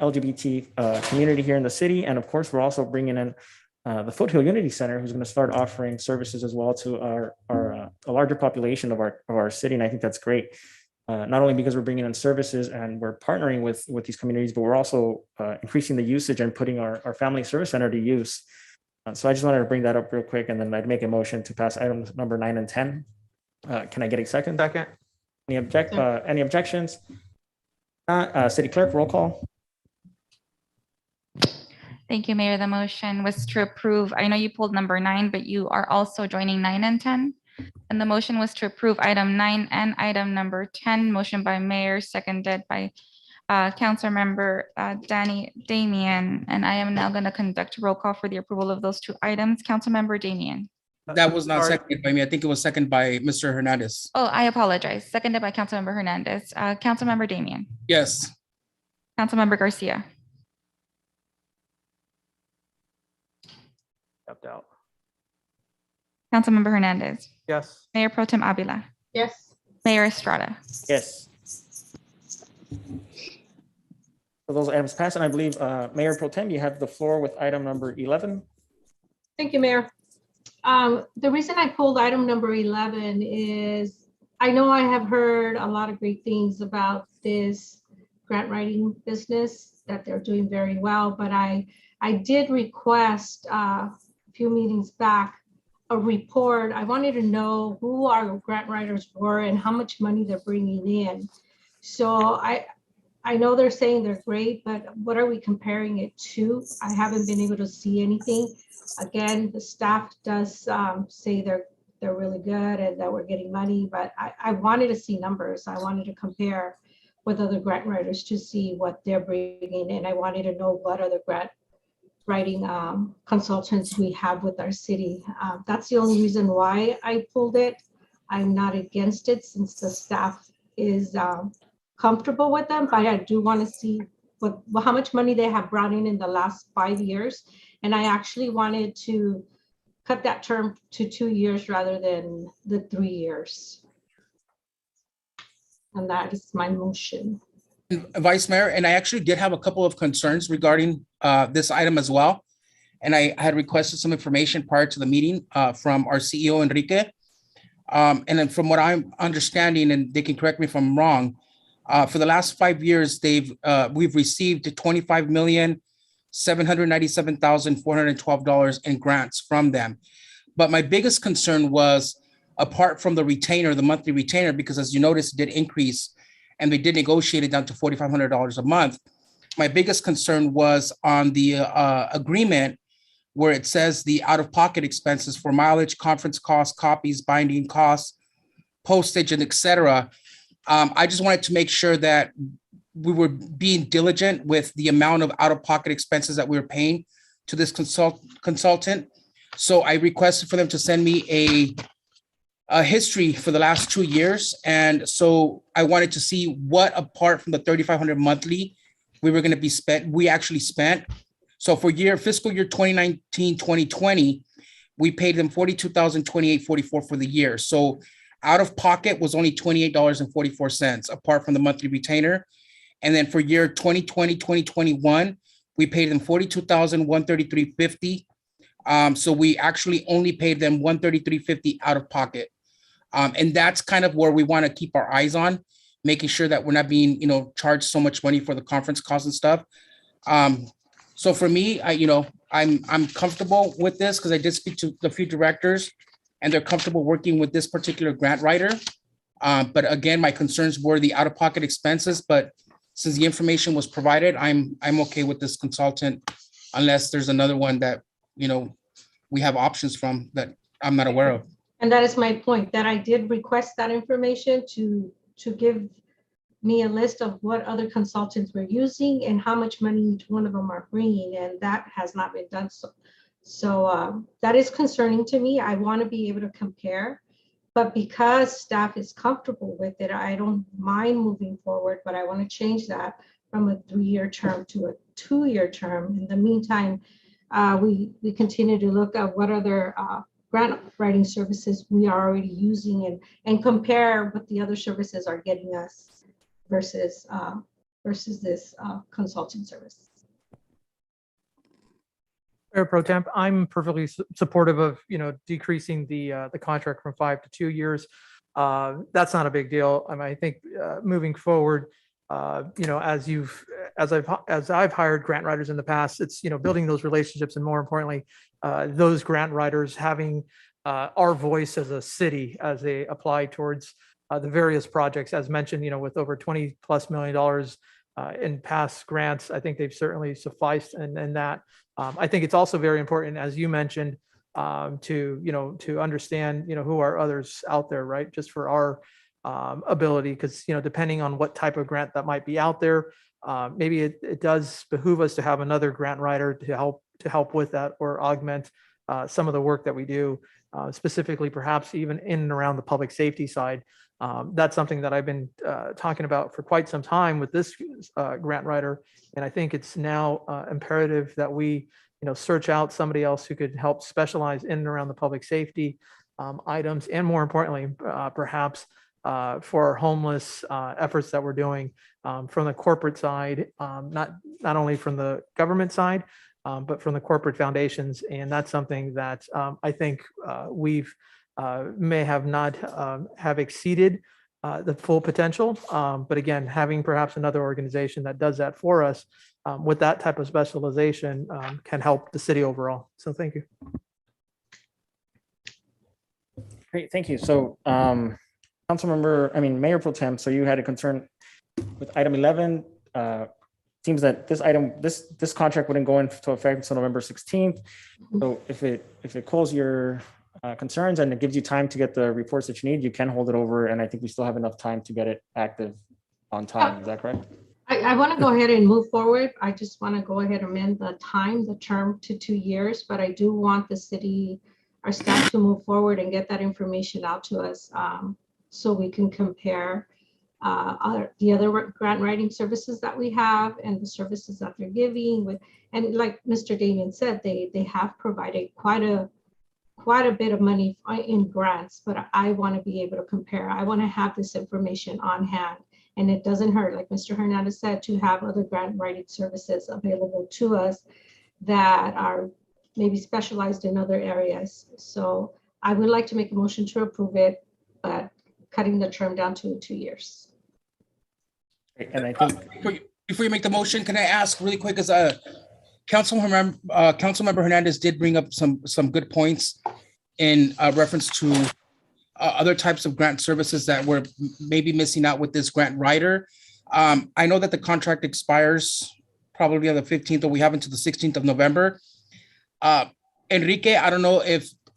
LGBT community here in the city. And of course, we're also bringing in the Foothill Unity Center, who's going to start offering services as well to a larger population of our city. And I think that's great. Not only because we're bringing in services and we're partnering with these communities, but we're also increasing the usage and putting our family service center to use. So I just wanted to bring that up real quick, and then I'd make a motion to pass items number 9 and 10. Can I get a second? Second. Any objections? City Clerk, roll call. Thank you, Mayor. The motion was to approve. I know you pulled number 9, but you are also joining 9 and 10. And the motion was to approve item 9 and item number 10. Motion by Mayor, seconded by Councilmember Damian. And I am now going to conduct a roll call for the approval of those 2 items. Councilmember Damian. That was not seconded by me. I think it was seconded by Mr. Hernandez. Oh, I apologize. Seconded by Councilmember Hernandez. Councilmember Damian. Yes. Councilmember Garcia. Stepped out. Councilmember Hernandez. Yes. Mayor Pro Tem Avila. Yes. Mayor Estrada. Yes. So those items pass, and I believe Mayor Pro Tem, you have the floor with item number 11. Thank you, Mayor. The reason I pulled item number 11 is I know I have heard a lot of great things about this grant writing business, that they're doing very well, but I did request a few meetings back a report. I wanted to know who our grant writers were and how much money they're bringing in. So I know they're saying they're great, but what are we comparing it to? I haven't been able to see anything. Again, the staff does say they're really good and that we're getting money, but I wanted to see numbers. I wanted to compare with other grant writers to see what they're bringing in. I wanted to know what other grant writing consultants we have with our city. That's the only reason why I pulled it. I'm not against it since the staff is comfortable with them, but I do want to see how much money they have brought in the last 5 years. And I actually wanted to cut that term to 2 years rather than the 3 years. And that is my motion. Vice Mayor, and I actually did have a couple of concerns regarding this item as well. And I had requested some information prior to the meeting from our CEO, Enrique. And then from what I'm understanding, and they can correct me if I'm wrong, for the last 5 years, we've received $25,797,412 in grants from them. But my biggest concern was, apart from the retainer, the monthly retainer, because as you notice, it did increase and they did negotiate it down to $4,500 a month. My biggest concern was on the agreement where it says the out-of-pocket expenses for mileage, conference costs, copies, binding costs, postage, and et cetera. I just wanted to make sure that we were being diligent with the amount of out-of-pocket expenses that we were paying to this consultant. So I requested for them to send me a history for the last 2 years. And so I wanted to see what, apart from the $3,500 monthly, we actually spent. So for fiscal year 2019, 2020, we paid them $42,028.44 for the year. So out of pocket was only $28.44, apart from the monthly retainer. And then for year 2020, 2021, we paid them $42,133.50. So we actually only paid them $133.50 out of pocket. And that's kind of where we want to keep our eyes on, making sure that we're not being, charged so much money for the conference costs and stuff. So for me, I'm comfortable with this because I did speak to the few directors and they're comfortable working with this particular grant writer. But again, my concerns were the out-of-pocket expenses, but since the information was provided, I'm okay with this consultant unless there's another one that, we have options from that I'm not aware of. And that is my point, that I did request that information to give me a list of what other consultants we're using and how much money each one of them are bringing, and that has not been done. So that is concerning to me. I want to be able to compare, but because staff is comfortable with it, I don't mind moving forward, but I want to change that from a 3-year term to a 2-year term. In the meantime, we continue to look at what other grant writing services we are already using and compare what the other services are getting us versus this consulting service. Mayor Pro Temp, I'm perfectly supportive of decreasing the contract from 5 to 2 years. That's not a big deal. I mean, I think moving forward, as I've hired grant writers in the past, it's building those relationships, and more importantly, those grant writers having our voice as a city as they apply towards the various projects. As mentioned, with over $20+ million in past grants, I think they've certainly sufficed, and that I think it's also very important, as you mentioned, to understand who are others out there, right? Just for our ability, because depending on what type of grant that might be out there, maybe it does behoove us to have another grant writer to help with that or augment some of the work that we do, specifically perhaps even in and around the public safety side. That's something that I've been talking about for quite some time with this grant writer, and I think it's now imperative that we search out somebody else who could help specialize in and around the public safety items, and more importantly, perhaps for our homeless efforts that we're doing from the corporate side, not only from the government side, but from the corporate foundations. And that's something that I think we've may have not have exceeded the full potential. But again, having perhaps another organization that does that for us with that type of specialization can help the city overall. So thank you. Great, thank you. So, Mayor Pro Tem, so you had a concern with item 11. Seems that this item, this contract wouldn't go into effect until November 16th. So if it calls your concerns and it gives you time to get the reports that you need, you can hold it over. And I think we still have enough time to get it active on time. Is that correct? I want to go ahead and move forward. I just want to go ahead and amend the term to 2 years, but I do want the city, our staff to move forward and get that information out to us so we can compare the other grant writing services that we have and the services that they're giving with, and like Mr. Damien said, they have provided quite a bit of money in grants, but I want to be able to compare. I want to have this information on hand, and it doesn't hurt, like Mr. Hernandez said, to have other grant writing services available to us that are maybe specialized in other areas. So I would like to make a motion to approve it, but cutting the term down to 2 years. And I think before you make the motion, can I ask really quick, as Councilmember Hernandez did bring up some good points in reference to other types of grant services that we're maybe missing out with this grant writer. I know that the contract expires probably on the 15th, or we have until the 16th of November. Enrique, I don't know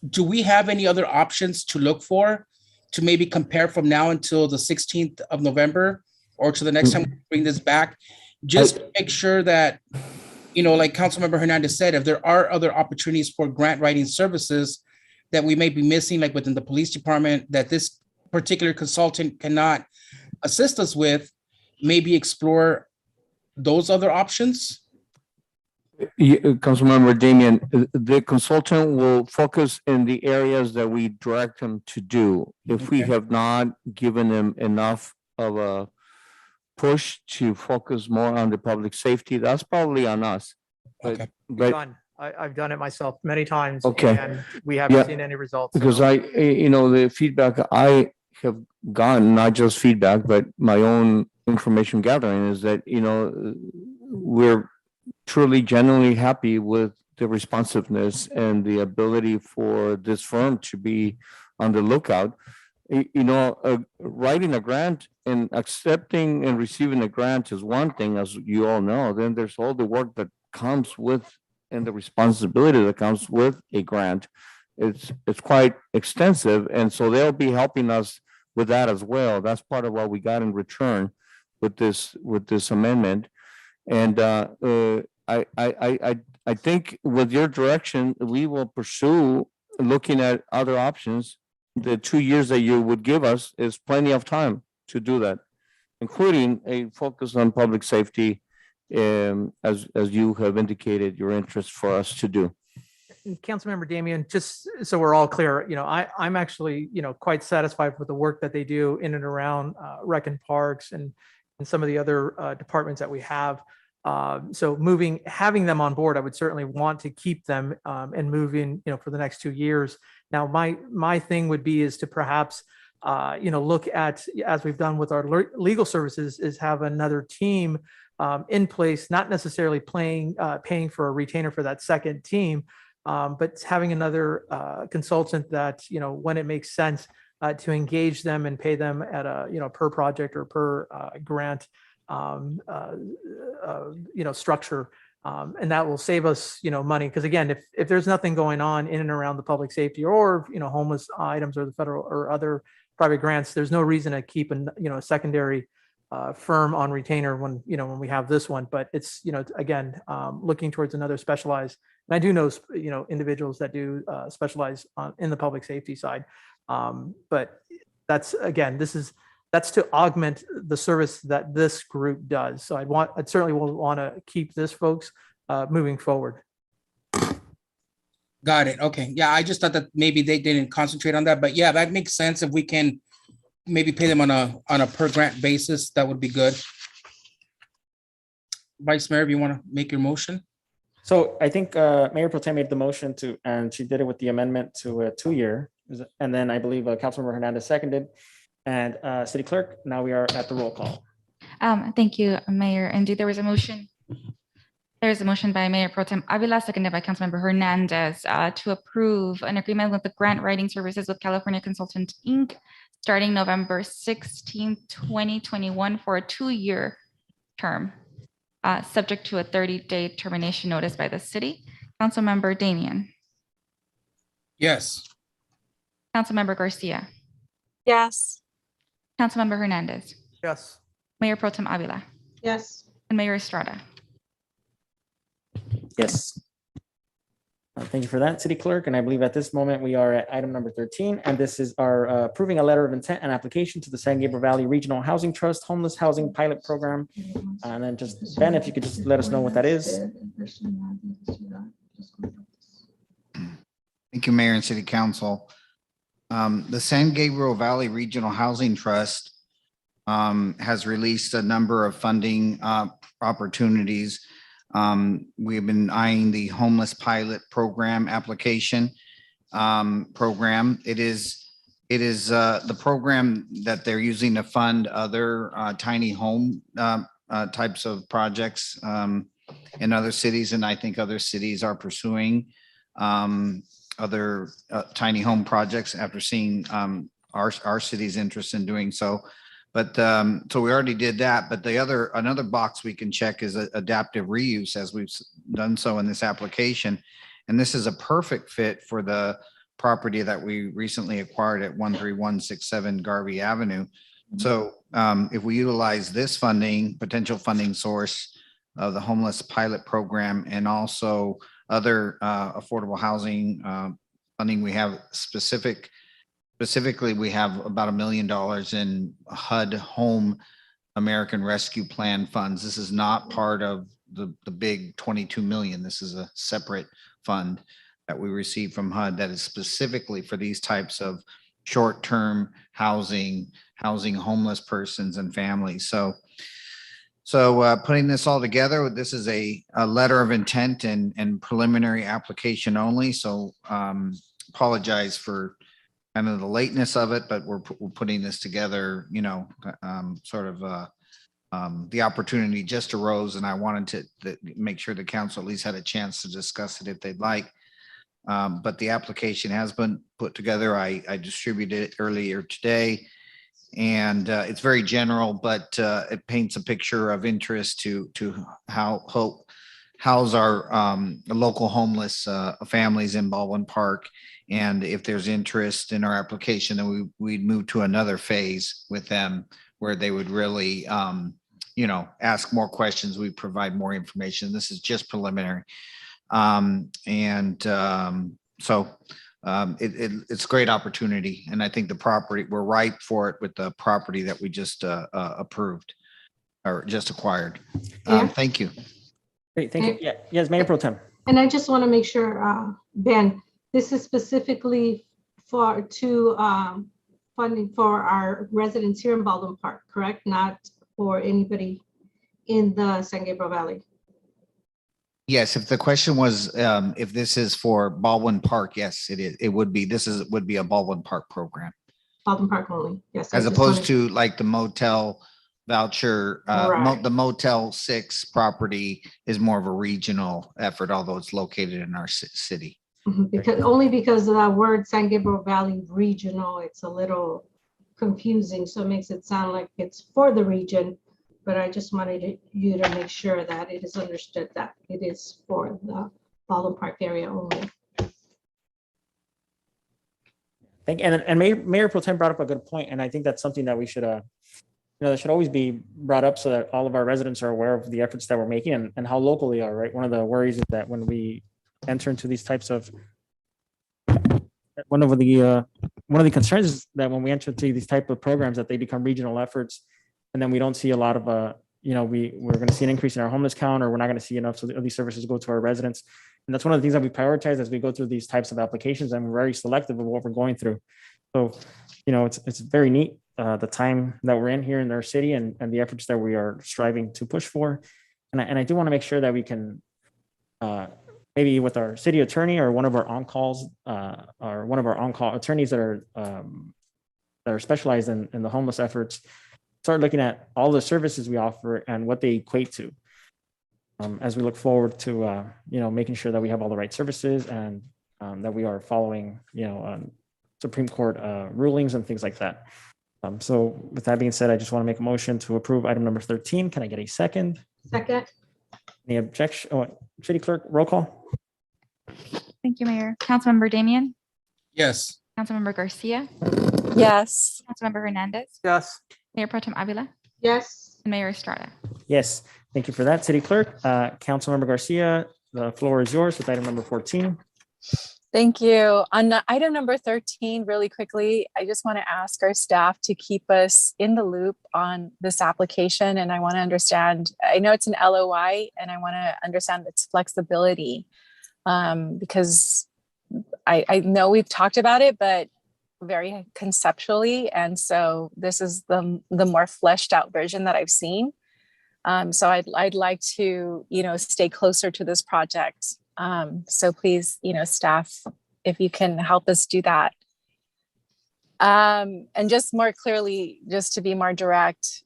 do we have any other options to look for to maybe compare from now until the 16th of November or to the next time we bring this back, just to make sure that, like Councilmember Hernandez said, if there are other opportunities for grant writing services that we may be missing, like within the police department, that this particular consultant cannot assist us with, maybe explore those other options? Councilmember Damien, the consultant will focus in the areas that we direct him to do. If we have not given him enough of a push to focus more on the public safety, that's probably on us. But I've done it myself many times. Okay. And we haven't seen any results. Because the feedback I have gotten, not just feedback, but my own information gathering, is that, we're truly genuinely happy with the responsiveness and the ability for this firm to be on the lookout. Writing a grant and accepting and receiving a grant is one thing, as you all know. Then there's all the work that comes with and the responsibility that comes with a grant. It's quite extensive, and so they'll be helping us with that as well. That's part of what we got in return with this amendment. And I think with your direction, we will pursue looking at other options. The 2 years that you would give us is plenty of time to do that, including a focus on public safety, as you have indicated your interest for us to do. Councilmember Damien, just so we're all clear, I'm actually, quite satisfied with the work that they do in and around rec and parks and some of the other departments that we have. So having them on board, I would certainly want to keep them and moving, for the next 2 years. Now, my thing would be is to perhaps, look at, as we've done with our legal services, is have another team in place, not necessarily paying for a retainer for that second team, but having another consultant that, when it makes sense to engage them and pay them at a, per project or per grant structure. And that will save us, money. Because again, if there's nothing going on in and around the public safety or, homeless items or the federal or other private grants, there's no reason to keep a secondary firm on retainer when we have this one. But it's, again, looking towards another specialized. And I do know, individuals that do specialize in the public safety side. But that's, again, that's to augment the service that this group does. So I'd certainly want to keep this folks moving forward. Got it. Okay. Yeah, I just thought that maybe they didn't concentrate on that, but yeah, that makes sense if we can maybe pay them on a per grant basis, that would be good. Vice Mayor, if you want to make your motion? So I think Mayor Pro Tem made the motion to, and she did it with the amendment to a 2-year. And then I believe Councilmember Hernandez seconded. And City Clerk, now we are at the roll call. Thank you, Mayor. Indeed, there was a motion. There is a motion by Mayor Pro Tem Avila, seconded by Councilmember Hernandez, to approve an agreement with the grant writing services with California Consultant Inc. starting November 16, 2021 for a 2-year term, subject to a 30-day termination notice by the city. Councilmember Damian. Yes. Councilmember Garcia. Yes. Councilmember Hernandez. Yes. Mayor Pro Tem Avila. Yes. And Mayor Estrada. Yes. Thank you for that, City Clerk. And I believe at this moment we are at item number 13, and this is our approving a letter of intent and application to the San Gabriel Valley Regional Housing Trust Homeless Housing Pilot Program. And then just, Ben, if you could just let us know what that is. Thank you, Mayor and City Council. The San Gabriel Valley Regional Housing Trust has released a number of funding opportunities. We've been eyeing the homeless pilot program application program. It is the program that they're using to fund other tiny home types of projects in other cities, and I think other cities are pursuing other tiny home projects after seeing our city's interest in doing so. But so we already did that, but another box we can check is adaptive reuse, as we've done so in this application. And this is a perfect fit for the property that we recently acquired at 13167 Garvey Avenue. So if we utilize this potential funding source of the homeless pilot program, and also other affordable housing funding, we have specifically, we have about $1 million in HUD Home American Rescue Plan funds. This is not part of the big 22 million. This is a separate fund that we receive from HUD that is specifically for these types of short-term housing homeless persons and families. So putting this all together, this is a letter of intent and preliminary application only. So apologize for kind of the lateness of it, but we're putting this together, the opportunity just arose, and I wanted to make sure the council at least had a chance to discuss it if they'd like. But the application has been put together. I distributed it earlier today, and it's very general, but it paints a picture of interest to house our local homeless families in Baldwin Park. And if there's interest in our application, then we'd move to another phase with them where they would really, ask more questions. We provide more information. This is just preliminary. It's a great opportunity. And I think the property, we're ripe for it with the property that we just approved or just acquired. Thank you. Great, thank you. Yeah, yes, Mayor Pro Tem. And I just want to make sure, Ben, this is specifically to funding for our residents here in Baldwin Park, correct? Not for anybody in the San Gabriel Valley. Yes, if the question was if this is for Baldwin Park, yes, it is. It would be. Would be a Baldwin Park program. Baldwin Park only, yes. As opposed to like the motel voucher, Right. the Motel 6 property is more of a regional effort, although it's located in our city. Because of that word San Gabriel Valley regional, it's a little confusing. So it makes it sound like it's for the region, but I just wanted you to make sure that it is understood that it is for the Baldwin Park area only. Thank you. And Mayor Pro Tem brought up a good point, and I think that's something that we should, that should always be brought up so that all of our residents are aware of the efforts that we're making and how local they are, right? One of the worries is that when we enter into these types of, one of the concerns is that when we enter into these type of programs that they become regional efforts, and then we don't see a lot of, we're going to see an increase in our homeless count, or we're not going to see enough of these services go to our residents. And that's one of the things that we prioritize as we go through these types of applications, and we're very selective of what we're going through. So, it's very neat the time that we're in here in our city and the efforts that we are striving to push for. And I do want to make sure that we can maybe with our city attorney or one of our on-calls or one of our on-call attorneys that are specialized in the homeless efforts, start looking at all the services we offer and what they equate to. As we look forward to making sure that we have all the right services and that we are following Supreme Court rulings and things like that. So with that being said, I just want to make a motion to approve item number 13. Can I get a second? Second. Any objection? Oh, City Clerk, roll call. Thank you, Mayor. Councilmember Damian, Yes. Councilmember Garcia, Yes. Councilmember Hernandez, Yes. Mayor Pro Tem Avila, Yes. and Mayor Estrada. Yes, thank you for that, City Clerk. Councilmember Garcia, the floor is yours with item number 14. Thank you. On item number 13, really quickly, I just want to ask our staff to keep us in the loop on this application. And I want to understand, I know it's an LOI and I want to understand its flexibility because I know we've talked about it, but very conceptually. And so this is the more fleshed out version that I've seen. So I'd like to, stay closer to this project. So please, staff, if you can help us do that. And just more clearly, just to be more direct,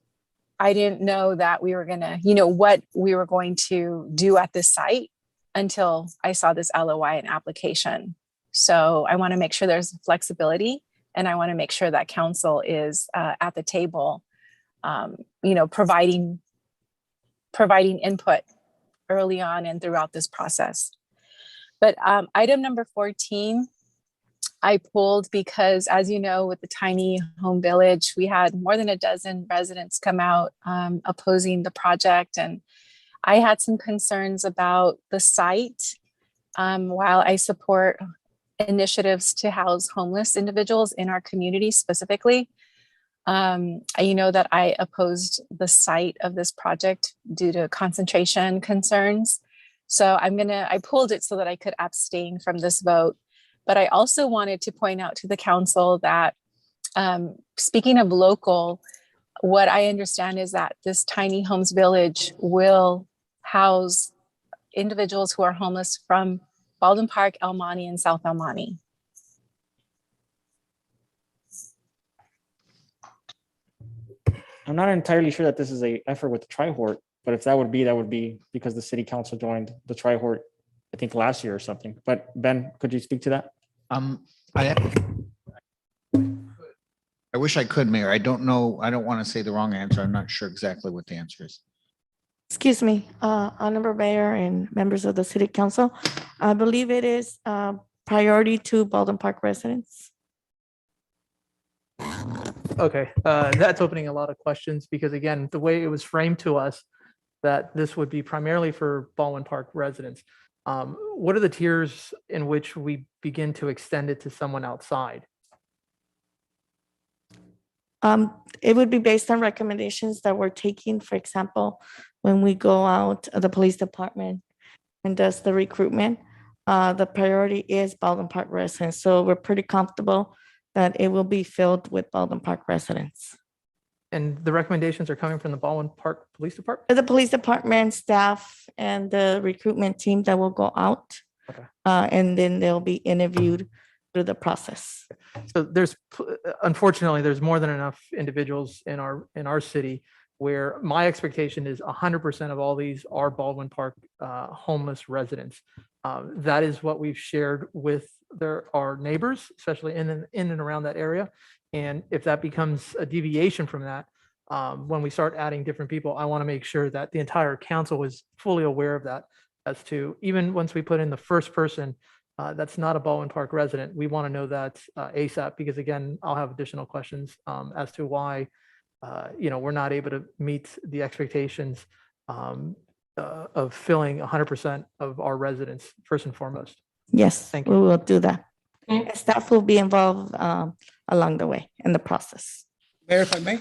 I didn't know that we were gonna, what we were going to do at this site until I saw this LOI and application. So I want to make sure there's flexibility and I want to make sure that council is at the table, providing input early on and throughout this process. But item number 14, I pulled because, as you know, with the tiny home village, we had more than a dozen residents come out opposing the project. And I had some concerns about the site. While I support initiatives to house homeless individuals in our community specifically, that I opposed the site of this project due to concentration concerns. So I pulled it so that I could abstain from this vote. But I also wanted to point out to the council that speaking of local, what I understand is that this tiny homes village will house individuals who are homeless from Baldwin Park, El Monte, and South El Monte. I'm not entirely sure that this is a effort with the Tri-Hort, but if that would be because the city council joined the Tri-Hort, I think last year or something. But Ben, could you speak to that? I wish I could, Mayor. I don't know. I don't want to say the wrong answer. I'm not sure exactly what the answer is. Excuse me, Honorable Mayor and members of the City Council. I believe it is priority to Baldwin Park residents. Okay, that's opening a lot of questions because again, the way it was framed to us that this would be primarily for Baldwin Park residents. What are the tiers in which we begin to extend it to someone outside? It would be based on recommendations that we're taking. For example, when we go out, the police department and does the recruitment, the priority is Baldwin Park residents. So we're pretty comfortable that it will be filled with Baldwin Park residents. And the recommendations are coming from the Baldwin Park Police Department? The police department staff and the recruitment team that will go out. Okay. And then they'll be interviewed through the process. So unfortunately, there's more than enough individuals in our city where my expectation is 100% of all these are Baldwin Park homeless residents. That is what we've shared with our neighbors, especially in and around that area. And if that becomes a deviation from that, when we start adding different people, I want to make sure that the entire council is fully aware of that. As to even once we put in the first person that's not a Baldwin Park resident, we want to know that ASAP, because again, I'll have additional questions as to why we're not able to meet the expectations of filling 100% of our residents first and foremost. Yes, Thank we you. will do that. Staff will be involved along the way in the process. Mayor, if I may?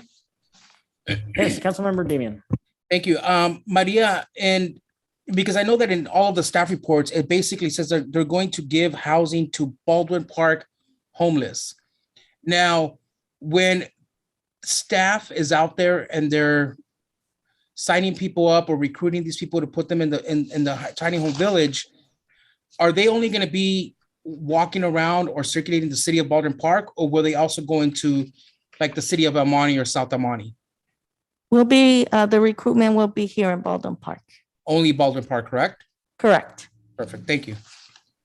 Yes, Councilmember Damian. Thank you. Maria, and because I know that in all of the staff reports, it basically says that they're going to give housing to Baldwin Park homeless. Now, when staff is out there and they're signing people up or recruiting these people to put them in the tiny home village, are they only going to be walking around or circulating the city of Baldwin Park, or will they also go into like the city of El Monte or South El Monte? The recruitment will be here in Baldwin Park. Only Baldwin Park, correct? Correct. Perfect. Thank you.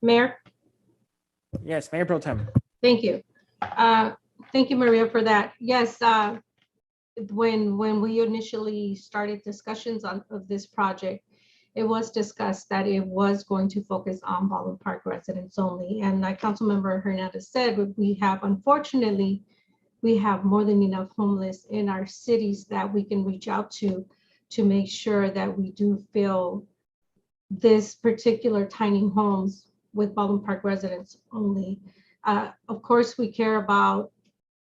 Mayor, Yes, Mayor Pro Tem. thank you. Thank you, Maria, for that. Yes, when we initially started discussions of this project, it was discussed that it was going to focus on Baldwin Park residents only. And like Councilmember Hernandez said, unfortunately, we have more than enough homeless in our cities that we can reach out to make sure that we do fill this particular tiny homes with Baldwin Park residents only. Of course, we care about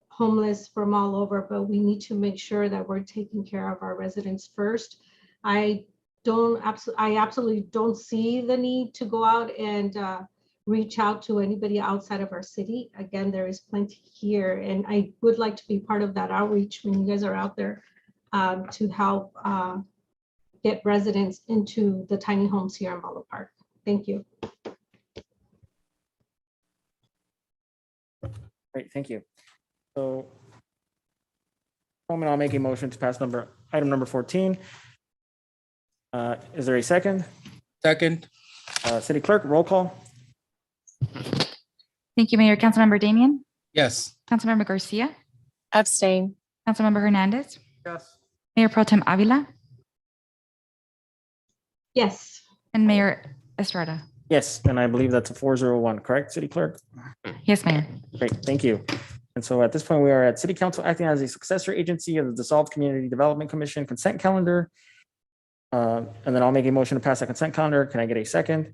homeless from all over, but we need to make sure that we're taking care of our residents first. I absolutely don't see the need to go out and reach out to anybody outside of our city. Again, there is plenty here, and I would like to be part of that outreach when you guys are out there to help get residents into the tiny homes here in Baldwin Park. Thank you. Great, thank you. So, I'll make a motion to pass item number 14. Is there a second? Second. City Clerk, roll call. Thank you, Mayor. Councilmember Damian, Yes. Councilmember Garcia, Abstain. Councilmember Hernandez, Yes. Mayor Pro Tem Avila, Yes. and Mayor Estrada. Yes, and I believe that's a 401, correct, City Clerk? Yes, Mayor. Great, thank you. And so at this point, we are at City Council acting as a successor agency of the dissolved Community Development Commission consent calendar. And then I'll make a motion to pass that consent calendar. Can I get a second?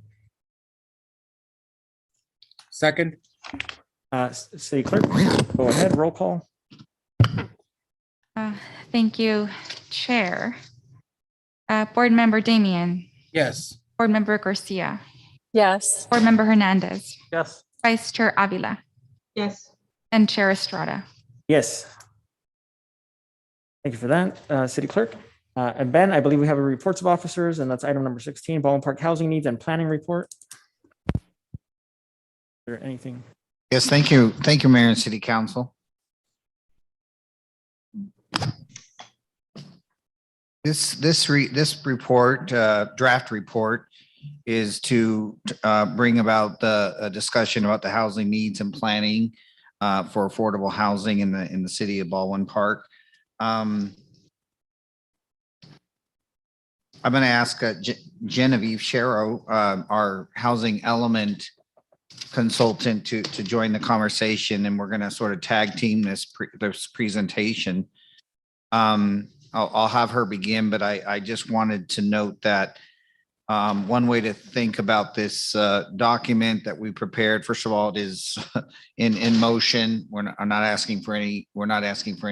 Second. City Clerk, go ahead, roll call. Thank you, Chair. Board Member Damian, Yes. Board Member Garcia, Yes. Board Member Hernandez, Yes. Vice Chair Avila, Yes. and Chair Estrada. Yes. Thank you for that, City Clerk. And Ben, I believe we have a reports of officers, and that's item number 16, Baldwin Park Housing Needs and Planning Report. Is there anything? Yes, thank you. Thank you, Mayor and City Council. This report, draft report, is to bring about a discussion about the housing needs and planning for affordable housing in the city of Baldwin Park. I'm going to ask Genevieve Sharrow, our housing element consultant, to join the conversation, and we're going to sort of tag team this presentation. I'll have her begin, but I just wanted to note that one way to think about this document that we prepared, first of all, it is in motion. We're not asking for any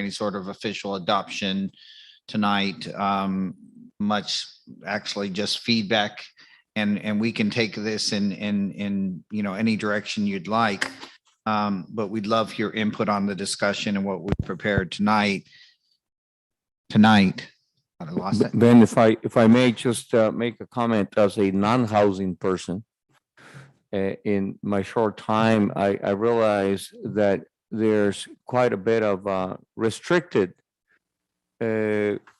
sort of official adoption tonight. Much actually just feedback, and we can take this in any direction you'd like. But we'd love your input on the discussion and what we prepared tonight. I lost it. Ben, if I may just make a comment as a non-housing person. In my short time, I realize that there's quite a bit of restricted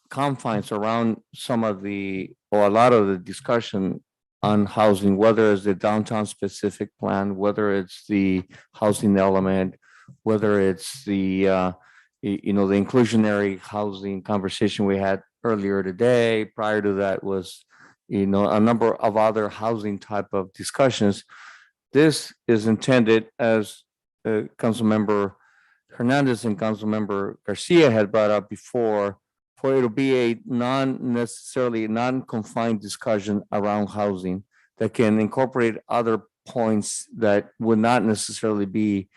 confines around a lot of the discussion on housing, whether it's the downtown specific plan, whether it's the housing element, whether it's the the inclusionary housing conversation we had earlier today. Prior to that was, a number of other housing type of discussions. This is intended, as Councilmember Hernandez and Councilmember Garcia had brought up before, for it to be a non-confined discussion around housing that can incorporate other points that would not necessarily be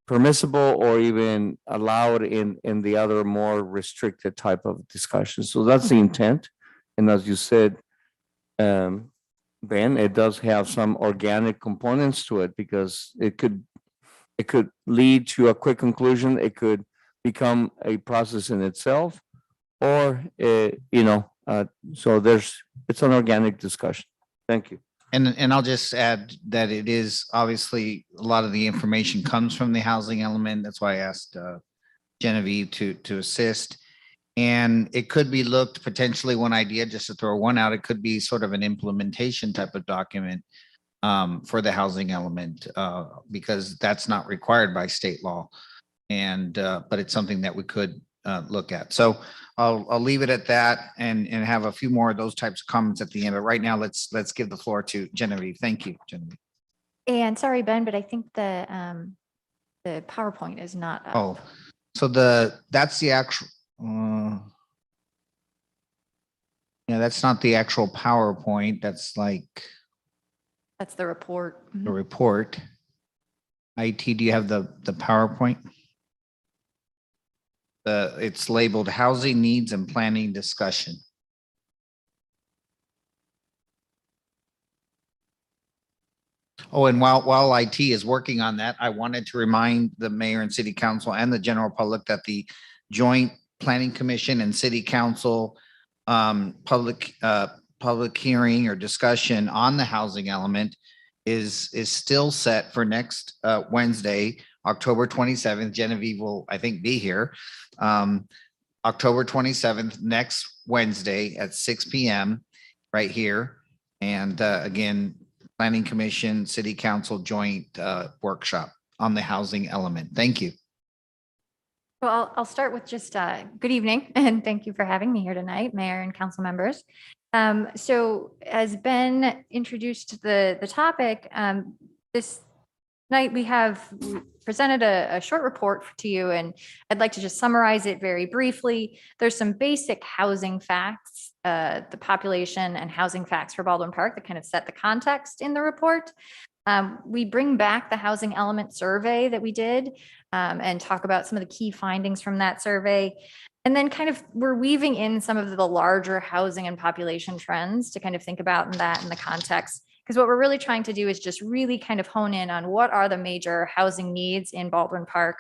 permissible or even allowed in the other more restricted type of discussion. So that's the intent. And as you said, Ben, it does have some organic components to it, because it could lead to a quick conclusion. It could become a process in itself, or, so it's an organic discussion. Thank you. And I'll just add that it is obviously a lot of the information comes from the housing element. That's why I asked Genevieve to assist. And it could be looked potentially, one idea, just to throw one out, it could be sort of an implementation type of document for the housing element, because that's not required by state law. And but it's something that we could look at. So I'll leave it at that and have a few more of those types of comments at the end. But right now, let's give the floor to Genevieve. Thank you, Genevieve. And sorry, Ben, but I think the PowerPoint is not up. Oh, so that's the actual. Yeah, that's not the actual PowerPoint. That's That's the report. the report. IT, do you have the PowerPoint? It's labeled Housing Needs and Planning Discussion. Oh, and while IT is working on that, I wanted to remind the mayor and city council and the general public that the joint planning commission and city council public hearing or discussion on the housing element is still set for next Wednesday, October 27th. Genevieve will, I think, be here. October 27th, next Wednesday at 6 p.m. right here. And again, Planning Commission, City Council joint workshop on the housing element. Thank you. Well, I'll start with just good evening and thank you for having me here tonight, Mayor and council members. So as Ben introduced the topic, this night we have presented a short report to you, and I'd like to just summarize it very briefly. There's some basic housing facts, the population and housing facts for Baldwin Park that kind of set the context in the report. We bring back the housing element survey that we did and talk about some of the key findings from that survey. And then kind of we're weaving in some of the larger housing and population trends to kind of think about that in the context. Because what we're really trying to do is just really kind of hone in on what are the major housing needs in Baldwin Park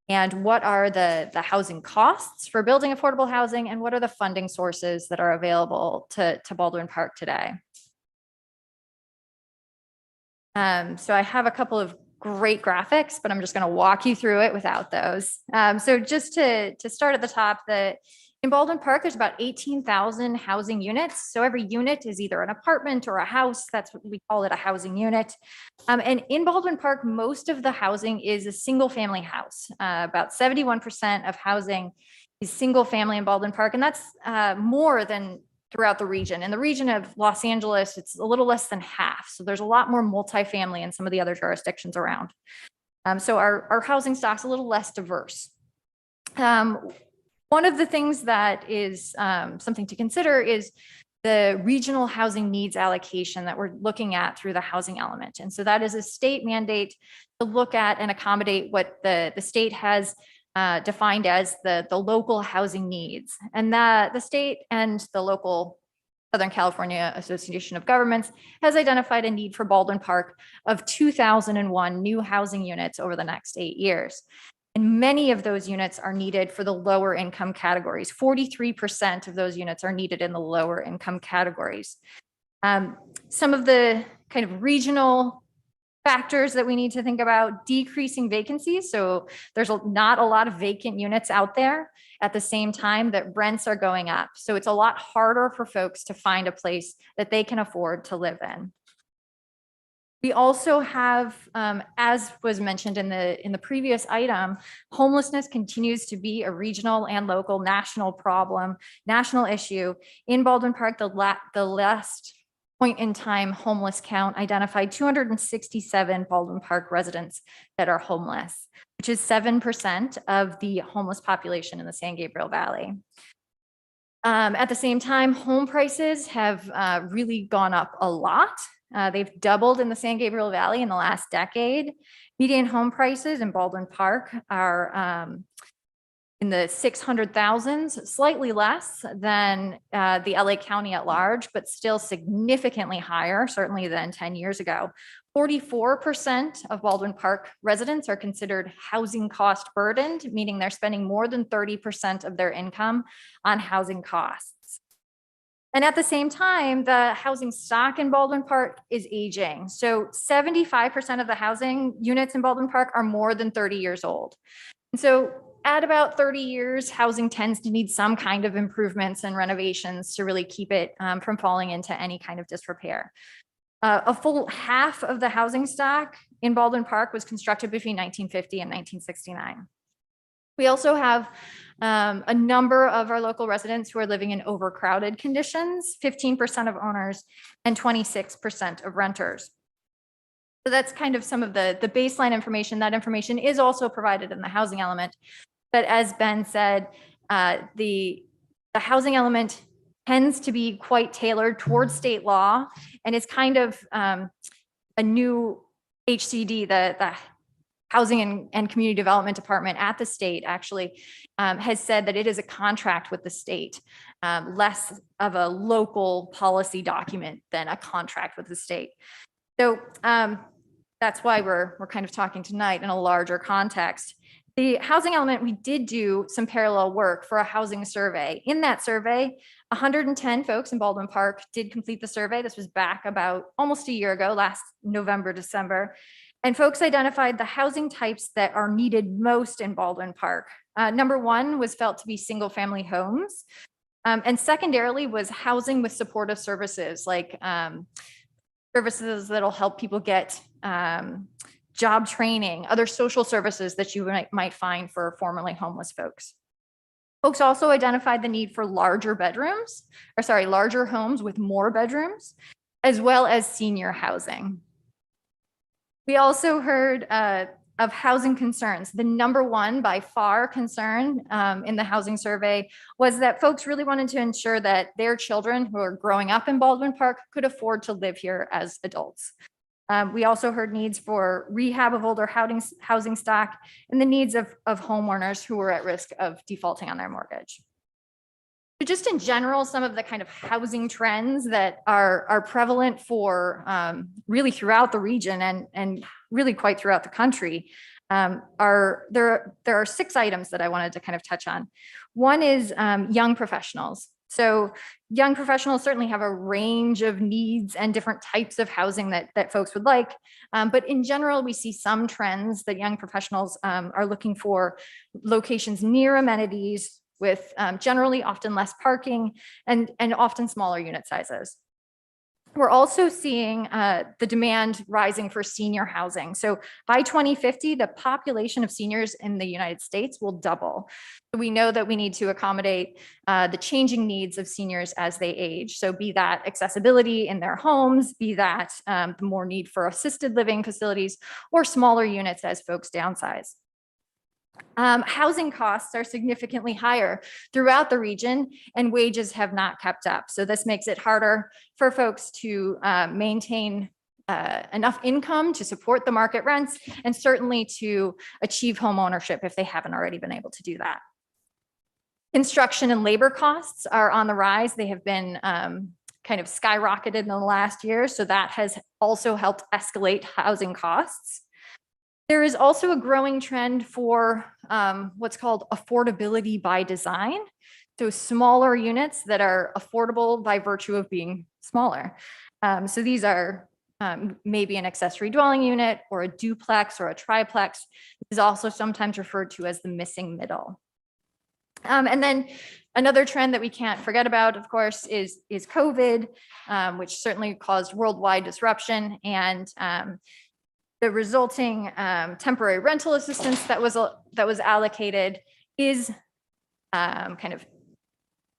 and what are the housing costs for building affordable housing and what are the funding sources that are available to Baldwin Park today. So I have a couple of great graphics, but I'm just going to walk you through it without those. So just to start at the top, in Baldwin Park, there's about 18,000 housing units. So every unit is either an apartment or a house. That's what we call it, a housing unit. And in Baldwin Park, most of the housing is a single family house. About 71% of housing is single family in Baldwin Park. And that's more than throughout the region. In the region of Los Angeles, it's a little less than half. So there's a lot more multifamily in some of the other jurisdictions around. So our housing stock's a little less diverse. One of the things that is something to consider is the regional housing needs allocation that we're looking at through the housing element. And so that is a state mandate to look at and accommodate what the state has defined as the local housing needs. And that the state and the local Southern California Association of Governments has identified a need for Baldwin Park of 2,001 new housing units over the next 8 years. And many of those units are needed for the lower income categories. 43% of those units are needed in the lower income categories. Some of the kind of regional factors that we need to think about: decreasing vacancies. So there's not a lot of vacant units out there at the same time that rents are going up. So it's a lot harder for folks to find a place that they can afford to live in. We also have, as was mentioned in the previous item, homelessness continues to be a regional and local national problem, national issue. In Baldwin Park, the last point in time homeless count identified 267 Baldwin Park residents that are homeless, which is 7% of the homeless population in the San Gabriel Valley. At the same time, home prices have really gone up a lot. They've doubled in the San Gabriel Valley in the last decade. Median home prices in Baldwin Park are in the 600,000s, slightly less than the LA County at large, but still significantly higher, certainly than 10 years ago. 44% of Baldwin Park residents are considered housing cost burdened, meaning they're spending more than 30% of their income on housing costs. And at the same time, the housing stock in Baldwin Park is aging. So 75% of the housing units in Baldwin Park are more than 30 years old. And so at about 30 years, housing tends to need some kind of improvements and renovations to really keep it from falling into any kind of disrepair. A full half of the housing stock in Baldwin Park was constructed between 1950 and 1969. We also have a number of our local residents who are living in overcrowded conditions, 15% of owners and 26% of renters. So that's kind of some of the baseline information. That information is also provided in the housing element. But as Ben said, the housing element tends to be quite tailored towards state law, and it's kind of a new HCD, the Housing and Community Development Department at the state actually has said that it is a contract with the state, less of a local policy document than a contract with the state. So that's why we're kind of talking tonight in a larger context. The housing element, we did do some parallel work for a housing survey. In that survey, 110 folks in Baldwin Park did complete the survey. This was back about almost a year ago, last November, December. And folks identified the housing types that are needed most in Baldwin Park. Number one was felt to be single family homes. And secondarily was housing with supportive services, like services that'll help people get job training, other social services that you might find for formerly homeless folks. Folks also identified the need for larger homes with more bedrooms, as well as senior housing. We also heard of housing concerns. The number one by far concern in the housing survey was that folks really wanted to ensure that their children who are growing up in Baldwin Park could afford to live here as adults. We also heard needs for rehab of older housing stock and the needs of homeowners who were at risk of defaulting on their mortgage. So just in general, some of the kind of housing trends that are prevalent for really throughout the region and really quite throughout the country there are 6 items that I wanted to kind of touch on. One is young professionals. So young professionals certainly have a range of needs and different types of housing that folks would like. But in general, we see some trends that young professionals are looking for locations near amenities with generally often less parking and often smaller unit sizes. We're also seeing the demand rising for senior housing. So by 2050, the population of seniors in the United States will double. We know that we need to accommodate the changing needs of seniors as they age. So be that accessibility in their homes, be that the more need for assisted living facilities or smaller units as folks downsize. Housing costs are significantly higher throughout the region and wages have not kept up. So this makes it harder for folks to maintain enough income to support the market rents and certainly to achieve home ownership if they haven't already been able to do that. Construction and labor costs are on the rise. They have been kind of skyrocketed in the last year. So that has also helped escalate housing costs. There is also a growing trend for what's called affordability by design. So smaller units that are affordable by virtue of being smaller. So these are maybe an accessory dwelling unit or a duplex or a triplex. This is also sometimes referred to as the missing middle. And then another trend that we can't forget about, of course, is COVID, which certainly caused worldwide disruption and the resulting temporary rental assistance that was allocated is kind of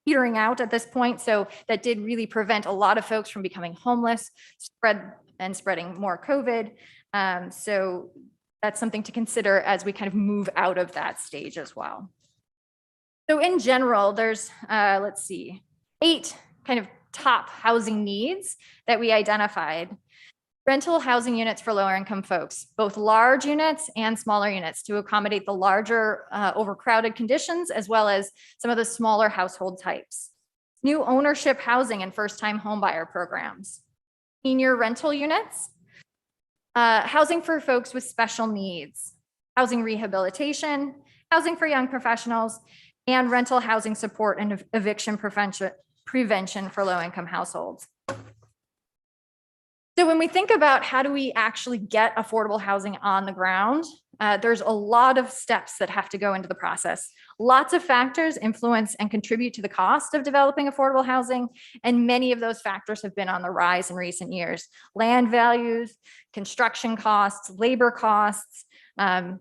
petering out at this point. So that did really prevent a lot of folks from becoming homeless, spreading more COVID. So that's something to consider as we kind of move out of that stage as well. So in general, there's, let's see, 8 kind of top housing needs that we identified. rental housing units for lower income folks, both large units and smaller units to accommodate the larger overcrowded conditions, as well as some of the smaller household types. New ownership housing and first-time homebuyer programs. Senior rental units, housing for folks with special needs, housing rehabilitation, housing for young professionals, and rental housing support and eviction prevention for low-income households. So when we think about how do we actually get affordable housing on the ground, there's a lot of steps that have to go into the process. Lots of factors influence and contribute to the cost of developing affordable housing, and many of those factors have been on the rise in recent years. Land values, construction costs, labor costs,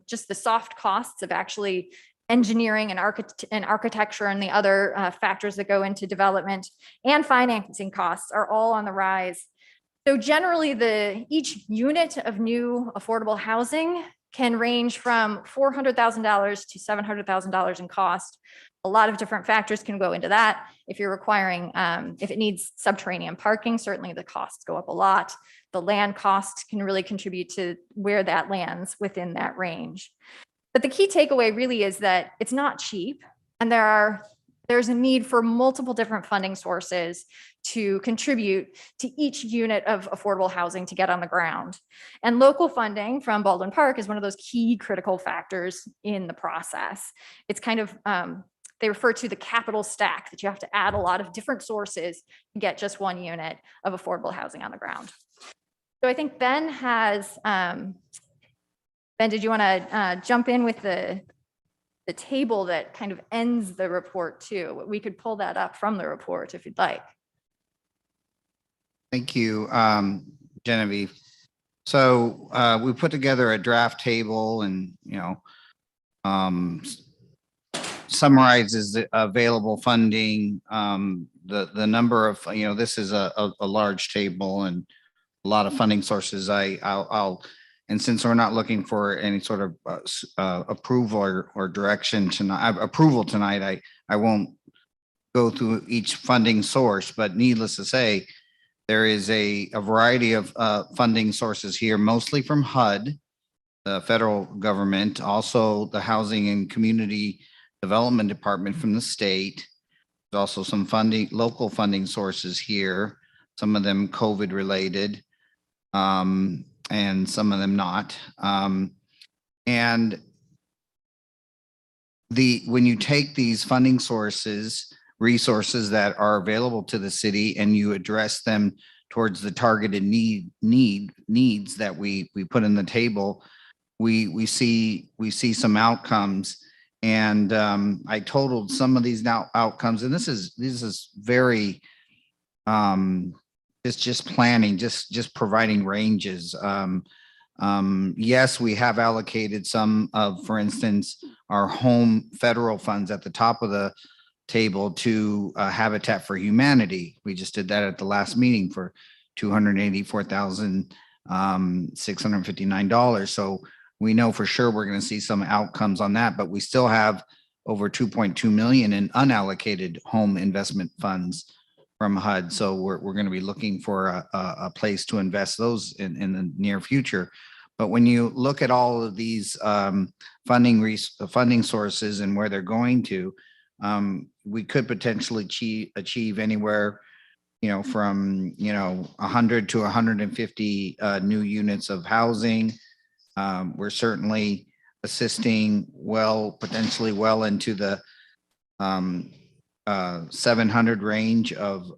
just the soft costs of actually engineering and architecture and the other factors that go into development, and financing costs are all on the rise. So generally, each unit of new affordable housing can range from $400,000 to $700,000 in cost. A lot of different factors can go into that. If you're requiring, if it needs subterranean parking, certainly the costs go up a lot. The land cost can really contribute to where that lands within that range. But the key takeaway really is that it's not cheap, and there's a need for multiple different funding sources to contribute to each unit of affordable housing to get on the ground. And local funding from Baldwin Park is one of those key critical factors in the process. It's kind of, they refer to the capital stack, that you have to add a lot of different sources to get just one unit of affordable housing on the ground. So I think Ben has, Ben, did you want to jump in with the table that kind of ends the report too? We could pull that up from the report if you'd like. Thank you, Genevieve. So we put together a draft table, and summarizes the available funding, the number of, this is a large table and a lot of funding sources. And since we're not looking for any sort of approval or direction tonight, I won't go through each funding source, but needless to say, there is a variety of funding sources here, mostly from HUD, the federal government, also the Housing and Community Development Department from the state. There's also some funding, local funding sources here, some of them COVID related, and some of them not. And when you take these funding sources, resources that are available to the city, and you address them towards the targeted needs that we put in the table, we see some outcomes. And I totaled some of these outcomes, and this is very it's just planning, just providing ranges. Yes, we have allocated some of, for instance, our home federal funds at the top of the table to Habitat for Humanity. We just did that at the last meeting for $284,659. So we know for sure we're going to see some outcomes on that, but we still have over 2.2 million in unallocated home investment funds from HUD. So we're going to be looking for a place to invest those in the near future. But when you look at all of these funding sources and where they're going to, we could potentially achieve anywhere, from 100 to 150 new units of housing. We're certainly assisting potentially well into the 700 range of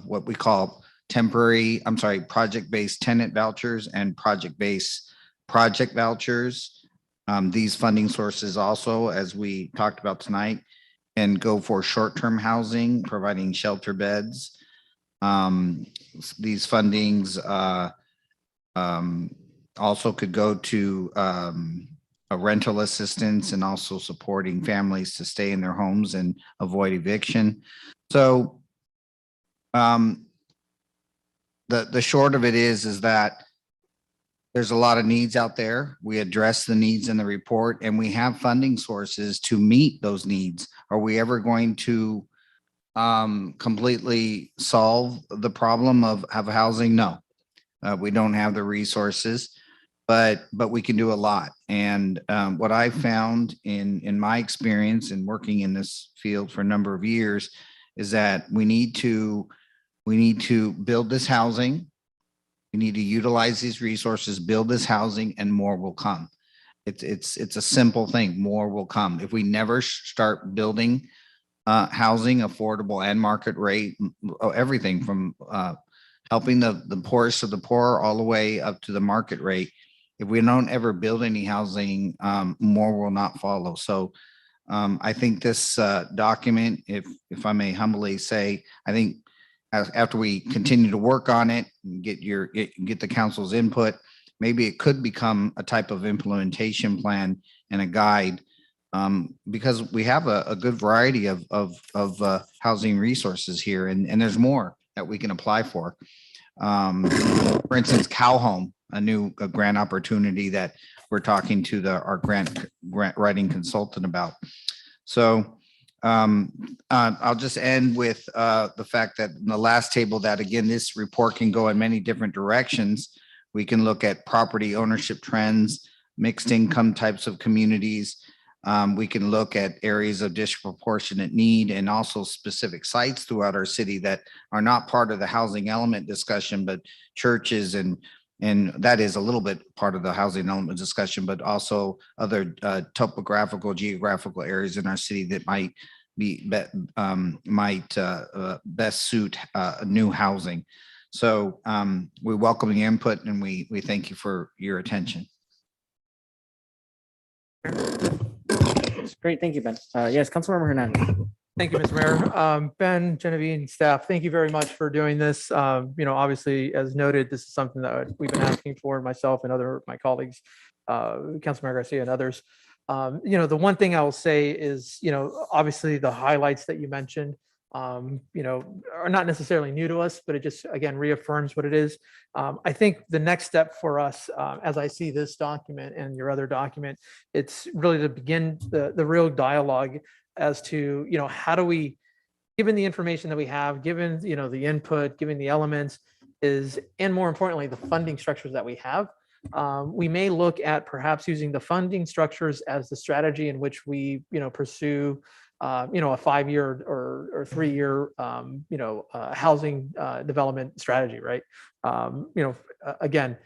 what we call project-based tenant vouchers and project-based project vouchers. These funding sources also, as we talked about tonight, and go for short-term housing, providing shelter beds. These fundings also could go to a rental assistance, and also supporting families to stay in their homes and avoid eviction. So the short of it is that there's a lot of needs out there. We address the needs in the report, and we have funding sources to meet those needs. Are we ever going to completely solve the problem of housing? No. We don't have the resources, but we can do a lot. And what I found in my experience in working in this field for a number of years is that we need to build this housing. We need to utilize these resources, build this housing, and more will come. It's a simple thing. More will come. If we never start building housing, affordable and market rate, everything from helping the poorest of the poor all the way up to the market rate. If we don't ever build any housing, more will not follow. So I think this document, if I may humbly say, I think after we continue to work on it and get the council's input, maybe it could become a type of implementation plan and a guide, because we have a good variety of housing resources here, and there's more that we can apply for. For instance, Cow Home, a new grant opportunity that we're talking to our grant writing consultant about. So I'll just end with the fact that in the last table, that again, this report can go in many different directions. We can look at property ownership trends, mixed income types of communities. We can look at areas of disproportionate need and also specific sites throughout our city that are not part of the housing element discussion, but churches and that is a little bit part of the housing element discussion, but also other topographical, geographical areas in our city that might best suit new housing. So we welcome the input, and we thank you for your attention. That's great. Thank you, Ben. Yes, Councilmember Hernandez. Thank you, Mr. Mayor. Ben, Genevieve, and staff, thank you very much for doing this. Obviously, as noted, this is something that we've been asking for, myself and other my colleagues, Councilmember Garcia and others. The one thing I will say is, obviously the highlights that you mentioned, are not necessarily new to us, but it just, again, reaffirms what it is. I think the next step for us, as I see this document and your other document, it's really to begin the real dialogue as to, how do we, given the information that we have, given, the input, given the elements and more importantly, the funding structures that we have, we may look at perhaps using the funding structures as the strategy in which we, pursue, a 5-year or 3-year, housing development strategy, right? Again,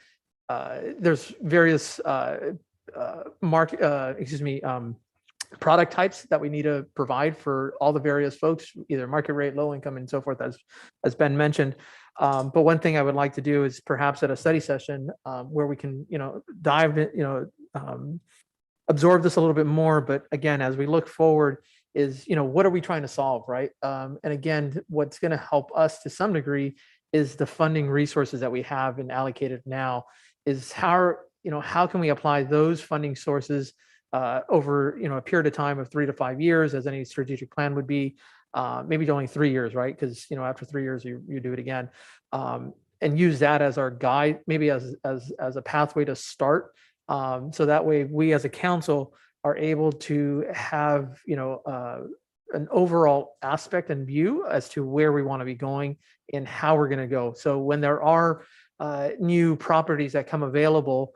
there's various product types that we need to provide for all the various folks, either market rate, low income, and so forth, as Ben mentioned. But one thing I would like to do is perhaps at a study session where we can, dive in, absorb this a little bit more. But again, as we look forward, is what are we trying to solve, right? And again, what's going to help us to some degree is the funding resources that we have and allocated now. Is how can we apply those funding sources over a period of time of 3 to 5 years, as any strategic plan would be. Maybe only 3 years, right? Because after 3 years you do it again, and use that as our guide, maybe as a pathway to start. So that way we as a council are able to have an overall aspect and view as to where we want to be going and how we're going to go. So when there are new properties that come available,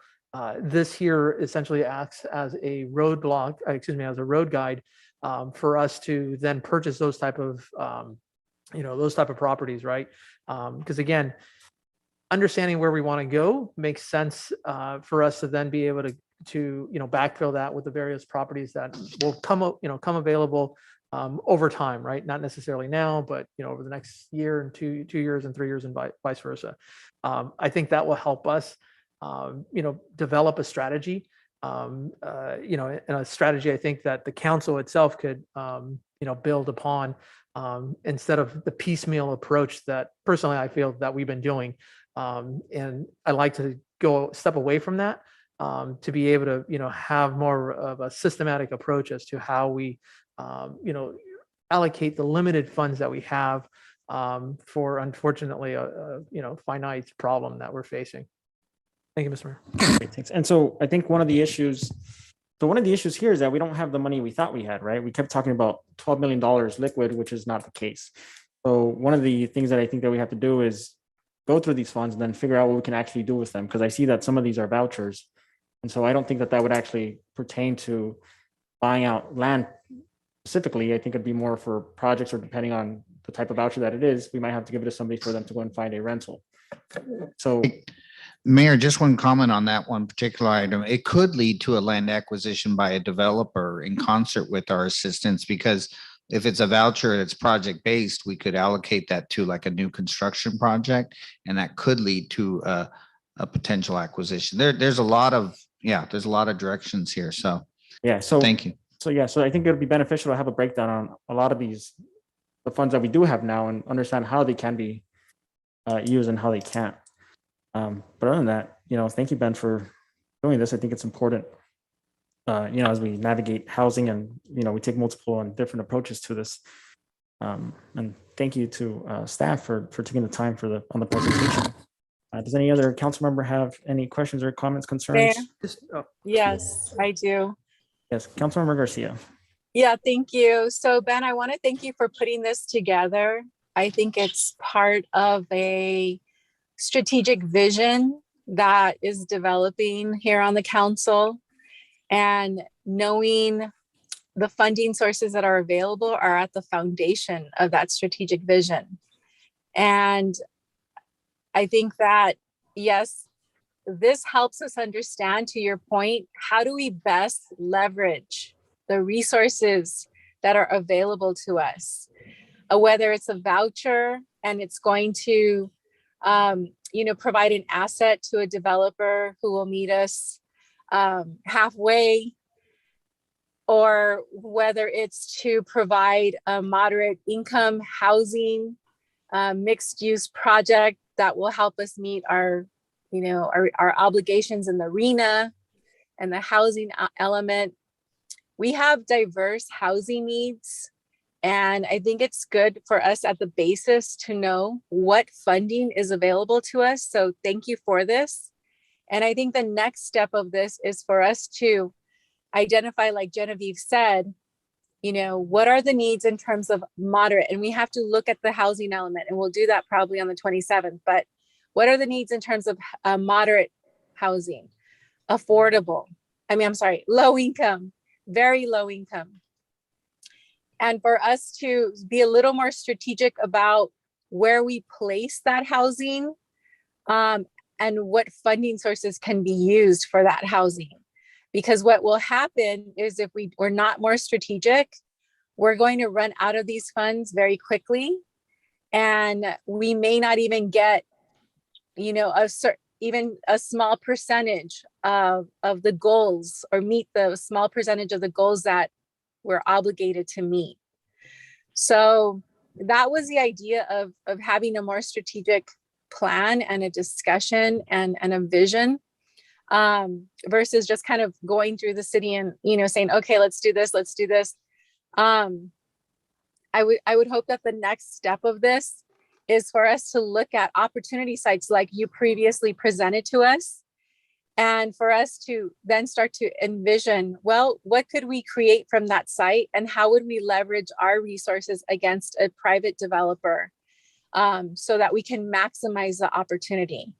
this here essentially acts as a roadblock, as a road guide for us to then purchase those type of properties, right? Because again, understanding where we want to go makes sense for us to then be able to backfill that with the various properties that will come available over time, right? Not necessarily now, but over the next year and 2 years and 3 years and vice versa. I think that will help us develop a strategy, and a strategy I think that the council itself could, build upon, instead of the piecemeal approach that personally I feel that we've been doing. And I like to step away from that, to be able to, have more of a systematic approach as to how we, allocate the limited funds that we have, for unfortunately a finite problem that we're facing. Thank you, Mr. Mayor. Great, thanks. And so I think one of the issues here is that we don't have the money we thought we had, right? We kept talking about $12 million liquid, which is not the case. So one of the things that I think that we have to do is go through these funds and then figure out what we can actually do with them. Because I see that some of these are vouchers. And so I don't think that that would actually pertain to buying out land specifically. I think it'd be more for projects, or depending on the type of voucher that it is, we might have to give it to somebody for them to go and find a rental. So Mayor, just one comment on that one particular item. It could lead to a land acquisition by a developer in concert with our assistance, because if it's a voucher that's project-based, we could allocate that to like a new construction project, and that could lead to a potential acquisition. There's a lot of directions here. So yeah, so thank you. So yeah, so I think it would be beneficial to have a breakdown on a lot of the funds that we do have now, and understand how they can be used and how they can't. But other than that, thank you, Ben, for doing this. I think it's important, as we navigate housing, and, we take multiple and different approaches to this. And thank you to staff for taking the time on the presentation. Does any other council member have any questions or comments, concerns? Yes, I do. Yes, Councilmember Garcia. Yeah, thank you. So Ben, I want to thank you for putting this together. I think it's part of a strategic vision that is developing here on the council, and knowing the funding sources that are available are at the foundation of that strategic vision. And I think that, yes, this helps us understand, to your point, how do we best leverage the resources that are available to us, whether it's a voucher and it's going to provide an asset to a developer who will meet us halfway, or whether it's to provide a moderate income housing mixed use project that will help us meet our obligations in the arena and the housing element. We have diverse housing needs, and I think it's good for us at the basis to know what funding is available to us. So thank you for this. And I think the next step of this is for us to identify, like Genevieve said, what are the needs in terms of moderate, and we have to look at the housing element, and we'll do that probably on the 27th, but what are the needs in terms of moderate housing, low income, very low income. And for us to be a little more strategic about where we place that housing, and what funding sources can be used for that housing. Because what will happen is, if we're not more strategic, we're going to run out of these funds very quickly. And we may not even get, even a small percentage of the goals, or meet the small percentage of the goals that we're obligated to meet. So that was the idea of having a more strategic plan and a discussion and a vision, versus just kind of going through the city and, saying, okay, let's do this. I would hope that the next step of this is for us to look at opportunity sites like you previously presented to us, and for us to then start to envision, well, what could we create from that site, and how would we leverage our resources against a private developer, so that we can maximize the opportunity.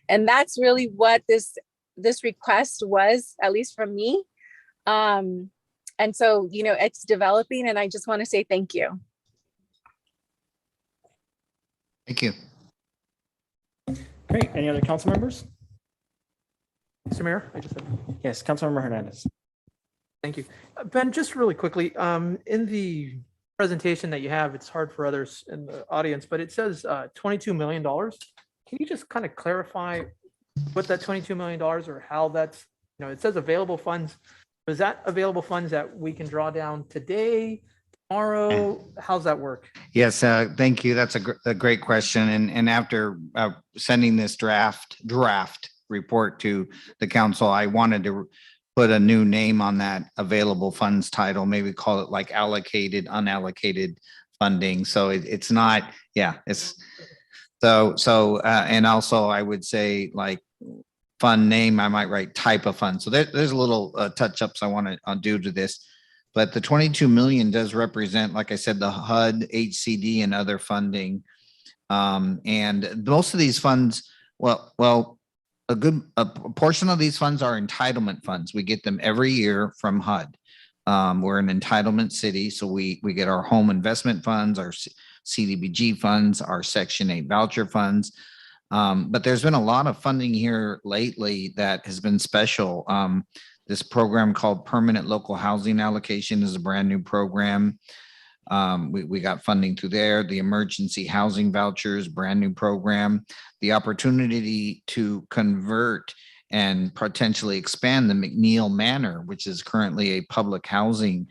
And that's really what this request was, at least from me. And so, it's developing, and I just want to say thank you. Thank you. Great. Any other council members? Mr. Mayor, Yes, Councilmember Hernandez. Thank you. Ben, just really quickly, in the presentation that you have, it's hard for others in the audience, but it says $22 million. Can you just kind of clarify what that $22 million, or how that's, it says available funds. Is that available funds that we can draw down today, tomorrow? How's that work? Yes, thank you. That's a great question. And after sending this draft report to the council, I wanted to put a new name on that available funds title, maybe call it like allocated, unallocated funding. So it's not, it's and also I would say, like, fund name, I might write type of fund. So there's a little touch-ups I want to do to this. But the 22 million does represent, like I said, the HUD, HCD, and other funding And most of these funds, a portion of these funds are entitlement funds. We get them every year from HUD. We're an entitlement city, so we get our home investment funds, our CDBG funds, our Section 8 voucher funds. But there's been a lot of funding here lately that has been special. This program called Permanent Local Housing Allocation is a brand new program. We got funding through there. The Emergency Housing Vouchers, brand new program. The opportunity to convert and potentially expand the McNeil Manor, which is currently a public housing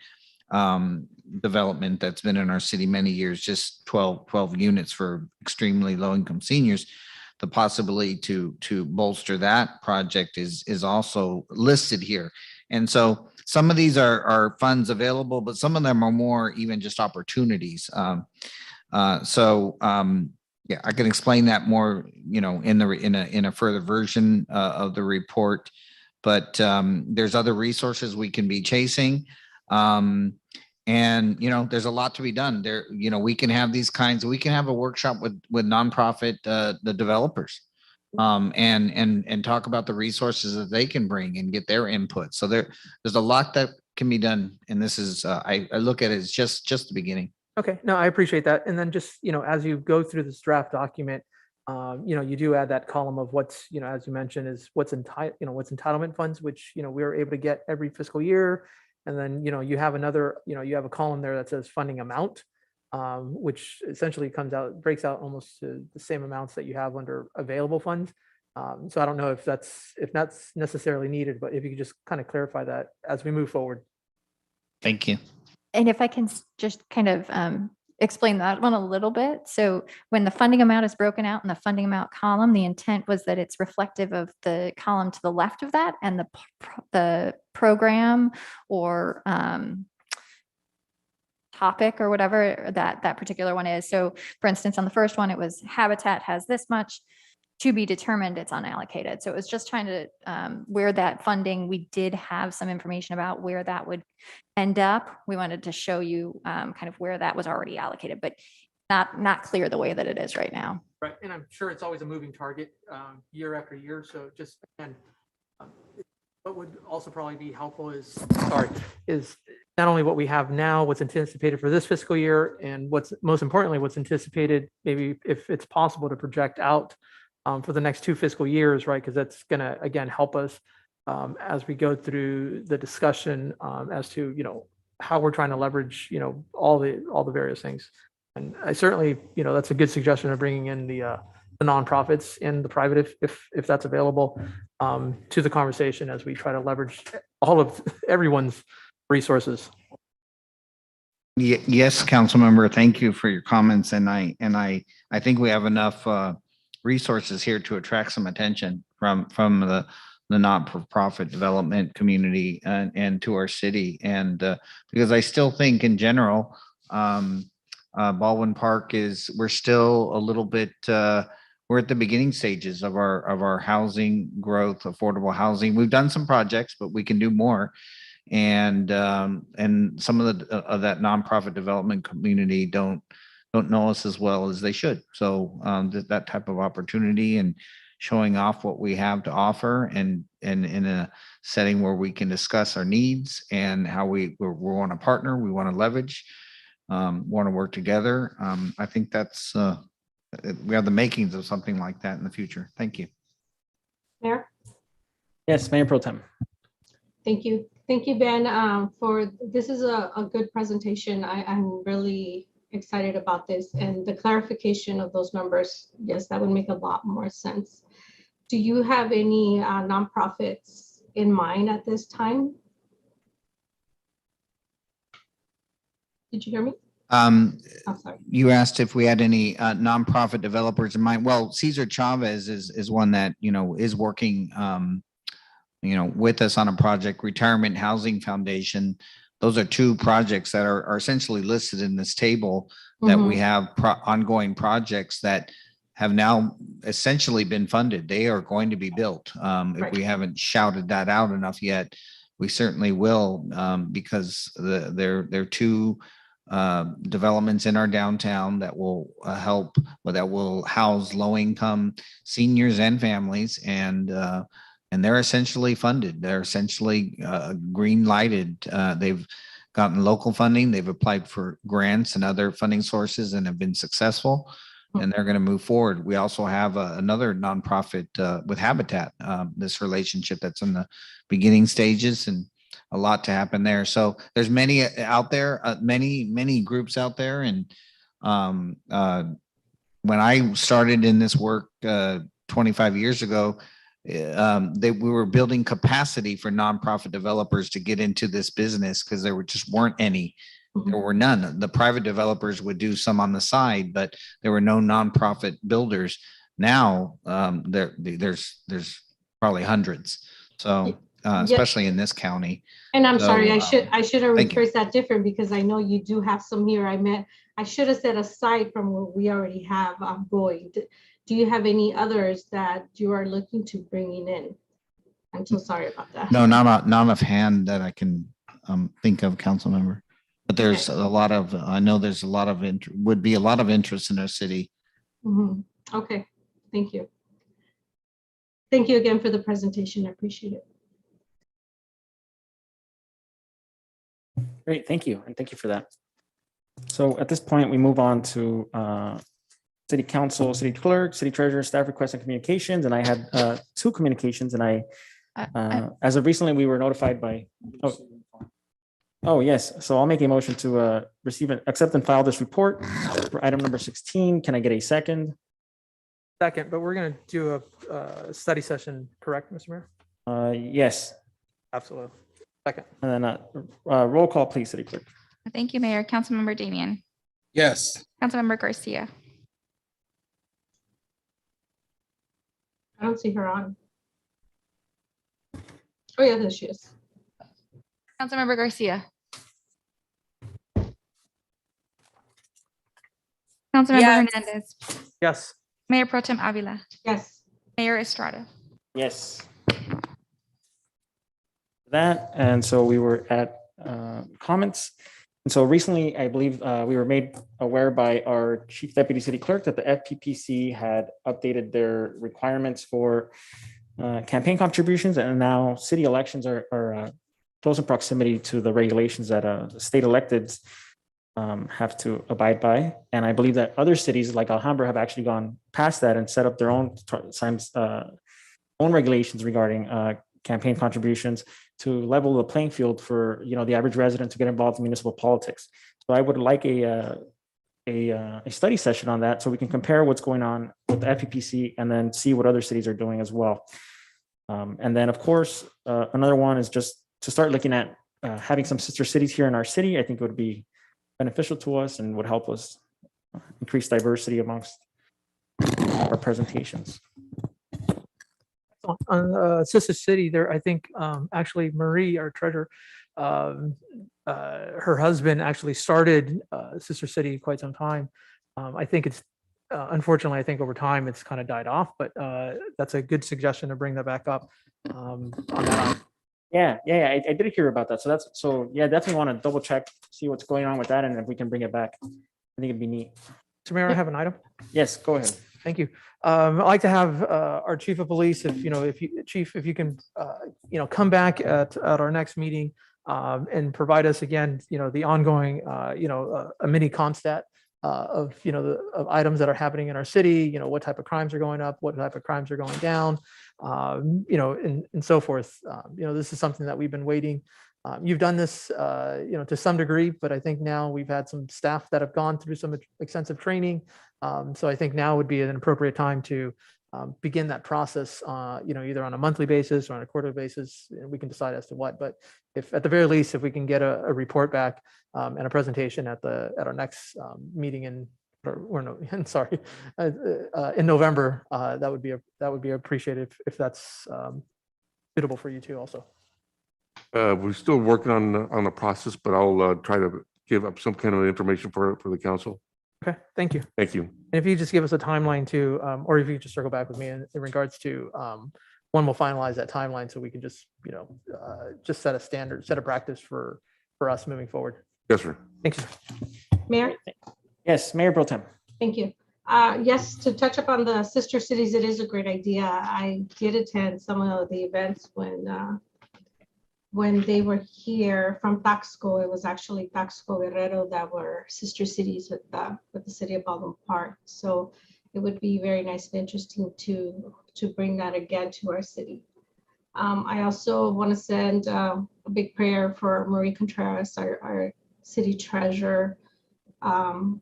development that's been in our city many years, just 12 units for extremely low income seniors. The possibility to bolster that project is also listed here. And so some of these are funds available, but some of them are more even just opportunities. Yeah, I can explain that more, in a further version of the report. But there's other resources we can be chasing. And there's a lot to be done there. We can have these kinds. We can have a workshop with nonprofit the developers, and talk about the resources that they can bring and get their input. So there's a lot that can be done, and this is I look at it as just the beginning. Okay, no, I appreciate that. And then just, as you go through this draft document, you do add that column of what's, as you mentioned, is what's entitlement funds, which, we are able to get every fiscal year. And then, you have another, you have a column there that says funding amount, which essentially breaks out almost to the same amounts that you have under available funds. So I don't know if that's necessarily needed, but if you could just kind of clarify that as we move forward. Thank you. And if I can just kind of explain that one a little bit. So when the funding amount is broken out in the funding amount column, the intent was that it's reflective of the column to the left of that and the program or topic or whatever that particular one is. So for instance, on the first one, it was Habitat has this much. To be determined, it's unallocated. So it was just trying to where that funding, we did have some information about where that would end up. We wanted to show you kind of where that was already allocated, but not clear the way that it is right now. Right, and I'm sure it's always a moving target year after year. So just again, what would also probably be helpful is not only what we have now, what's anticipated for this fiscal year, and what's most importantly, what's anticipated, maybe if it's possible to project out for the next 2 fiscal years, right? Because that's going to, again, help us as we go through the discussion as to, how we're trying to leverage, all the various things. And I certainly, that's a good suggestion of bringing in the nonprofits and the private, if that's available, to the conversation as we try to leverage all of everyone's resources. Yes, council member, thank you for your comments. And I think we have enough resources here to attract some attention from the not-for-profit development community and to our city. And because I still think in general, Baldwin Park we're still a little bit, we're at the beginning stages of our housing growth, affordable housing. We've done some projects, but we can do more. And some of that nonprofit development community don't know us as well as they should. So that type of opportunity and showing off what we have to offer and in a setting where we can discuss our needs and how we want to partner, we want to leverage, want to work together. I think that's we have the makings of something like that in the future. Thank you. Mayor? Yes, Mayor Pro Tem. Thank you. Thank you, Ben, for this is a good presentation. I'm really excited about this, and the clarification of those numbers, yes, that would make a lot more sense. Do you have any nonprofits in mind at this time? Did you hear me? I'm sorry. You asked if we had any nonprofit developers in mind. Well, Cesar Chavez is one that is working with us on a project, Retirement Housing Foundation. Those are 2 projects that are essentially listed in this table that we have ongoing projects that have now essentially been funded. They are going to be built. If we haven't shouted that out enough yet, we certainly will, because they're 2 developments in our downtown that will help, that will house low-income seniors and families, and they're essentially funded. They're essentially green lighted. They've gotten local funding. They've applied for grants and other funding sources and have been successful, and they're going to move forward. We also have another nonprofit with Habitat, this relationship that's in the beginning stages, and a lot to happen there. So there's many out there, many groups out there. And when I started in this work 25 years ago, we were building capacity for nonprofit developers to get into this business because there just weren't any. There were none. The private developers would do some on the side, but there were no nonprofit builders. Now there's probably hundreds. So especially in this county. And I'm So, sorry, I should have thank you. rephrased that different because I know you do have some here. I should have said aside from what we already have going. Do you have any others that you are looking to bringing in? I'm so sorry about that. No, not offhand that I can think of, council member. But there's a lot of, I know there's a lot of, would be a lot of interest in our city. Okay, thank you. Thank you again for the presentation. I appreciate it. Great, thank you, and thank you for that. So at this point, we move on to city council, city clerk, city treasurer, staff requests and communications, and I had 2 communications, and as of recently, we were notified by. Oh, yes, so I'll make a motion to receive and accept and file this report for item number 16. Can I get a second? Second, but we're going to do a study session, correct, Mr. Mayor? Yes. Absolutely. Second. And then roll call, please, city clerk. Thank you, Mayor. Councilmember Damian. Yes. Councilmember Garcia. I don't see her on. Oh yeah, there she is. Councilmember Garcia. Councilmember Yes. Hernandez. Yes. Mayor Pro Tem Avila. Yes. Mayor Estrada. Yes. That, and so we were at comments. And so recently, I believe we were made aware by our chief deputy city clerk that the FPPC had updated their requirements for campaign contributions, and now city elections are close in proximity to the regulations that state electeds have to abide by. And I believe that other cities like Alhambra have actually gone past that and set up their own own regulations regarding campaign contributions to level the playing field for the average resident to get involved in municipal politics. So I would like a study session on that so we can compare what's going on with the FPPC and then see what other cities are doing as well. And then, of course, another one is just to start looking at having some sister cities here in our city. I think it would be beneficial to us and would help us increase diversity amongst our presentations. On Sister City there, I think actually Marie, our treasurer, her husband actually started Sister City quite some time. I think it's unfortunately, I think over time it's kind of died off, but that's a good suggestion to bring that back up on that. Yeah, I did hear about that. So definitely want to double check, see what's going on with that, and if we can bring it back, I think it'd be neat. Mr. Mayor, I have an item. Yes, go ahead. Thank you. I'd like to have our chief of police, if you can, come back at our next meeting and provide us again, the ongoing, a mini constat of of items that are happening in our city. What type of crimes are going up, what type of crimes are going down, and so forth. This is something that we've been waiting. You've done this, to some degree, but I think now we've had some staff that have gone through some extensive training. So I think now would be an appropriate time to begin that process, either on a monthly basis or on a quarterly basis, and we can decide as to what. But if at the very least, if we can get a report back and a presentation at our next meeting in November, that would be appreciated if that's suitable for you too also. We're still working on the process, but I'll try to give up some kind of information for the council. Okay, thank you. Thank you. And if you just give us a timeline to, or if you just circle back with me in regards to when we'll finalize that timeline, so we can just, just set a standard, set a practice for us moving forward. Yes, sir. Thank you. Mayor? Yes, Mayor Pro Tem. Thank you. Yes, to touch upon the sister cities, it is a great idea. I did attend some of the events when they were here from Taxco. It was actually Taxco Guerrero that were sister cities with the city of Baldwin Park. So it would be very nice and interesting to bring that again to our city. I also want to send a big prayer for Marie Contreras, our city treasurer.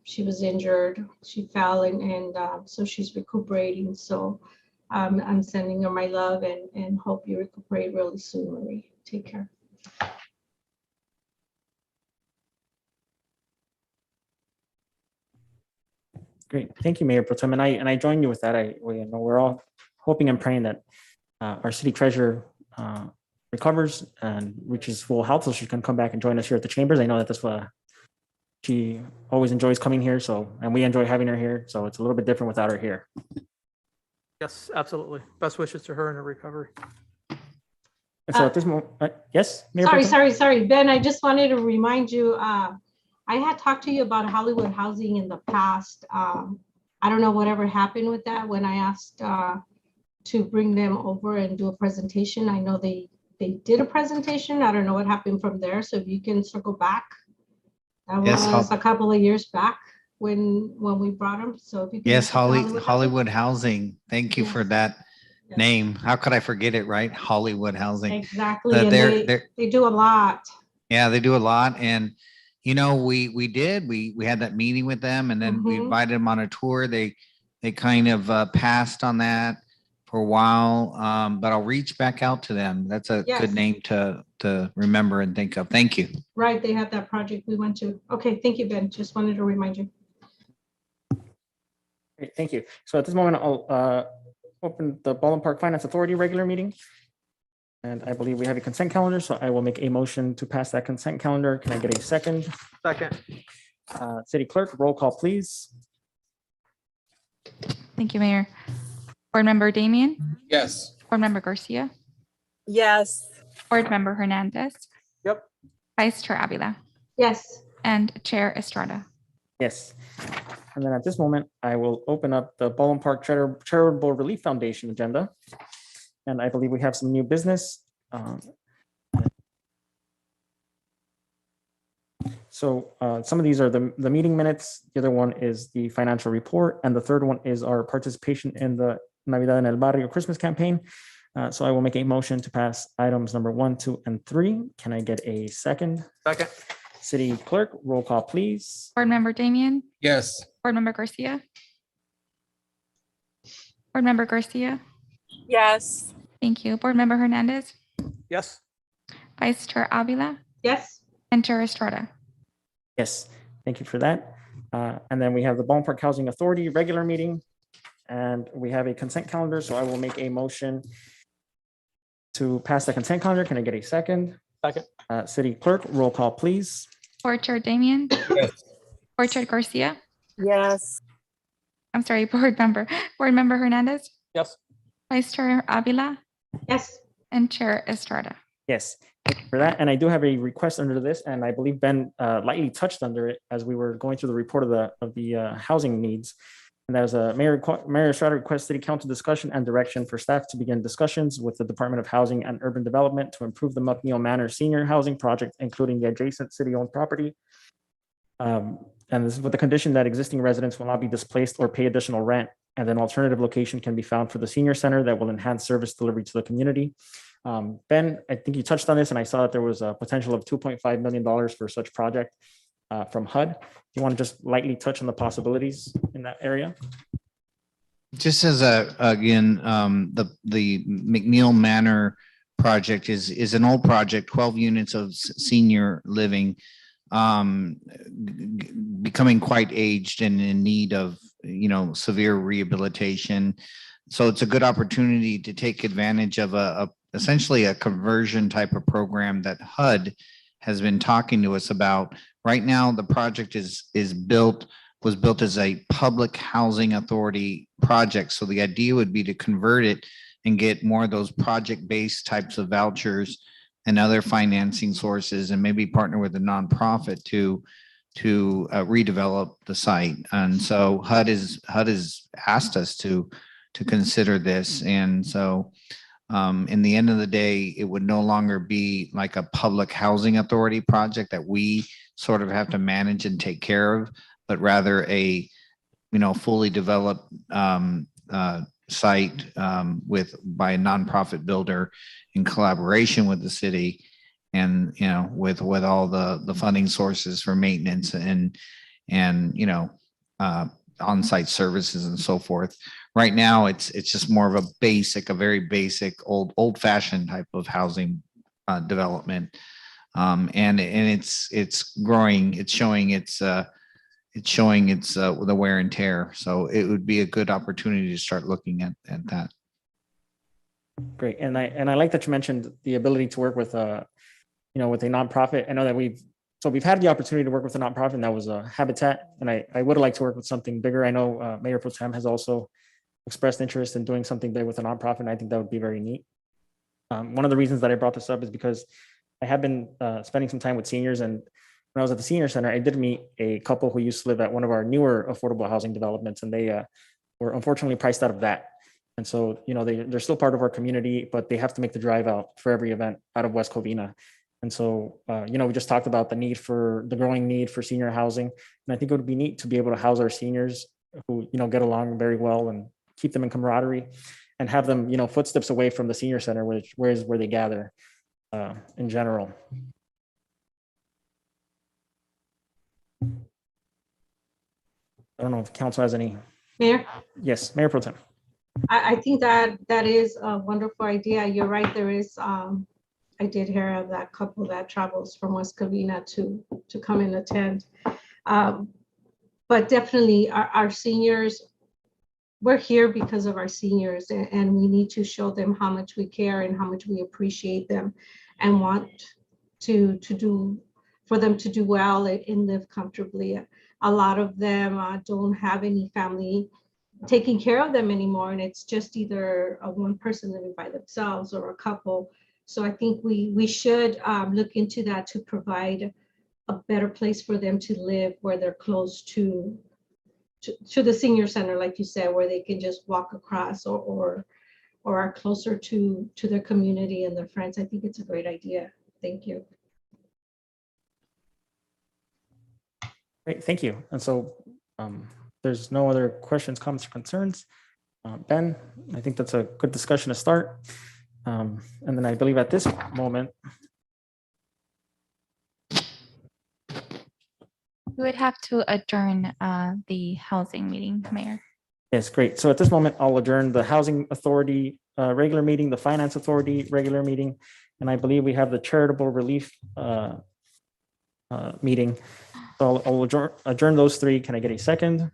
She was injured. She fell and so she's recuperating. So I'm sending her my love and hope you recuperate really soon, Marie. Take care. Great. Thank you, Mayor Pro Tem. And I join you with that. We're all hoping and praying that our city treasurer recovers and reaches full health so she can come back and join us here at the chambers. I know that that's what she always enjoys coming here. And we enjoy having her here. So it's a little bit different without her here. Yes, absolutely. Best wishes to her in her recovery. And so at this moment, yes, Mayor Pro Tem? Sorry, Ben, I just wanted to remind you, I had talked to you about Hollywood housing in the past. I don't know whatever happened with that when I asked to bring them over and do a presentation. I know they did a presentation. I don't know what happened from there. So if you can circle back. That was a couple of years back when we brought them. So if you can. Yes, Hollywood Housing. Thank you for that name. How could I forget it, right? Hollywood Housing. Exactly. And they do a lot. Yeah, they do a lot. And, we had that meeting with them and then we invited them on a tour. They kind of passed on that for a while, but I'll reach back out to them. That's a good name to remember and think of. Thank you. Right. They have that project we went to. Okay. Thank you, Ben. Just wanted to remind you. Great, thank you. So at this moment, I'll open the Baldwin Park Finance Authority regular meeting. And I believe we have a consent calendar, so I will make a motion to pass that consent calendar. Can I get a second? Second. City Clerk, roll call, please. Thank you, Mayor. Board Member Damian? Yes. Board Member Garcia? Yes. Board Member Hernandez? Yep. Vice Chair Avila? Yes. And Chair Estrada? Yes. And then at this moment, I will open up the Baldwin Park Charitable Relief Foundation agenda. And I believe we have some new business. So some of these are the meeting minutes. The other one is the financial report. And the third one is our participation in the Navidad en el Barrio Christmas campaign. So I will make a motion to pass items number 1, 2, and 3. Can I get a second? Second. City Clerk, roll call, please. Board Member Damian? Yes. Board Member Garcia? Board Member Garcia? Yes. Thank you. Board Member Hernandez? Yes. Vice Chair Avila? Yes. And Chair Estrada? Yes, thank you for that. And then we have the Baldwin Park Housing Authority regular meeting. And we have a consent calendar, so I will make a motion to pass the consent calendar. Can I get a second? Second. City Clerk, roll call, please. Board Chair Damian? Yes. Board Chair Garcia? Yes. I'm sorry, Board Member Hernandez? Yes. Vice Chair Avila? Yes. And Chair Estrada? Yes, thank you for that. And I do have a request under this, and I believe Ben lightly touched under it as we were going through the report of the housing needs. And there's a Mayor Estrada requests City Council discussion and direction for staff to begin discussions with the Department of Housing and Urban Development to improve the McNeil Manor Senior Housing Project, including the adjacent city-owned property. And this is with the condition that existing residents will not be displaced or pay additional rent. And then alternative location can be found for the senior center that will enhance service delivery to the community. Ben, I think you touched on this, and I saw that there was a potential of $2.5 million for such project from HUD. Do you want to just lightly touch on the possibilities in that area? Just as again, the McNeil Manor project is an old project, 12 units of senior living, becoming quite aged and in need of, severe rehabilitation. So it's a good opportunity to take advantage of essentially a conversion type of program that HUD has been talking to us about. Right now, the project was built as a public housing authority project. So the idea would be to convert it and get more of those project-based types of vouchers and other financing sources, and maybe partner with a nonprofit to redevelop the site. And so HUD has asked us to consider this. And so in the end of the day, it would no longer be like a public housing authority project that we sort of have to manage and take care of, but rather a, fully developed site by a nonprofit builder in collaboration with the city, and with all the funding sources for maintenance and on-site services and so forth. Right now, it's just more of a very basic old-fashioned type of housing development, and it's growing. It's showing its the wear and tear. So it would be a good opportunity to start looking at that. Great. And I like that you mentioned the ability to work with with a nonprofit. I know that we've had the opportunity to work with a nonprofit, and that was Habitat. And I would like to work with something bigger. I know Mayor Pro Tem has also expressed interest in doing something big with a nonprofit, and I think that would be very neat. One of the reasons that I brought this up is because I have been spending some time with seniors, and when I was at the senior center, I did meet a couple who used to live at one of our newer affordable housing developments, and they were unfortunately priced out of that. And so, they're still part of our community, but they have to make the drive out for every event out of West Covina. And so, we just talked about the growing need for senior housing. And I think it would be neat to be able to house our seniors who, get along very well and keep them in camaraderie, and have them, footsteps away from the senior center, which is where they gather in general. I don't know if council has any. Mayor? Yes, Mayor Pro Tem. I think that is a wonderful idea. You're right. There is, I did hear of that couple that travels from West Covina to come and attend. But definitely our seniors, we're here because of our seniors, and we need to show them how much we care and how much we appreciate them and want for them to do well and live comfortably. A lot of them don't have any family taking care of them anymore, and it's just either one person living by themselves or a couple. So I think we should look into that to provide a better place for them to live, where they're close to the senior center, like you said, where they can just walk across or are closer to their community and their friends. I think it's a great idea. Thank you. Great, thank you. And so there's no other questions, comments, or concerns. Ben, I think that's a good discussion to start. And then I believe at this moment, We would have to adjourn the housing meeting, Mayor. yes, great. So at this moment, I'll adjourn the Housing Authority regular meeting, the Finance Authority regular meeting, and I believe we have the Charitable Relief meeting. So I'll adjourn those three. Can I get a second?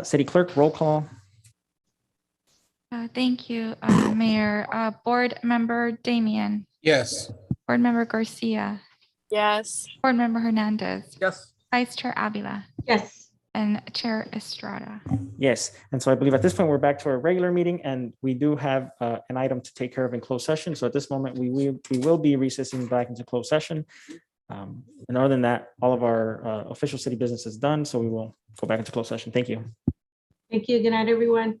City Clerk, roll call. Thank you, Mayor. Board Member Damian. Yes. Board Member Garcia. Yes. Board Member Hernandez. Yes. Vice Chair Avila. Yes. And Chair Estrada. Yes, and so I believe at this point, we're back to our regular meeting, and we do have an item to take care of in closed session. So at this moment, we will be recessing back into closed session. And other than that, all of our official city business is done, so we will go back into closed session. Thank you. Thank you. Good night, everyone.